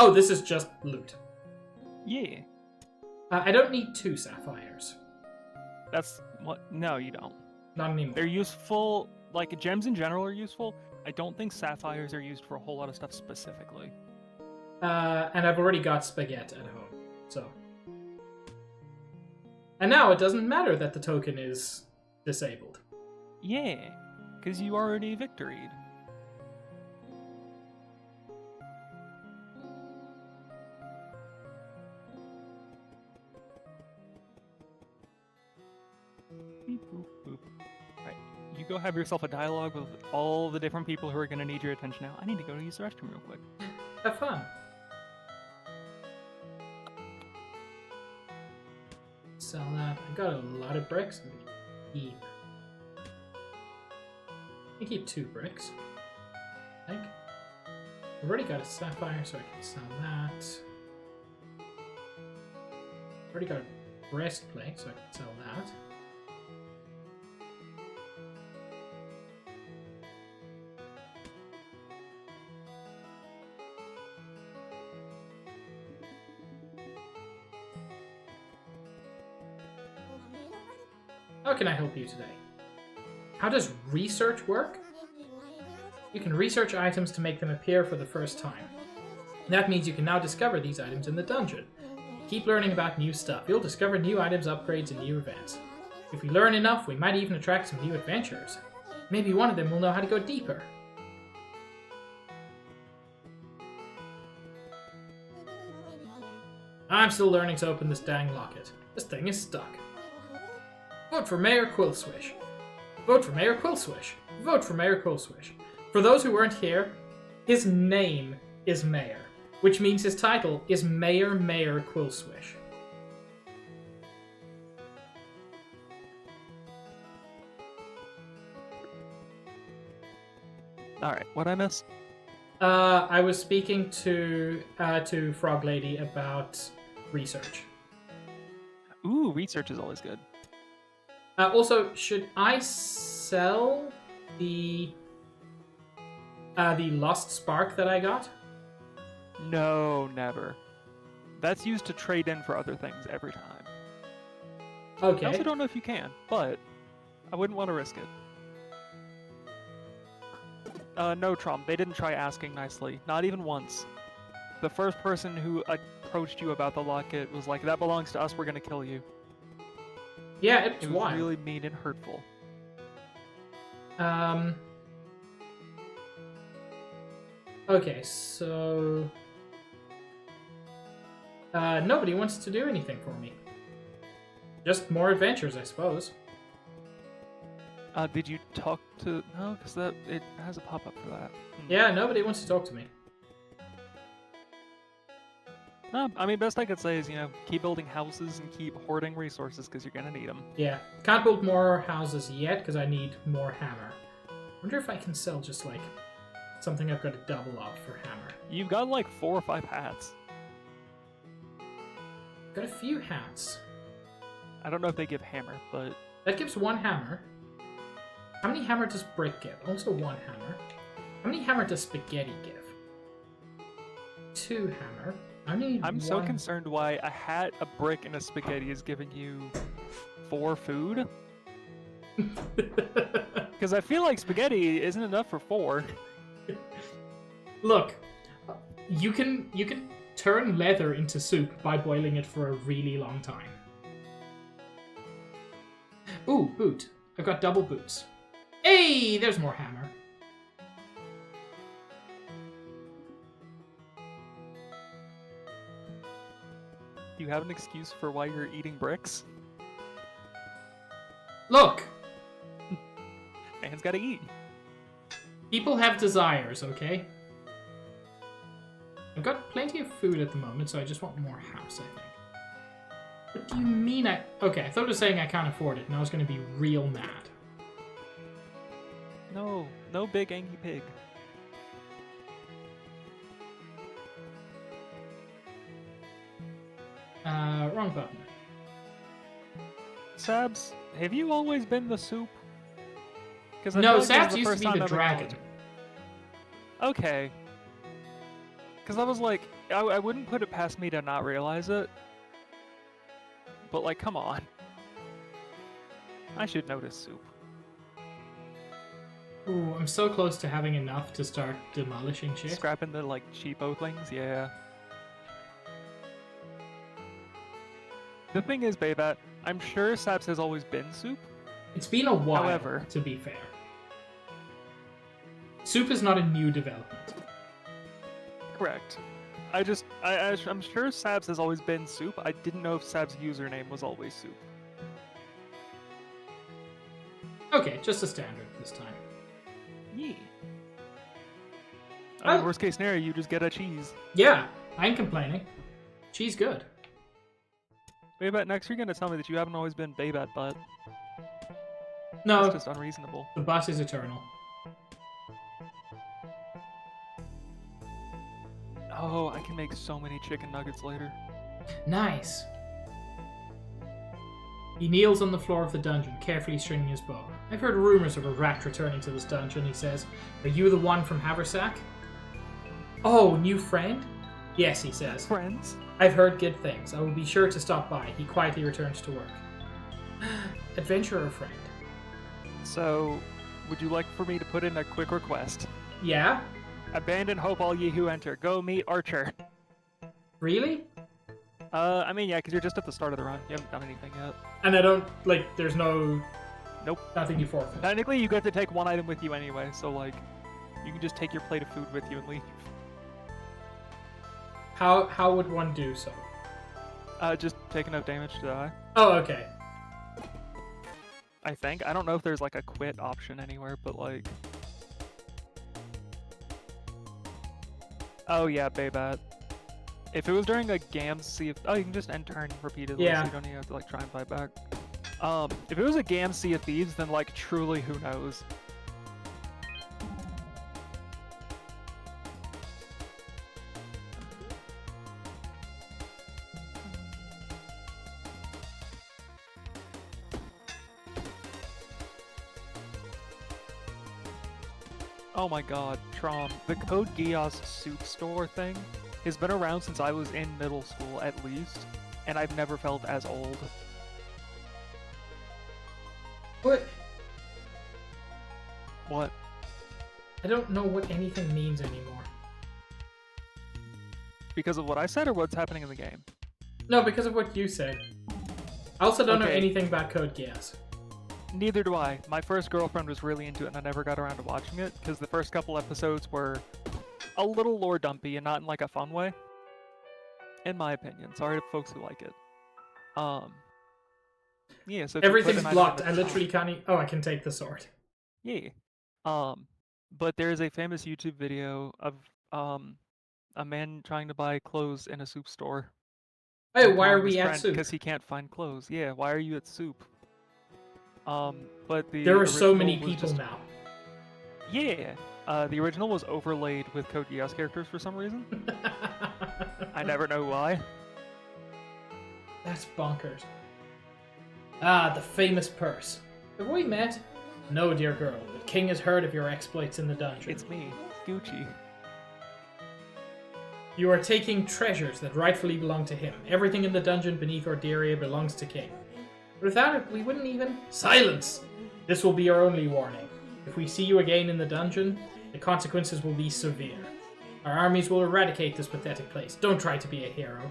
A: Oh, this is just loot.
B: Yeah.
A: I don't need 2 sapphires.
B: That's what? No, you don't.
A: Not anymore.
B: They're useful, like, gems in general are useful. I don't think sapphires are used for a whole lot of stuff specifically.
A: And I've already got spaghetti at home, so. And now it doesn't matter that the token is disabled.
B: Yeah, because you already victoried. Beep, boop, boop. Right, you go have yourself a dialogue with all the different people who are going to need your attention now. I need to go use the restroom real quick.
A: Have fun. Sell that. I got a lot of bricks. Keep. I keep 2 bricks. I think. I've already got a sapphire, so I can sell that. I've already got a breastplate, so I can sell that. How can I help you today? How does research work? You can research items to make them appear for the first time. That means you can now discover these items in the dungeon. Keep learning about new stuff. You'll discover new items, upgrades, and new events. If we learn enough, we might even attract some new adventurers. Maybe one of them will know how to go deeper. I'm still learning to open this dang locket. This thing is stuck. Vote for Mayor Quillswish. Vote for Mayor Quillswish. Vote for Mayor Quillswish. For those who weren't here, his name is Mayor, which means his title is Mayor Quillswish.
B: Alright, what'd I miss?
A: I was speaking to Frog Lady about research.
B: Ooh, research is always good.
A: Also, should I sell the Lost Spark that I got?
B: No, never. That's used to trade in for other things every time.
A: Okay.
B: I also don't know if you can, but I wouldn't want to risk it. No, Trump. They didn't try asking nicely. Not even once. The first person who approached you about the locket was like, that belongs to us, we're gonna kill you.
A: Yeah, it's
B: It was
A: wild.
B: really mean and hurtful.
A: Okay, so... nobody wants to do anything for me. Just more adventures, I suppose.
B: Did you talk to... No, because it has a pop-up for that.
A: Yeah, nobody wants to talk to me.
B: No, I mean, best I could say is, keep building houses and keep hoarding resources because you're gonna need them.
A: Yeah. Can't build more houses yet because I need more hammer. Wonder if I can sell just, like, something I've got to double up for hammer.
B: You've got, like, 4 or 5 hats.
A: Got a few hats.
B: I don't know if they give hammer, but...
A: That gives 1 hammer. How many hammer does brick give? Also 1 hammer. How many hammer does spaghetti give? 2 hammer. I'm
B: so concerned why a hat, a brick, and a spaghetti is giving you 4 food. Because I feel like spaghetti isn't enough for 4.
A: Look, you can turn leather into soup by boiling it for a really long time. Ooh, boot. I've got double boots. Hey, there's more hammer.
B: You have an excuse for why you're eating bricks?
A: Look!
B: Man's gotta eat.
A: People have desires, okay? I've got plenty of food at the moment, so I just want more house, I think. What do you mean Okay, I thought it was saying I can't afford it, and I was going to be real mad.
B: No big angry pig.
A: Wrong button.
B: Sabs, have you always been the soup?
A: No, Sabs used to be the dragon.
B: Okay. Because I was like, I wouldn't put it past me to not realize it. But like, come on. I should notice soup.
A: Ooh, I'm so close to having enough to start demolishing shit.
B: Scrapping the like cheapo things, yeah. The thing is, Baybat, I'm sure Sabs has always been soup.
A: It's been a while,
B: however,
A: to be fair. Soup is not a new development.
B: Correct. I'm sure Sabs has always been soup. I didn't know if Sabs' username was always soup.
A: Okay, just a standard this time.
B: Yeah. I mean, worst case scenario, you just get a cheese.
A: Yeah, I ain't complaining. Cheese good.
B: Baybat, next you're gonna tell me that you haven't always been Baybat butt.
A: No.
B: That's just unreasonable.
A: The bus is eternal.
B: Oh, I can make so many chicken nuggets later.
A: Nice. He kneels on the floor of the dungeon, carefully stringing his bow. I've heard rumors of a rat returning to this dungeon, he says. Are you the one from Haversack? Oh, new friend? Yes, he says.
B: Friends?
A: I've heard good things. I will be sure to stop by. He quietly returns to work. Adventurer friend.
B: So, would you like for me to put in a quick request?
A: Yeah?
B: Abandon hope, all ye who enter. Go meet Archer.
A: Really?
B: I mean, yeah, because you're just at the start of the run. You haven't done anything yet.
A: And I don't, like, there's no...
B: Nope.
A: Nothing you forfeit.
B: Technically, you get to take one item with you anyway, so, like, you can just take your plate of food with you and leave.
A: How would one do so?
B: Just take enough damage to die.
A: Oh, okay.
B: I think. I don't know if there's, like, a quit option anywhere, but, like... Oh, yeah, Baybat. If it was during a GAM Sea of... Oh, you can just end turn repeatedly,
A: yeah.
B: So you don't even have to, like, try and fight back. If it was a GAM Sea of Thieves, then, like, truly, who knows? Oh my god, Trom, the Code Geass soup store thing has been around since I was in middle school, at least, and I've never felt as old.
A: What?
B: What?
A: I don't know what anything means anymore.
B: Because of what I said, or what's happening in the game?
A: No, because of what you said. I also don't know
B: Okay.
A: anything about Code Geass.
B: Neither do I. My first girlfriend was really into it, and I never got around to watching it, because the first couple episodes were a little lore dumpy, and not in, like, a fun way. In my opinion. Sorry to folks who like it. Yeah, so
A: everything's blocked. I literally can't. Oh, I can take the sword.
B: Yeah. But there is a famous YouTube video of a man trying to buy clothes in a soup store.
A: Oh, why are we at soup?
B: Because he can't find clothes. Yeah, why are you at soup? But
A: there are so many people now.
B: Yeah. The original was overlaid with Code Geass characters for some reason. I never know why.
A: That's bonkers. Ah, the famous purse. Have we met? No, dear girl, but King has heard of your exploits in the dungeon.
B: It's me, Gucci.
A: You are taking treasures that rightfully belong to him. Everything in the dungeon beneath Orderia belongs to King. But without it, we wouldn't even... Silence! This will be our only warning. If we see you again in the dungeon, the consequences will be severe. Our armies will eradicate this pathetic place. Don't try to be a hero.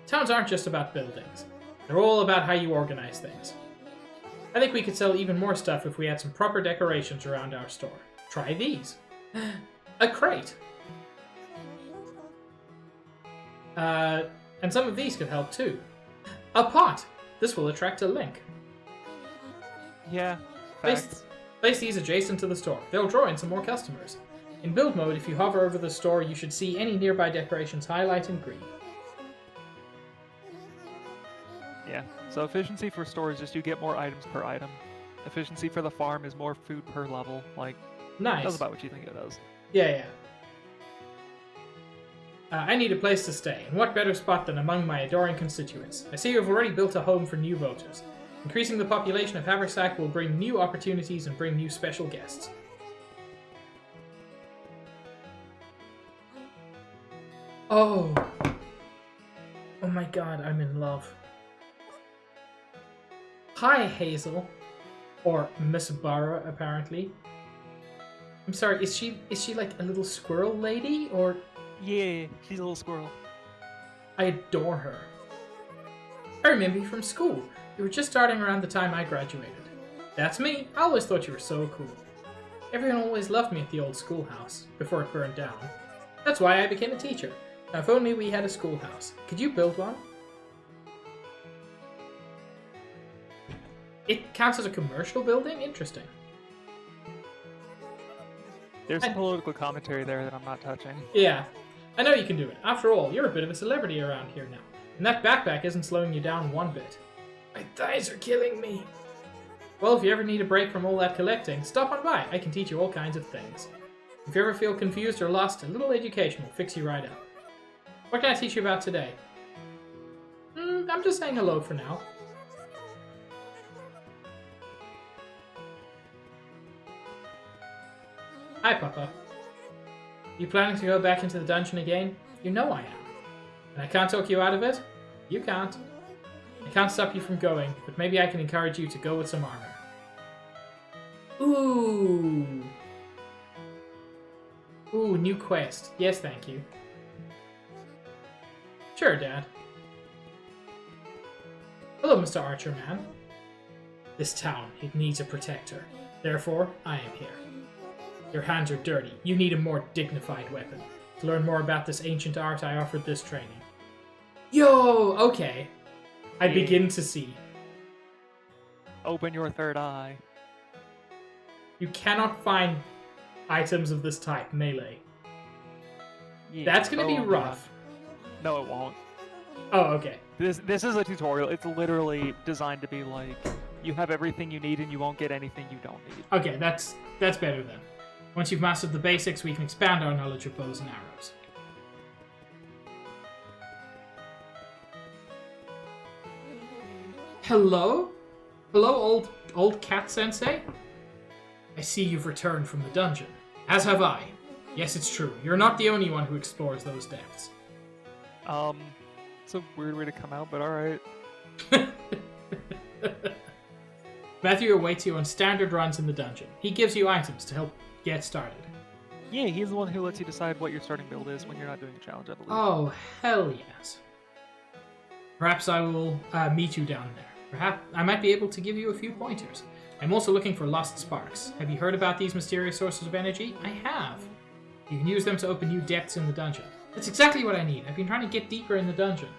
A: Towns aren't just about buildings. They're all about how you organize things. I think we could sell even more stuff if we had some proper decorations around our store. Try these. A crate. And some of these could help too. A pot. This will attract a link.
B: Yeah, facts.
A: Place these adjacent to the store. They'll draw in some more customers. In build mode, if you hover over the store, you should see any nearby decorations highlight in green.
B: Yeah, so efficiency for store is just you get more items per item. Efficiency for the farm is more food per level. Like,
A: nice.
B: That's about what you think it does.
A: Yeah. I need a place to stay, and what better spot than among my adoring constituents? I see you have already built a home for new voters. Increasing the population of Haversack will bring new opportunities and bring new special guests. Oh my god, I'm in love. Hi, Hazel. Or Miss Barra, apparently. I'm sorry, is she like a little squirrel lady, or...
B: Yeah, she's a little squirrel.
A: I adore her. I remember you from school. You were just starting around the time I graduated. That's me. I always thought you were so cool. Everyone always loved me at the old schoolhouse, before it burned down. That's why I became a teacher. Now, if only we had a schoolhouse. Could you build one? It counts as a commercial building? Interesting.
B: There's some political commentary there that I'm not touching.
A: Yeah. I know you can do it. After all, you're a bit of a celebrity around here now. And that backpack isn't slowing you down one bit. My thighs are killing me. Well, if you ever need a break from all that collecting, stop on by. I can teach you all kinds of things. If you ever feel confused or lost, a little education will fix you right up. What can I teach you about today? I'm just saying hello for now. Hi, Papa. You planning to go back into the dungeon again? You know I am. And I can't talk you out of it? You can't. I can't stop you from going, but maybe I can encourage you to go with some armor. Ooh, new quest. Yes, thank you. Sure, Dad. Hello, Mr. Archer Man. This town, it needs a protector. Therefore, I am here. Your hands are dirty. You need a more dignified weapon. To learn more about this ancient art, I offered this training. Yo, okay. I begin to see.
B: Open your third eye.
A: You cannot find items of this type, melee.
B: Yeah.
A: That's gonna be rough.
B: No, it won't.
A: Oh, okay.
B: This is a tutorial. It's literally designed to be like, you have everything you need and you won't get anything you don't need.
A: Okay, that's better then. Once you've mastered the basics, we can expand our knowledge of bows and arrows. Hello? Hello, old cat sensei? I see you've returned from the dungeon. As have I. Yes, it's true. You're not the only one who explores those depths.
B: It's a weird way to come out, but alright.
A: Matthew awaits you on standard runs in the dungeon. He gives you items to help get started.
B: Yeah, he's the one who lets you decide what your starting build is when you're not doing a challenge, I believe.
A: Oh, hell yes. Perhaps I will meet you down there. Perhaps I might be able to give you a few pointers. I'm also looking for lost sparks. Have you heard about these mysterious sources of energy? I have. You can use them to open new depths in the dungeon. That's exactly what I need. I've been trying to get deeper in the dungeon.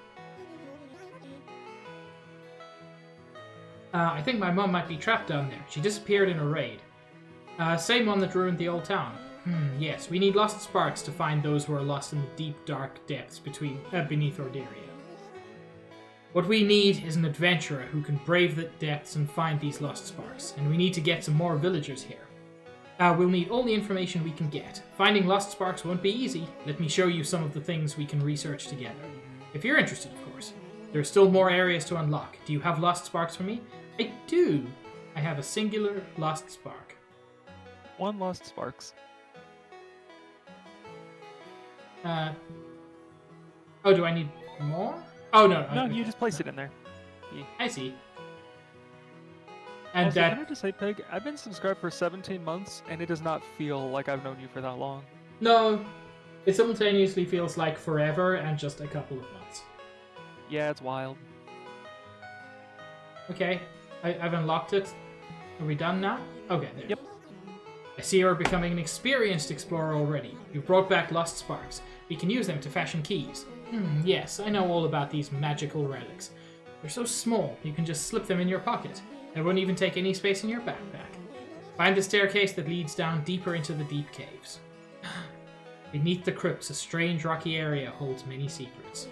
A: I think my mom might be trapped down there. She disappeared in a raid. Same one that ruined the old town. Yes, we need lost sparks to find those who are lost in the deep, dark depths beneath Orderia. What we need is an adventurer who can brave the depths and find these lost sparks, and we need to get some more villagers here. We'll need all the information we can get. Finding lost sparks won't be easy. Let me show you some of the things we can research together. If you're interested, of course. There are still more areas to unlock. Do you have lost sparks for me? I do. I have a singular lost spark.
B: 1 lost sparks.
A: Oh, do I need more? Oh, no.
B: No,
A: okay.
B: you just place it in there.
A: I see. And
B: also,
A: that...
B: can I just say, Pig, I've been subscribed for 17 months, and it does not feel like I've known you for that long.
A: No, it simultaneously feels like forever and just a couple of months.
B: Yeah, it's wild.
A: Okay, I've unlocked it. Are we done now? Okay, there.
B: Yep.
A: I see you're becoming an experienced explorer already. You've brought back lost sparks. We can use them to fashion keys. Yes, I know all about these magical relics. They're so small, you can just slip them in your pocket. They won't even take any space in your backpack. Find the staircase that leads down deeper into the deep caves. Beneath the crypts, a strange rocky area holds many secrets.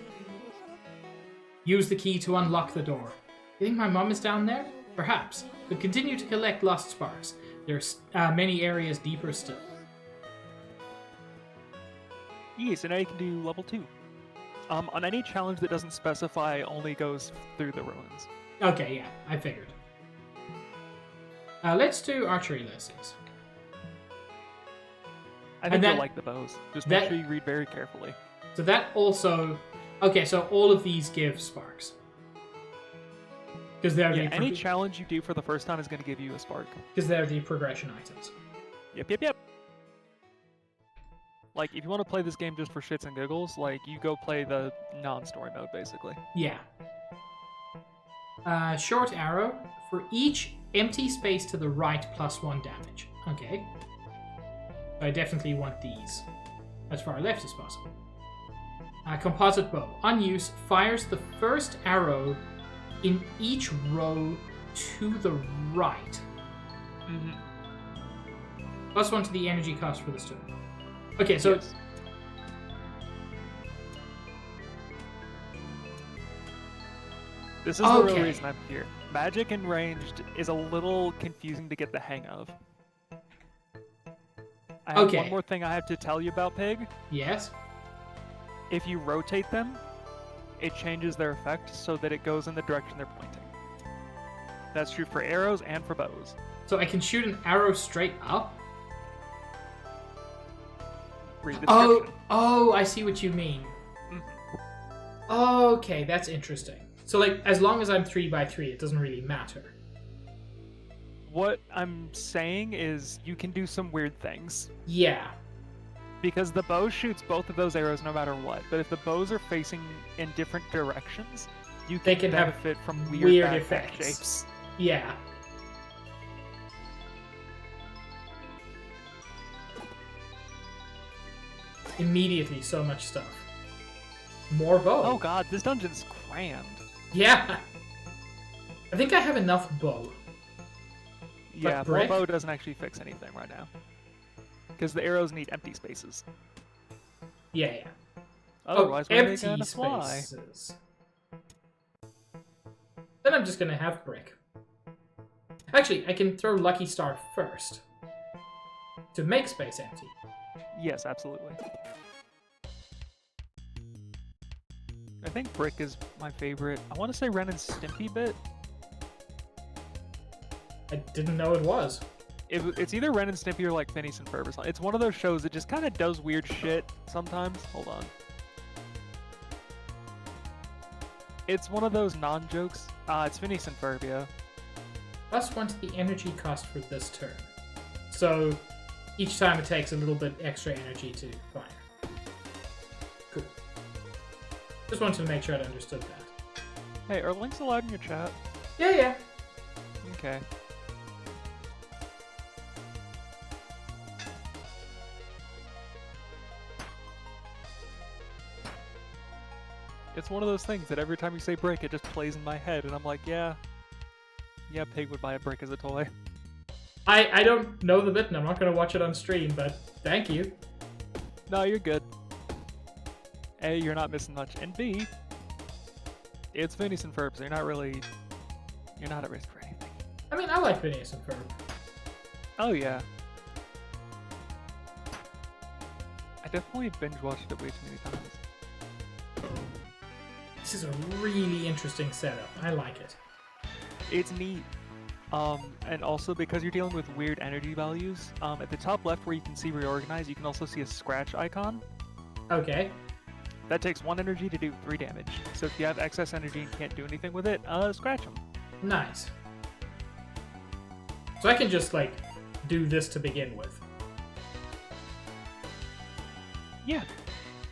A: Use the key to unlock the door. You think my mom is down there? Perhaps. But continue to collect lost sparks. There's many areas deeper still.
B: Yeah, so now you can do level 2. On any challenge that doesn't specify, only goes through the ruins.
A: Okay, yeah, I figured. Let's do archery lessons.
B: I think you'll like the bows. Just make sure you read very carefully.
A: So that also... Okay, so all of these give sparks. Because they're
B: any challenge you do for the first time is going to give you a spark.
A: Because they're the progression items.
B: Yep. Like, if you want to play this game just for shits and giggles, like, you go play the non-story mode, basically.
A: Yeah. Short arrow. For each empty space to the right, +1 damage. Okay. So I definitely want these. As far left as possible. Composite bow. On use, fires the first arrow in each row to the right. +1 to the energy cost for this turn. Okay, so...
B: Yes. This is the real reason I'm here. Magic and ranged is a little confusing to get the hang of. I have one more thing I have to tell you about Pig.
A: Yes?
B: If you rotate them, it changes their effect so that it goes in the direction they're pointing. That's true for arrows and for bows.
A: So I can shoot an arrow straight up?
B: Read the description.
A: Oh, I see what you mean. Okay, that's interesting. So, like, as long as I'm 3x3, it doesn't really matter.
B: What I'm saying is you can do some weird things.
A: Yeah.
B: Because the bow shoots both of those arrows no matter what. But if the bows are facing in different directions, you can benefit from weird effects. Shapes.
A: Yeah. Immediately, so much stuff. More bow.
B: Oh god, this dungeon's crammed.
A: Yeah. I think I have enough bow.
B: Yeah, more bow doesn't actually fix anything right now. Because the arrows need empty spaces.
A: Yeah.
B: Otherwise,
A: empty spaces. Then I'm just gonna have brick. Actually, I can throw Lucky Star first. To make space empty.
B: Yes, absolutely. I think brick is my favorite. I want to say Ren and Stimpy bit.
A: I didn't know it was.
B: It's either Ren and Stimpy or like Phineas and Ferb or something. It's one of those shows that just kind of does weird shit sometimes. Hold on. It's one of those non-jokes. It's Phineas and Ferb, yeah.
A: +1 to the energy cost for this turn. So each time it takes a little bit extra energy to fire. Cool. Just wanted to make sure I understood that.
B: Hey, are links allowed in your chat?
A: Yeah.
B: Okay. It's one of those things that every time you say break, it just plays in my head, and I'm like, yeah, Yeah, Pig would buy a brick as a toy.
A: I don't know the bit, and I'm not going to watch it on stream, but thank you.
B: No, you're good. A, you're not missing much, and B, it's Phineas and Ferb, so you're not at risk for anything.
A: I mean, I like Phineas and Ferb.
B: Oh yeah. I definitely binge-watched it way too many times.
A: This is a really interesting setup. I like it.
B: It's neat. And also because you're dealing with weird energy values, at the top left where you can see reorganize, you can also see a scratch icon.
A: Okay.
B: That takes 1 energy to do 3 damage. So if you have excess energy and can't do anything with it, scratch them.
A: Nice. So I can just, like, do this to begin with.
B: Yeah.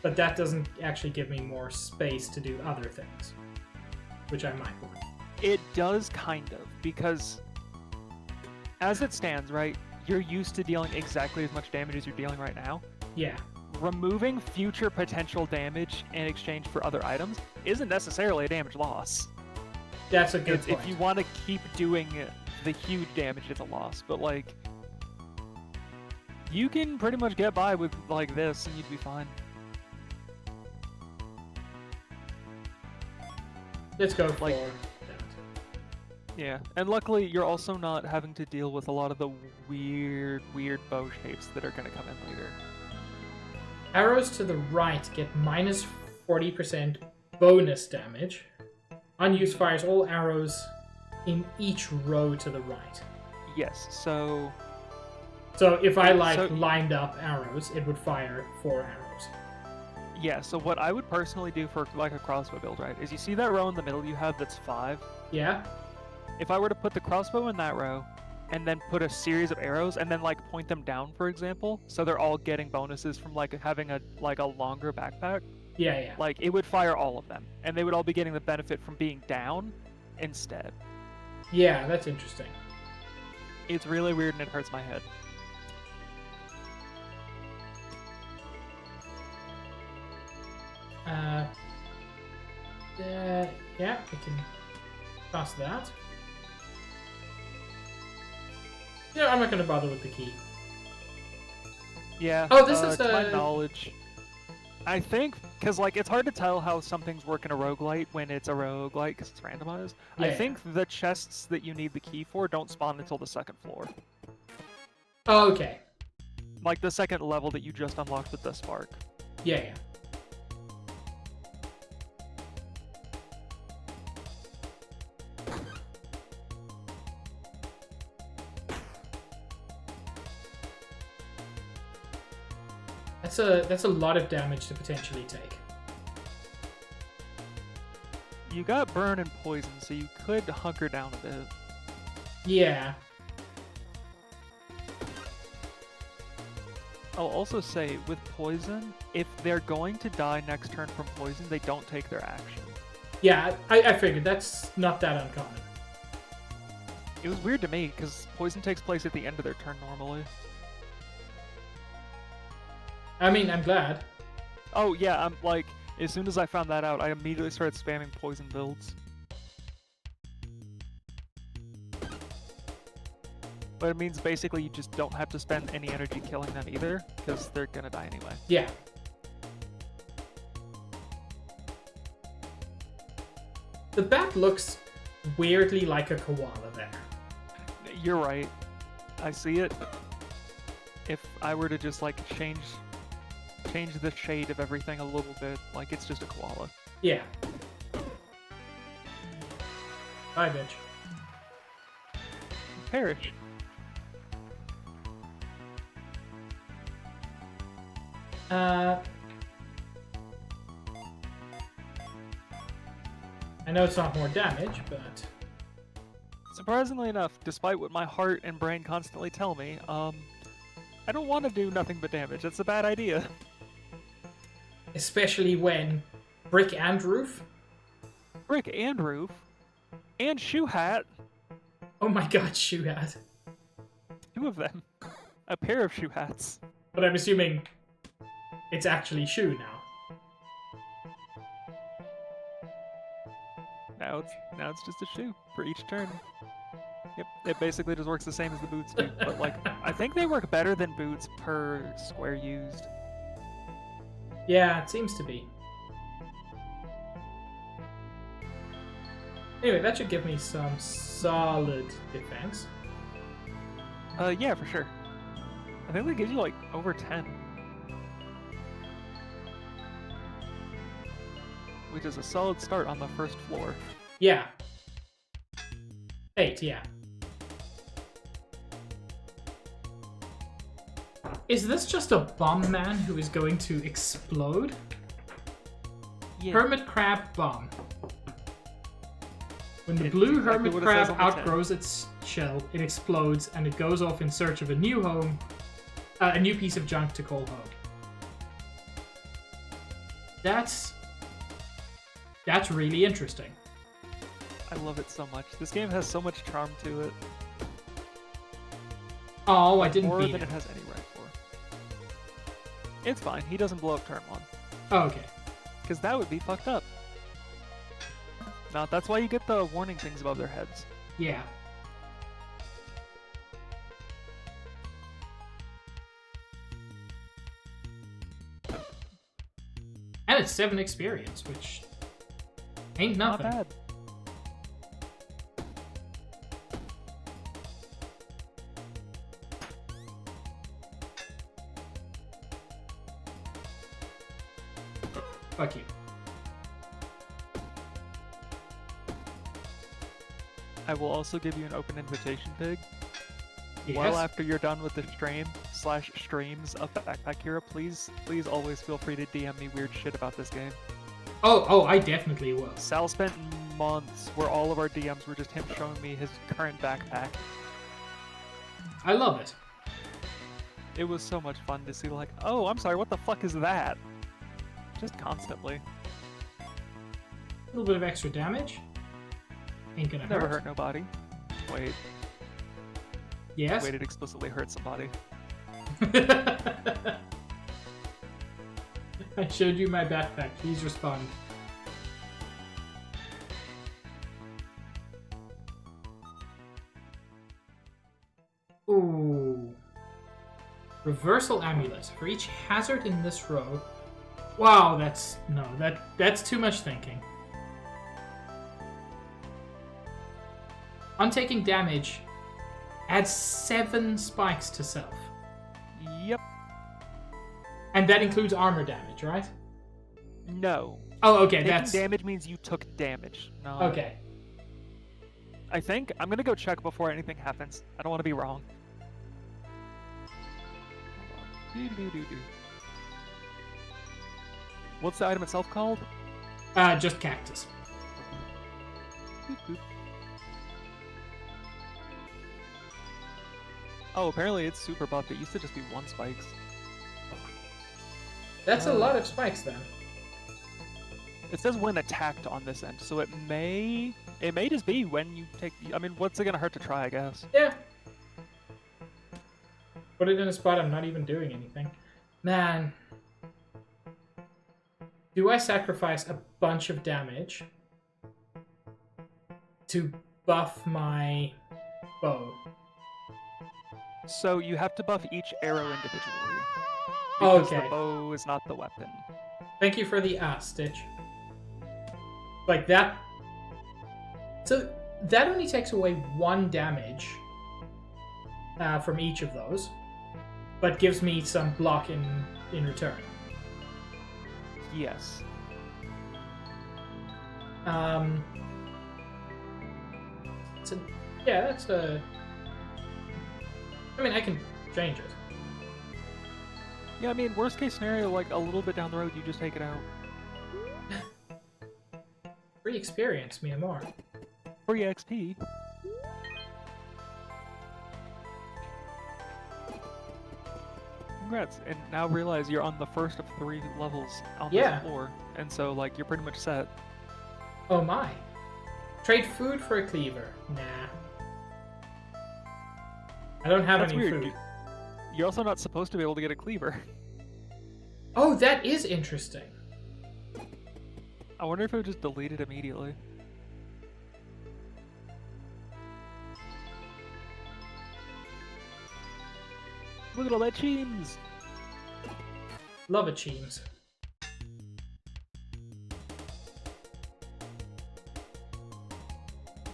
A: But that doesn't actually give me more space to do other things, which I might want.
B: It does kind of, because as it stands, right, you're used to dealing exactly as much damage as you're dealing right now.
A: Yeah.
B: Removing future potential damage in exchange for other items isn't necessarily a damage loss.
A: That's a good point.
B: If you want to keep doing the huge damage, it's a loss, but like you can pretty much get by with like this and you'd be fine.
A: Let's go for
B: like,
A: that.
B: Yeah, and luckily you're also not having to deal with a lot of the weird bow shapes that are going to come in later.
A: Arrows to the right get minus 40% bonus damage. Unused fires all arrows in each row to the right.
B: Yes, so
A: if I lined up arrows, it would fire 4 arrows.
B: Yeah, so what I would personally do for like a crossbow build, right, is you see that row in the middle you have that's 5?
A: Yeah?
B: If I were to put the crossbow in that row, and then put a series of arrows, and then like point them down, for example, so they're all getting bonuses from like having a longer backpack.
A: Yeah.
B: Like it would fire all of them, and they would all be getting the benefit from being down instead.
A: Yeah, that's interesting.
B: It's really weird and it hurts my head.
A: Yeah, we can pass that. Yeah, I'm not going to bother with the key.
B: Yeah.
A: Oh, this is
B: to my knowledge. I think, because like it's hard to tell how something's working a roguelite when it's a roguelite because it's randomized.
A: Yeah,
B: I think the chests that you need the key for don't spawn until the 2nd floor.
A: Oh, okay.
B: Like the 2nd level that you just unlocked with the spark.
A: Yeah. That's a lot of damage to potentially take.
B: You got burn and poison, so you could hunker down a bit.
A: Yeah.
B: I'll also say, with poison, if they're going to die next turn from poison, they don't take their action.
A: Yeah, I figured. That's not that uncommon.
B: It was weird to me, because poison takes place at the end of their turn normally.
A: I mean, I'm glad.
B: Oh yeah, I'm like, as soon as I found that out, I immediately started spamming poison builds. But it means basically you just don't have to spend any energy killing them either, because they're gonna die anyway.
A: Yeah. The bat looks weirdly like a koala there.
B: You're right. I see it. If I were to just like change the shade of everything a little bit, like it's just a koala.
A: Yeah. Bye, bitch.
B: Perish.
A: I know it's not more damage, but...
B: Surprisingly enough, despite what my heart and brain constantly tell me, I don't want to do nothing but damage. That's a bad idea.
A: Especially when brick and roof?
B: Brick and roof. And shoe hat.
A: Oh my god, shoe hat.
B: 2 of them. A pair of shoe hats.
A: But I'm assuming it's actually shoe now.
B: Now it's just a shoe for each turn. Yep, it basically just works the same as the boots do, but like, I think they work better than boots per square used.
A: Yeah, it seems to be. Anyway, that should give me some solid defense.
B: Yeah, for sure. I think they give you like over 10. Which is a solid start on the first floor.
A: Yeah. 8, yeah. Is this just a bomb man who is going to explode?
B: Yeah.
A: Hermit crab bomb. When the blue
B: exactly
A: hermit crab
B: on the
A: outgrows its shell, it explodes and it goes off in search of a new home, a new piece of junk to call home. That's really interesting.
B: I love it so much. This game has so much charm to it.
A: Oh, I didn't
B: More
A: beat
B: than
A: it.
B: it has any right for. It's fine. He doesn't blow up turn 1.
A: Oh, okay.
B: Because that would be fucked up. Now, that's why you get the warning things above their heads.
A: Yeah. And it's 7 experience, which ain't nothing.
B: Not bad.
A: Fuck you.
B: I will also give you an open invitation, Pig.
A: Yes.
B: Well, after you're done with the streams of Backpack Hero, please always feel free to DM me weird shit about this game.
A: Oh, I definitely will.
B: Sal spent months where all of our DMs were just him showing me his current backpack.
A: I love it.
B: It was so much fun to see, like, oh, I'm sorry, what the fuck is that? Just constantly.
A: A little bit of extra damage. Ain't gonna
B: Never
A: hurt.
B: hurt nobody. Wait.
A: Yes.
B: Wait, it explicitly hurt somebody.
A: I showed you my backpack. Please respond. Ooh. Reversal amulet. For each hazard in this row. Wow, that's too much thinking. On taking damage, add 7 spikes to self.
B: Yep.
A: And that includes armor damage, right?
B: No.
A: Oh, okay,
B: Taking
A: that's...
B: damage means you took damage. No.
A: Okay.
B: I think. I'm gonna go check before anything happens. I don't want to be wrong. What's the item itself called?
A: Just cactus.
B: Oh, apparently it's super buffed. It used to just be 1 spikes.
A: That's a lot of spikes then.
B: It says when attacked on this end, so it may just be when you take. I mean, what's it gonna hurt to try? I guess.
A: Yeah. Put it in a spot I'm not even doing anything. Man. Do I sacrifice a bunch of damage to buff my bow?
B: So you have to buff each arrow individually. Because
A: Okay.
B: the bow is not the weapon.
A: Thank you for the Stitch. Like that. So that only takes away 1 damage from each of those, but gives me some block in return.
B: Yes.
A: So yeah, that's a. I mean, I can change it.
B: Yeah, I mean, worst case scenario, like a little bit down the road, you just take it out.
A: Free experience, me more.
B: Free XP. Congrats, and now realize you're on the first of 3 levels on
A: Yeah.
B: this floor, and so, like, you're pretty much set.
A: Oh my. Trade food for a cleaver. Nah. I don't have
B: That's
A: any
B: weird.
A: food.
B: You're also not supposed to be able to get a cleaver.
A: Oh, that is interesting.
B: I wonder if it would just delete it immediately. Look at all that cheems!
A: Love it, Cheems.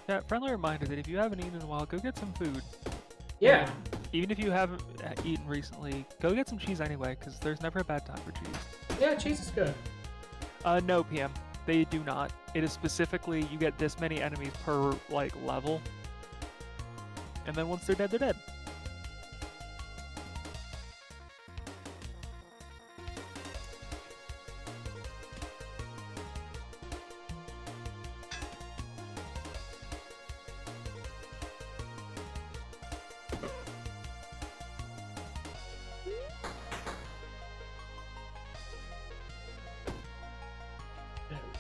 B: Yeah, friendly reminder that if you haven't eaten in a while, go get some food.
A: Yeah.
B: And even if you haven't eaten recently, go get some cheese anyway, because there's never a bad time for cheese.
A: Yeah, cheese is good.
B: No, PM. They do not. It is specifically, you get this many enemies per, like, level. And then once they're dead, they're dead.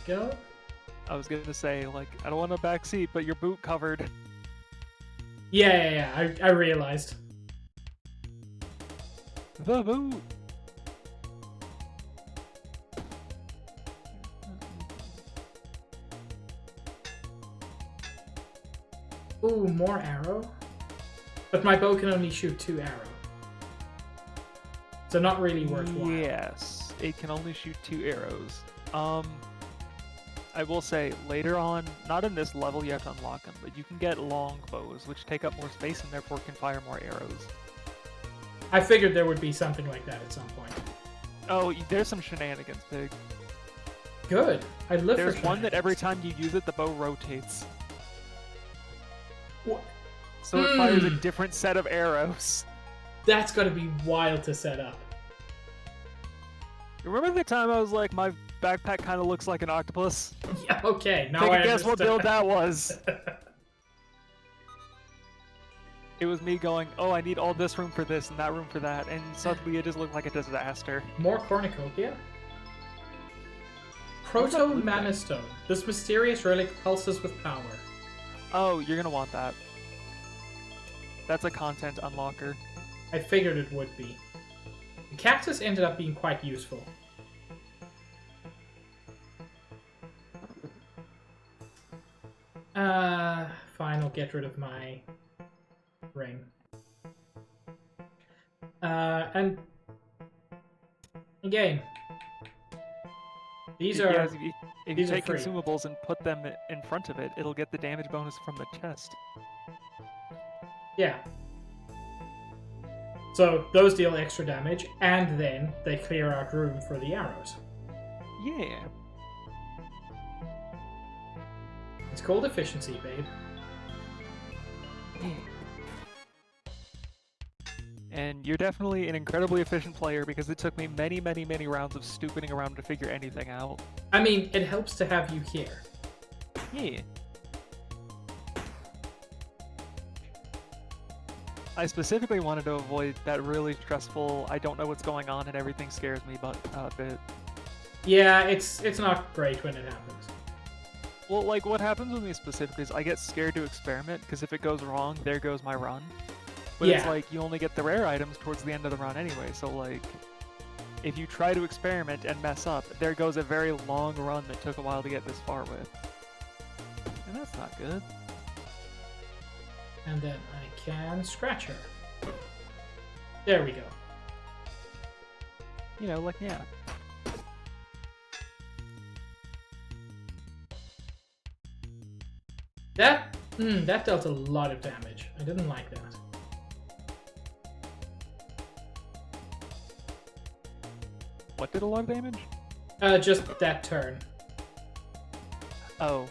A: Go.
B: I was gonna say, like, I don't want a back seat, but your boot covered.
A: Yeah. I realized.
B: The boot!
A: Ooh, more arrow? But my bow can only shoot 2 arrows. So not really worthwhile.
B: Yes, it can only shoot 2 arrows. I will say, later on, not in this level you have to unlock them, but you can get long bows, which take up more space and therefore can fire more arrows.
A: I figured there would be something like that at some point.
B: Oh, there's some shenanigans, Pig.
A: Good. I live for
B: There's one that every time you use it, the bow rotates.
A: What?
B: So it fires a different set of arrows.
A: That's gotta be wild to set up.
B: Remember the time I was like, my backpack kind of looks like an octopus?
A: Yeah, okay. Now
B: Take
A: I
B: a guess what build that was.
A: that.
B: It was me going, oh, I need all this room for this and that room for that, and suddenly it just looked like a disaster.
A: More cornucopia? Proto-mana stone. This mysterious relic pulses with power.
B: Oh, you're gonna want that. That's a content unlocker.
A: I figured it would be. The cactus ended up being quite useful. Fine, I'll get rid of my ring. And again, these are...
B: Yeah, if you
A: these are
B: take
A: free.
B: consumables and put them in front of it, it'll get the damage bonus from the chest.
A: Yeah. So those deal extra damage, and then they clear out room for the arrows.
B: Yeah.
A: It's called efficiency, babe.
B: Yeah. And you're definitely an incredibly efficient player because it took me many, many, many rounds of stupiding around to figure anything out.
A: I mean, it helps to have you here.
B: Yeah. I specifically wanted to avoid that really stressful, I don't know what's going on and everything scares me bit.
A: Yeah, it's not great when it happens.
B: Well, like, what happens with me specifically is I get scared to experiment, because if it goes wrong, there goes my run. But it's
A: Yeah.
B: like, you only get the rare items towards the end of the run anyway, so like, if you try to experiment and mess up, there goes a very long run that took a while to get this far with. And that's not good.
A: And then I can scratch her. There we go.
B: You know, like, yeah.
A: That dealt a lot of damage. I didn't like that.
B: What did a lot of damage?
A: Just that turn.
B: Oh,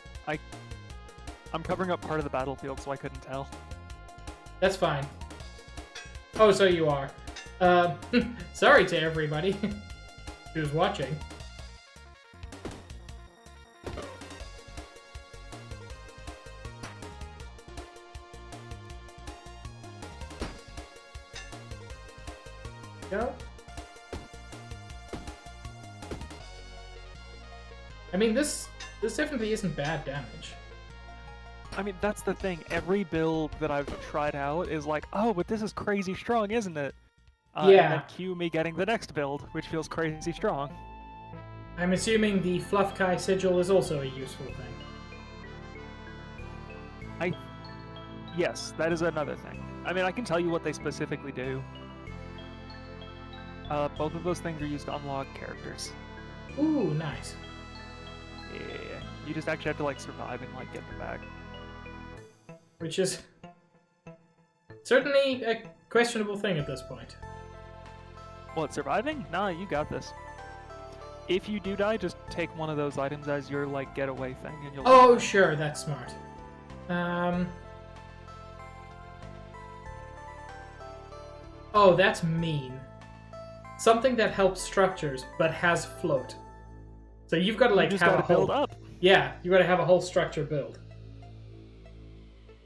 B: I'm covering up part of the battlefield, so I couldn't tell.
A: That's fine. Oh, so you are. Sorry to everybody who's watching. Go. I mean, this definitely isn't bad damage.
B: I mean, that's the thing. Every build that I've tried out is like, oh, but this is crazy strong, isn't it? And
A: Yeah.
B: then cue me getting the next build, which feels crazy strong.
A: I'm assuming the Fluff Kai sigil is also a useful thing.
B: Yes, that is another thing. I mean, I can tell you what they specifically do. Both of those things are used to unlock characters.
A: Ooh, nice.
B: Yeah, you just actually have to like survive and like get them back.
A: Which is certainly a questionable thing at this point.
B: What, surviving? Nah, you got this. If you do die, just take one of those items as your like getaway thing, and you'll.
A: Oh, sure, that's smart. Oh, that's mean. Something that helps structures but has float. So you've got to like
B: you just
A: have
B: gotta
A: a whole
B: build up.
A: Yeah, you got to have a whole structure build.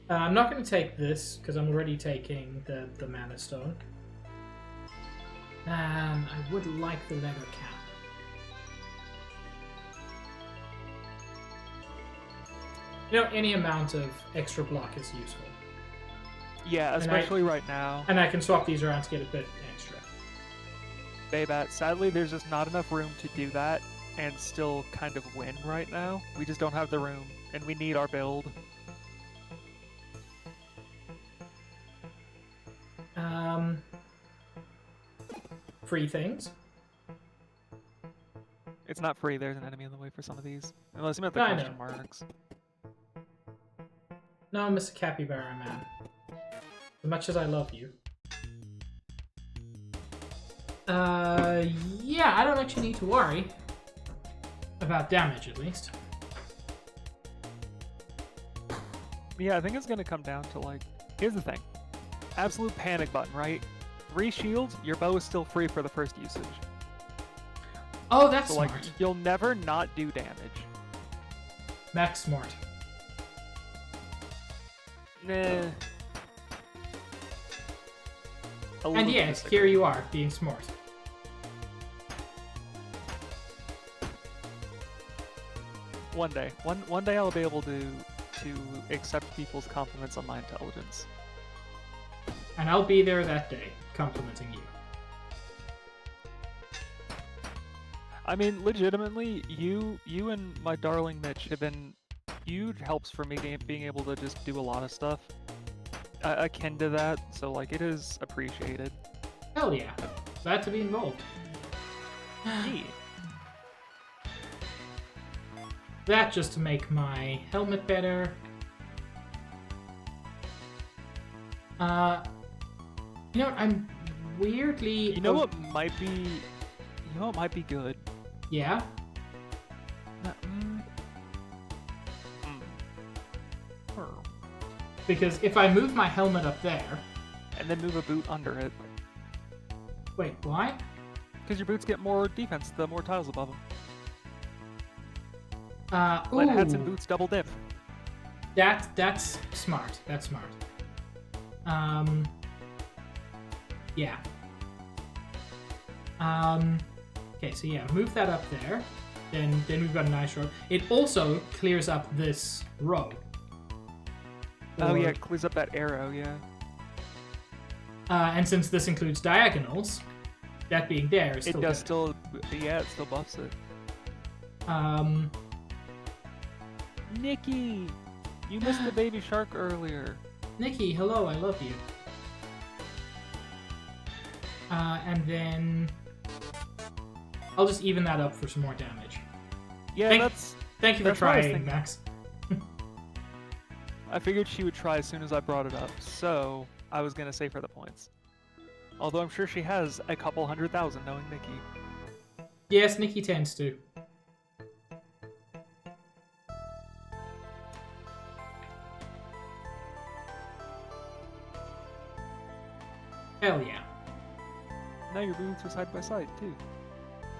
A: I'm not going to take this because I'm already taking the mana stone. I would like the leather cap. You know, any amount of extra block is useful.
B: Yeah, especially right now.
A: And I can swap these around to get a bit extra.
B: Baybat, sadly, there's just not enough room to do that and still kind of win right now. We just don't have the room, and we need our build.
A: Free things.
B: It's not free. There's an enemy in the way for some of these. Unless you meant the
A: I
B: question
A: know.
B: marks.
A: No, Mr. Capybara Man. As much as I love you. Yeah, I don't actually need to worry. About damage, at least.
B: Yeah, I think it's gonna come down to, like... Here's the thing. Absolute panic button, right? 3 shields, your bow is still free for the first usage.
A: Oh, that's
B: so,
A: smart.
B: like, you'll never not do damage.
A: Max smart.
B: Nah.
A: And yet, here you are, being smart.
B: One day. One day I'll be able to accept people's compliments on my intelligence.
A: And I'll be there that day, complimenting you.
B: I mean, legitimately, you and my darling Mitch have been huge helps for me being able to just do a lot of stuff akin to that, so like it is appreciated.
A: Hell yeah. Glad to be involved.
B: Yeah.
A: That just to make my helmet better. You know what, I'm weirdly...
B: You know what might be good?
A: Yeah? Because if I move my helmet up there...
B: And then move a boot under it.
A: Wait, why?
B: Because your boots get more defense the more tiles above them.
A: Let
B: hats and boots double dip.
A: That's smart. That's smart. Yeah. Okay, so yeah, move that up there. Then we've got a nice row. It also clears up this row.
B: Oh yeah, it clears up that arrow, yeah.
A: And since this includes diagonals, that being there is still
B: It does
A: good.
B: still, yeah, it still buffs it. Nikki! You missed the baby shark earlier.
A: Nikki, hello, I love you. And then... I'll just even that up for some more damage.
B: Yeah,
A: Thank you for trying, Max.
B: I figured she would try as soon as I brought it up, so I was gonna say for the points. Although I'm sure she has a couple 100,000 knowing Nikki.
A: Yes, Nikki tends to. Hell yeah.
B: Now your boots are side by side, too.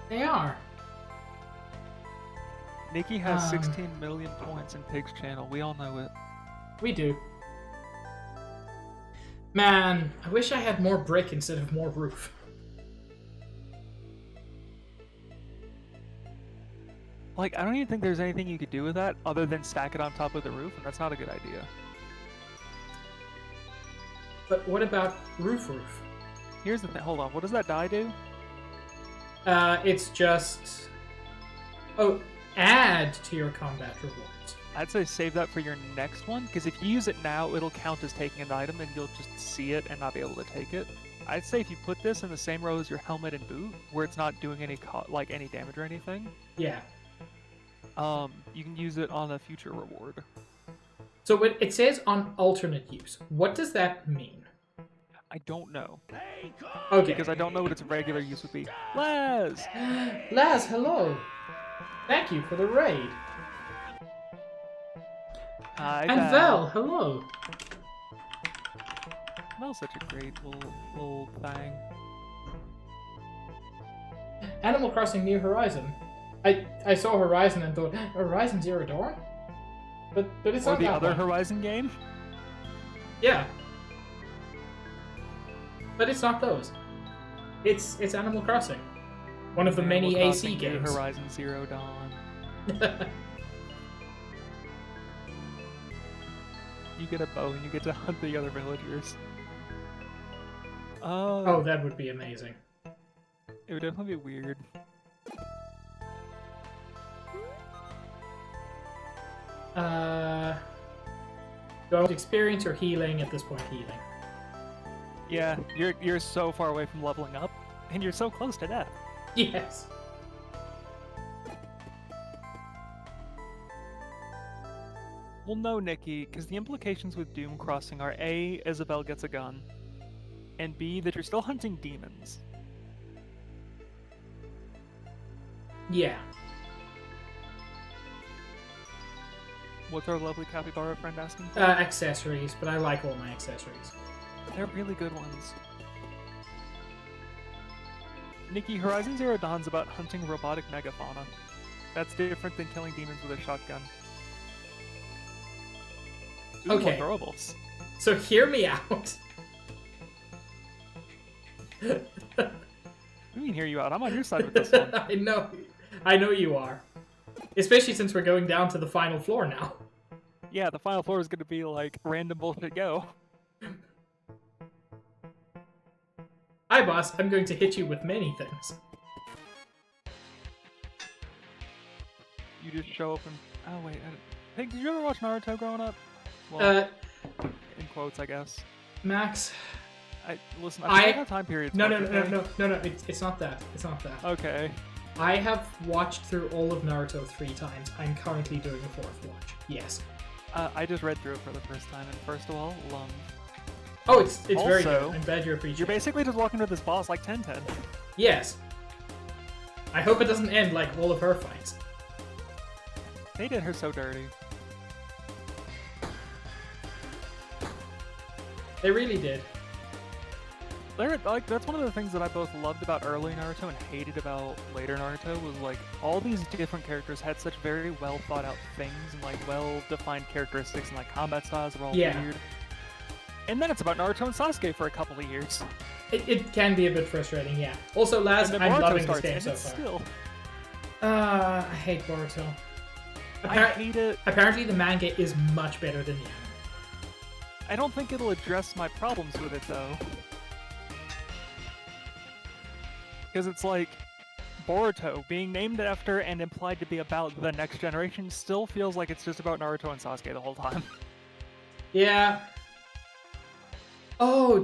A: They are.
B: Nikki has 16 million points in Pig's channel. We all know it.
A: We do. Man, I wish I had more brick instead of more roof.
B: Like, I don't even think there's anything you could do with that other than stack it on top of the roof, and that's not a good idea.
A: But what about roof?
B: Here's the thing. Hold on. What does that die do?
A: It's just... Oh, add to your combat rewards.
B: I'd say save that for your next one, because if you use it now, it'll count as taking an item, and you'll just see it and not be able to take it. I'd say if you put this in the same row as your helmet and boot, where it's not doing any any damage or anything.
A: Yeah.
B: You can use it on a future reward.
A: So it says on alternate use. What does that mean?
B: I don't know.
A: Okay.
B: Because I don't know what its regular use would be. Laz!
A: Laz, hello. Thank you for the raid.
B: Hi,
A: and Val, hello.
B: Val's such a great little thing.
A: Animal Crossing New Horizon. I saw Horizon and thought, Horizon Zero Dawn? But it's
B: or
A: not
B: the
A: that
B: other
A: one.
B: Horizon game?
A: Yeah. But it's not those. It's Animal Crossing. One of the many AC games.
B: New Horizon Zero Dawn. You get a bow and you get to hunt the other villagers.
A: Oh, that would be amazing.
B: It would definitely be weird.
A: Do I want experience or healing? At this point, healing.
B: Yeah, you're so far away from leveling up, and you're so close to death.
A: Yes.
B: Well, no, Nikki, because the implications with Doom Crossing are A, Isabelle gets a gun, and B, that you're still hunting demons.
A: Yeah.
B: What's our lovely capybara friend asking for?
A: Accessories, but I like all my accessories.
B: They're really good ones. Nikki, Horizon Zero Dawn's about hunting robotic megafauna. That's different than killing demons with a shotgun. Ooh,
A: Okay.
B: Throwables.
A: So hear me out.
B: We can hear you out. I'm on your side with this one.
A: I know you are. Especially since we're going down to the final floor now.
B: Yeah, the final floor is going to be like random bullshit go.
A: Hi, boss. I'm going to hit you with many things.
B: You just show up and... Oh, wait. Hey, did you ever watch Naruto growing up? Well, in quotes, I guess.
A: Max...
B: Listen, I forget how time periods
A: No,
B: work,
A: it's not that. It's not that.
B: Okay.
A: I have watched through all of Naruto 3 times. I'm currently doing a 4th watch. Yes.
B: I just read through it for the first time, and first of all,
A: Oh, it's very
B: Also,
A: good. I'm glad you appreciate it.
B: You're basically just walking to this boss like Tenten.
A: Yes. I hope it doesn't end like all of her fights.
B: They did her so dirty.
A: They really did.
B: That's one of the things that I both loved about early Naruto and hated about later Naruto was like all these different characters had such very well thought out things and like well defined characteristics and like combat styles were all weird. And then it's about Naruto and Sasuke for a couple of years.
A: It can be a bit frustrating, yeah. Also, Laz, I'm loving this game so far.
B: Still...
A: I hate Boruto.
B: I hate it.
A: Apparently the manga is much better than the anime.
B: I don't think it'll address my problems with it though. Because it's like, Boruto, being named after and implied to be about the next generation, still feels like it's just about Naruto and Sasuke the whole time.
A: Yeah. Oh,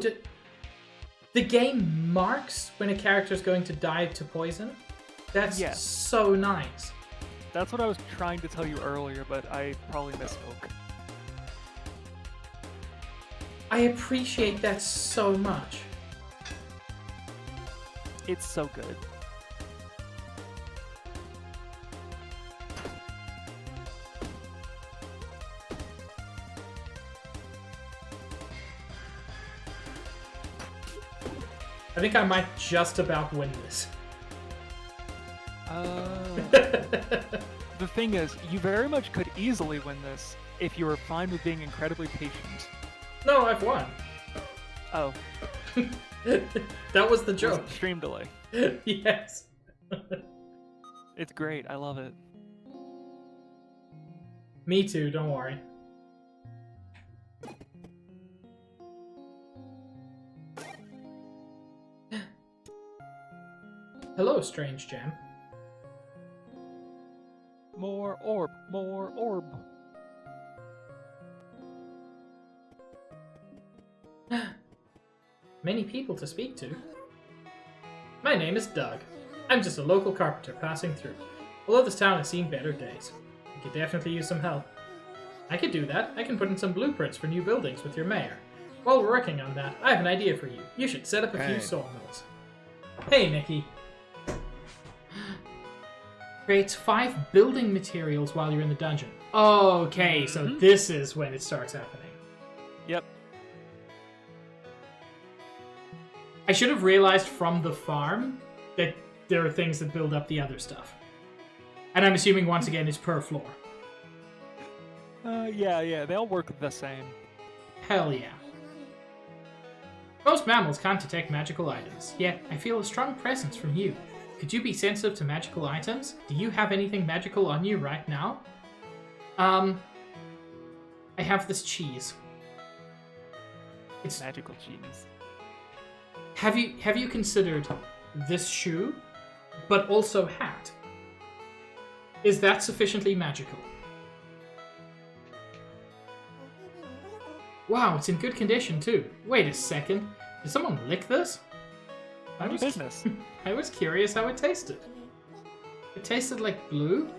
A: the game marks when a character is going to die to poison? That's so nice.
B: That's what I was trying to tell you earlier, but I probably misspoke.
A: I appreciate that so much.
B: It's so good.
A: I think I might just about win this.
B: The thing is, you very much could easily win this if you were fine with being incredibly patient.
A: No, I've won.
B: Oh.
A: That was the joke.
B: Stream delay.
A: Yes.
B: It's great. I love it.
A: Me too, don't worry. Hello, Strange Gem.
B: More orb, more orb.
A: many people to speak to. My name is Doug. I'm just a local carpenter passing through. Although this town has seen better days. We could definitely use some help. I could do that. I can put in some blueprints for new buildings with your mayor. While we're working on that, I have an idea for you. You should set up a few sawmills. Hey, Nikki. Creates 5 building materials while you're in the dungeon. Okay, so this is when it starts happening.
B: Yep.
A: I should have realized from the farm that there are things that build up the other stuff. And I'm assuming, once again, it's per floor.
B: Yeah, they all work the same.
A: Hell yeah. Most mammals can't detect magical items, yet I feel a strong presence from you. Could you be sensitive to magical items? Do you have anything magical on you right now? I have this cheese. It's
B: magical cheese.
A: Have you considered this shoe, but also hat? Is that sufficiently magical? Wow, it's in good condition too. Wait a second. Did someone lick this?
B: Business.
A: I was curious how it tasted. It tasted like blue?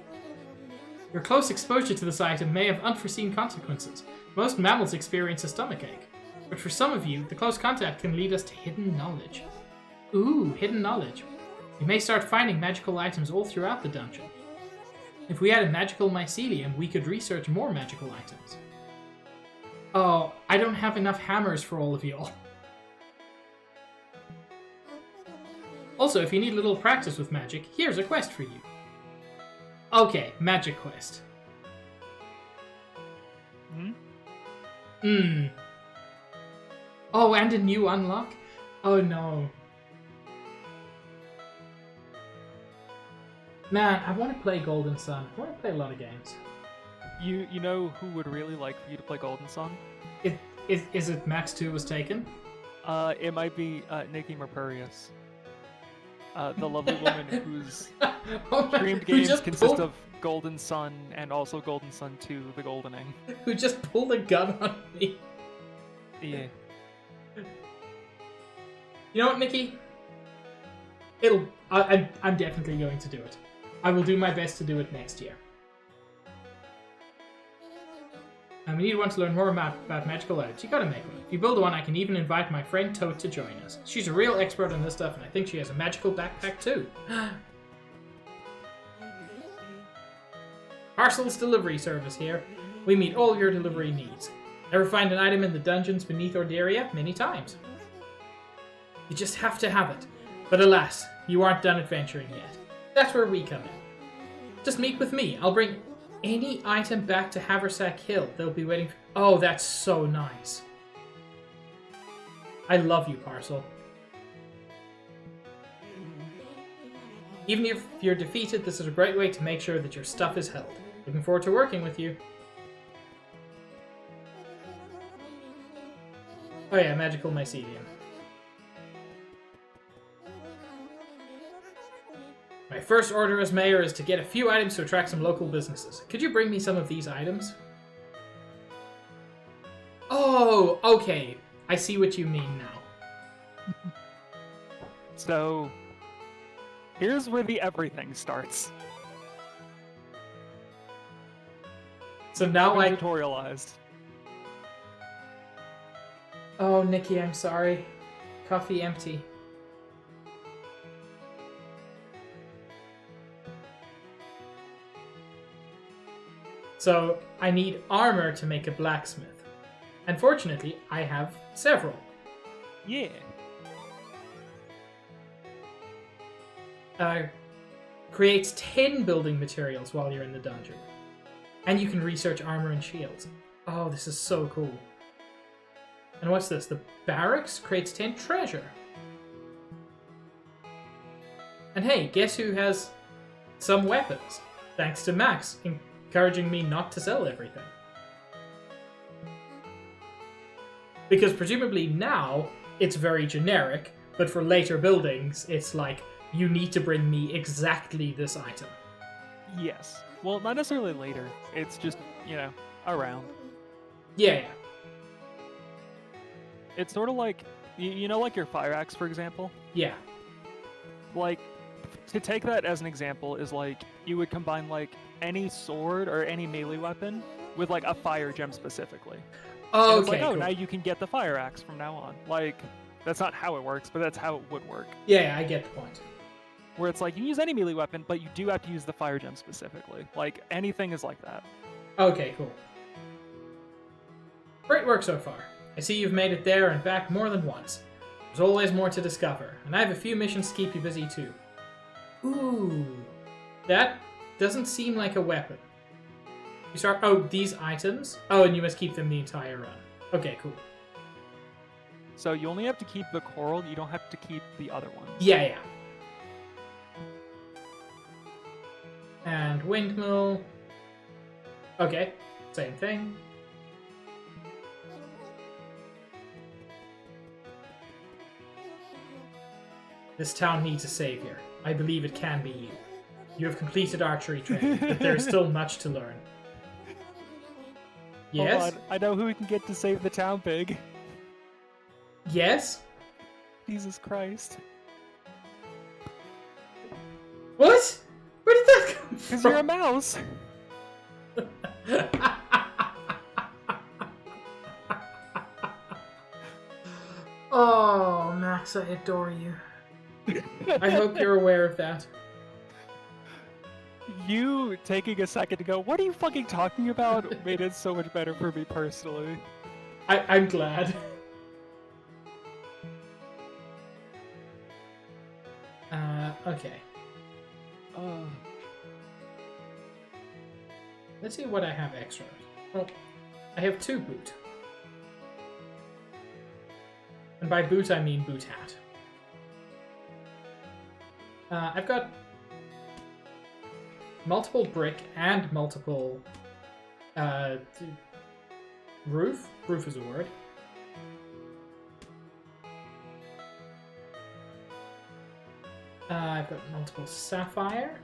A: Your close exposure to this item may have unforeseen consequences. Most mammals experience a stomachache. But for some of you, the close contact can lead us to hidden knowledge. Ooh, hidden knowledge. We may start finding magical items all throughout the dungeon. If we had a magical mycelium, we could research more magical items. Oh, I don't have enough hammers for all of y'all. Also, if you need a little practice with magic, here's a quest for you. Okay, magic quest. Oh, and a new unlock? Oh no. Man, I want to play Golden Sun. I want to play a lot of games.
B: You know who would really like for you to play Golden Sun?
A: Is it Max 2 was taken?
B: It might be Nikki Merpurius. The lovely woman whose streamed games consist of Golden Sun and also Golden Sun 2, The Goldening.
A: Who just pulled a gun on me.
B: Yeah.
A: You know what, Nikki? I'm definitely going to do it. I will do my best to do it next year. And we need one to learn more about magical items. You gotta make one. If you build one, I can even invite my friend Toad to join us. She's a real expert on this stuff, and I think she has a magical backpack too. Parcels delivery service here. We meet all your delivery needs. Ever find an item in the dungeons beneath Orderia? Many times. You just have to have it. But alas, you aren't done adventuring yet. That's where we come in. Just meet with me. I'll bring any item back to Haversack Hill. They'll be waiting for... Oh, that's so nice. I love you, Parcel. Even if you're defeated, this is a great way to make sure that your stuff is held. Looking forward to working with you. Oh yeah, magical mycelium. My first order as mayor is to get a few items to attract some local businesses. Could you bring me some of these items? Oh, okay. I see what you mean now.
B: So, here's where the everything starts.
A: So now I...
B: tutorialized.
A: Oh, Nikki, I'm sorry. Coffee empty. So, I need armor to make a blacksmith. Unfortunately, I have several.
B: Yeah.
A: Creates 10 building materials while you're in the dungeon. And you can research armor and shields. Oh, this is so cool. And what's this? The barracks creates 10 treasure. And hey, guess who has some weapons? Thanks to Max, encouraging me not to sell everything. Because presumably now, it's very generic, but for later buildings, it's like, you need to bring me exactly this item.
B: Yes. Well, not necessarily later. It's just, around.
A: Yeah.
B: It's sort of like, you know, like your fire axe, for example?
A: Yeah.
B: Like, to take that as an example is like, you would combine like any sword or any melee weapon with like a fire gem specifically.
A: Oh,
B: and it's
A: okay,
B: like, oh,
A: cool.
B: now you can get the fire axe from now on. Like, that's not how it works, but that's how it would work.
A: Yeah, I get the point.
B: Where it's like, you can use any melee weapon, but you do have to use the fire gem specifically. Like, anything is like that.
A: Okay, cool. Great work so far. I see you've made it there and back more than once. There's always more to discover, and I have a few missions to keep you busy too. Ooh, that doesn't seem like a weapon. You start. Oh, these items. Oh, and you must keep them the entire run. Okay, cool.
B: So you only have to keep the coral. You don't have to keep the other ones.
A: Yeah. And windmill. Okay, same thing. This town needs a savior. I believe it can be you. You have completed archery training, but there is still much to learn. Yes?
B: Hold on. I know who we can get to save the town, Pig.
A: Yes?
B: Jesus Christ.
A: What? Where did that come from?
B: Because you're a mouse.
A: Oh, Max, I adore you. I hope you're aware of that.
B: You taking a second to go, what are you fucking talking about, made it so much better for me personally.
A: I'm glad. Okay. Let's see what I have extra. Well, I have 2 boot. And by boot, I mean boot hat. I've got multiple brick and multiple roof. Roof is a word. I've got multiple sapphire.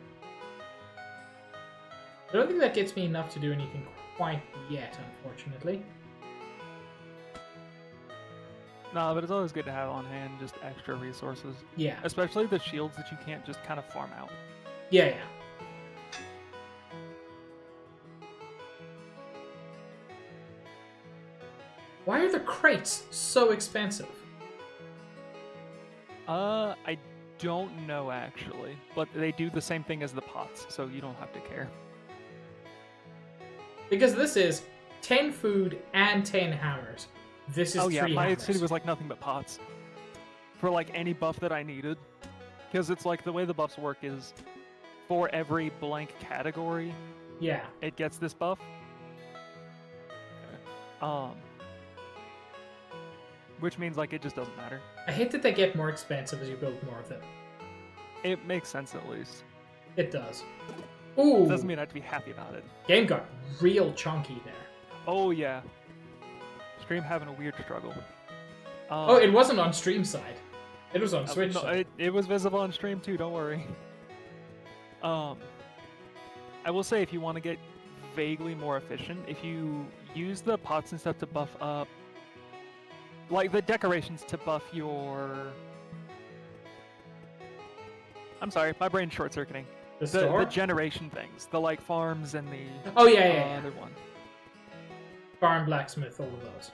A: I don't think that gets me enough to do anything quite yet, unfortunately.
B: No, but it's always good to have on hand just extra resources.
A: Yeah.
B: Especially the shields that you can't just kind of farm out.
A: Yeah. Why are the crates so expensive?
B: I don't know actually, but they do the same thing as the pots, so you don't have to care.
A: Because this is 10 food and 10 hammers. This is 3 hammers.
B: My city was like nothing but pots. For like any buff that I needed. Because it's like the way the buffs work is for every blank category,
A: yeah,
B: it gets this buff. Which means like it just doesn't matter.
A: I hate that they get more expensive as you build more of them.
B: It makes sense at least.
A: It does. Ooh.
B: It doesn't mean I have to be happy about it.
A: Game got real chunky there.
B: Oh yeah. Stream having a weird struggle.
A: Oh, it wasn't on stream side. It was on Switch
B: no,
A: side.
B: it was visible on stream too, don't worry. I will say if you want to get vaguely more efficient, if you use the pots and stuff to buff up, like the decorations to buff your... I'm sorry, my brain's short-circuiting. The generation things, the like farms and the
A: oh yeah.
B: other one.
A: Farm, blacksmith, all of those.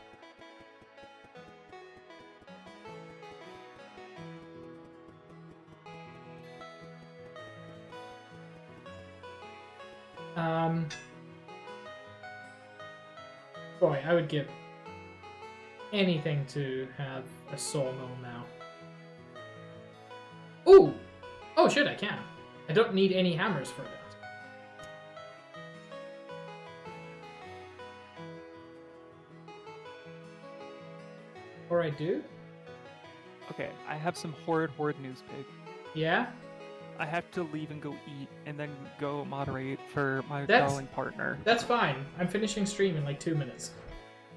A: Boy, I would give anything to have a sawmill now. Ooh! Oh shit, I can. I don't need any hammers for that. Or I do?
B: Okay, I have some horrid news, Pig.
A: Yeah?
B: I have to leave and go eat, and then go moderate for my darling partner.
A: That's fine. I'm finishing stream in like 2 minutes.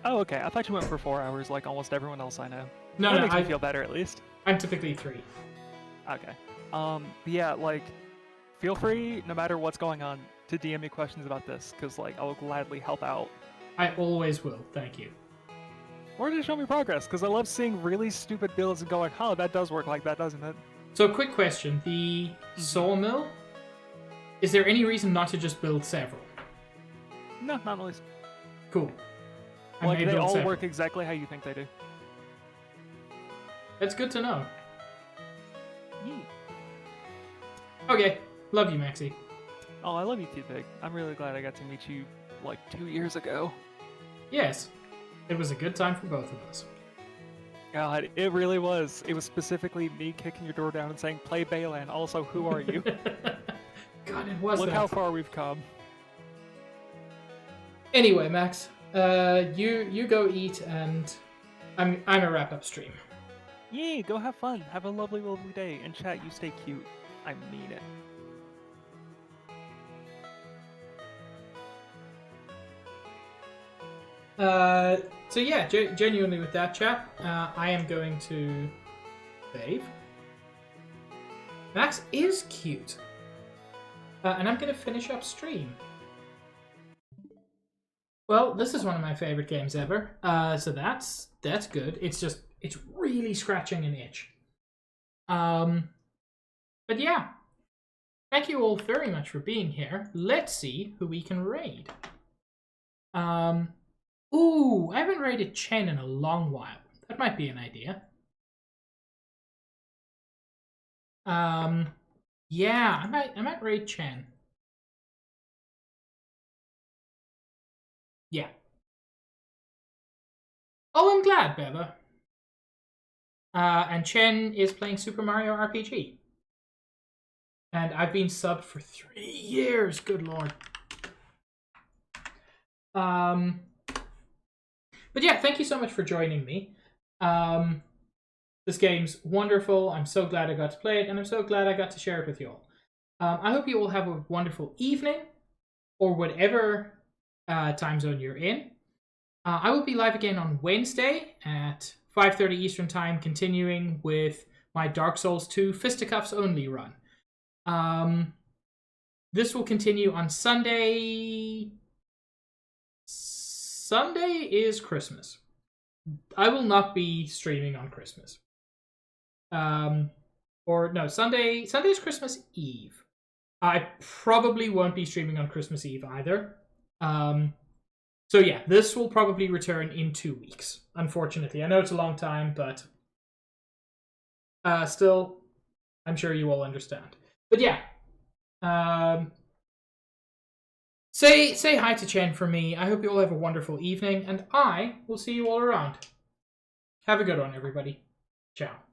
B: Oh, okay. I thought you went for 4 hours, like almost everyone else I know.
A: No,
B: that makes me feel better, at least.
A: I'm typically 3.
B: Okay. Yeah, like, feel free, no matter what's going on, to DM me questions about this, because, like, I will gladly help out.
A: I always will. Thank you.
B: Or just show me progress, because I love seeing really stupid builds and going, oh, that does work like that, doesn't it?
A: So, quick question. The sawmill, is there any reason not to just build several?
B: No, not always.
A: Cool.
B: Like, they all work exactly how you think they do.
A: That's good to know.
B: Yeah.
A: Okay. Love you, Maxi.
B: Oh, I love you too, Pig. I'm really glad I got to meet you, like, 2 years ago.
A: Yes. It was a good time for both of us.
B: God, it really was. It was specifically me kicking your door down and saying, play Balan. Also, who are you?
A: God, it was
B: Look
A: that.
B: how far we've come.
A: Anyway, Max, you go eat, and I'm a wrap up stream.
B: Yeah, go have fun. Have a lovely, lovely day. And chat, you stay cute. I mean it.
A: So yeah, genuinely with that, chat, I am going to save. Max is cute. And I'm going to finish up stream. Well, this is one of my favorite games ever. So that's good. It's really scratching an itch. But yeah. Thank you all very much for being here. Let's see who we can raid. Ooh, I haven't raided Chen in a long while. That might be an idea. Yeah, I might raid Chen. Yeah. Oh, I'm glad, Beba. And Chen is playing Super Mario RPG. And I've been subbed for 3 years, good lord. But yeah, thank you so much for joining me. This game's wonderful. I'm so glad I got to play it, and I'm so glad I got to share it with you all. I hope you all have a wonderful evening, or whatever time zone you're in. I will be live again on Wednesday at 5:30 Eastern Time, continuing with my Dark Souls 2 Fisticuffs only run. This will continue on Sunday. Sunday is Christmas. I will not be streaming on Christmas. Or no, Sunday is Christmas Eve. I probably won't be streaming on Christmas Eve either. So yeah, this will probably return in 2 weeks. Unfortunately, I know it's a long time, but still, I'm sure you all understand. But yeah, say hi to Chen for me. I hope you all have a wonderful evening, and I will see you all around. Have a good one, everybody. Ciao.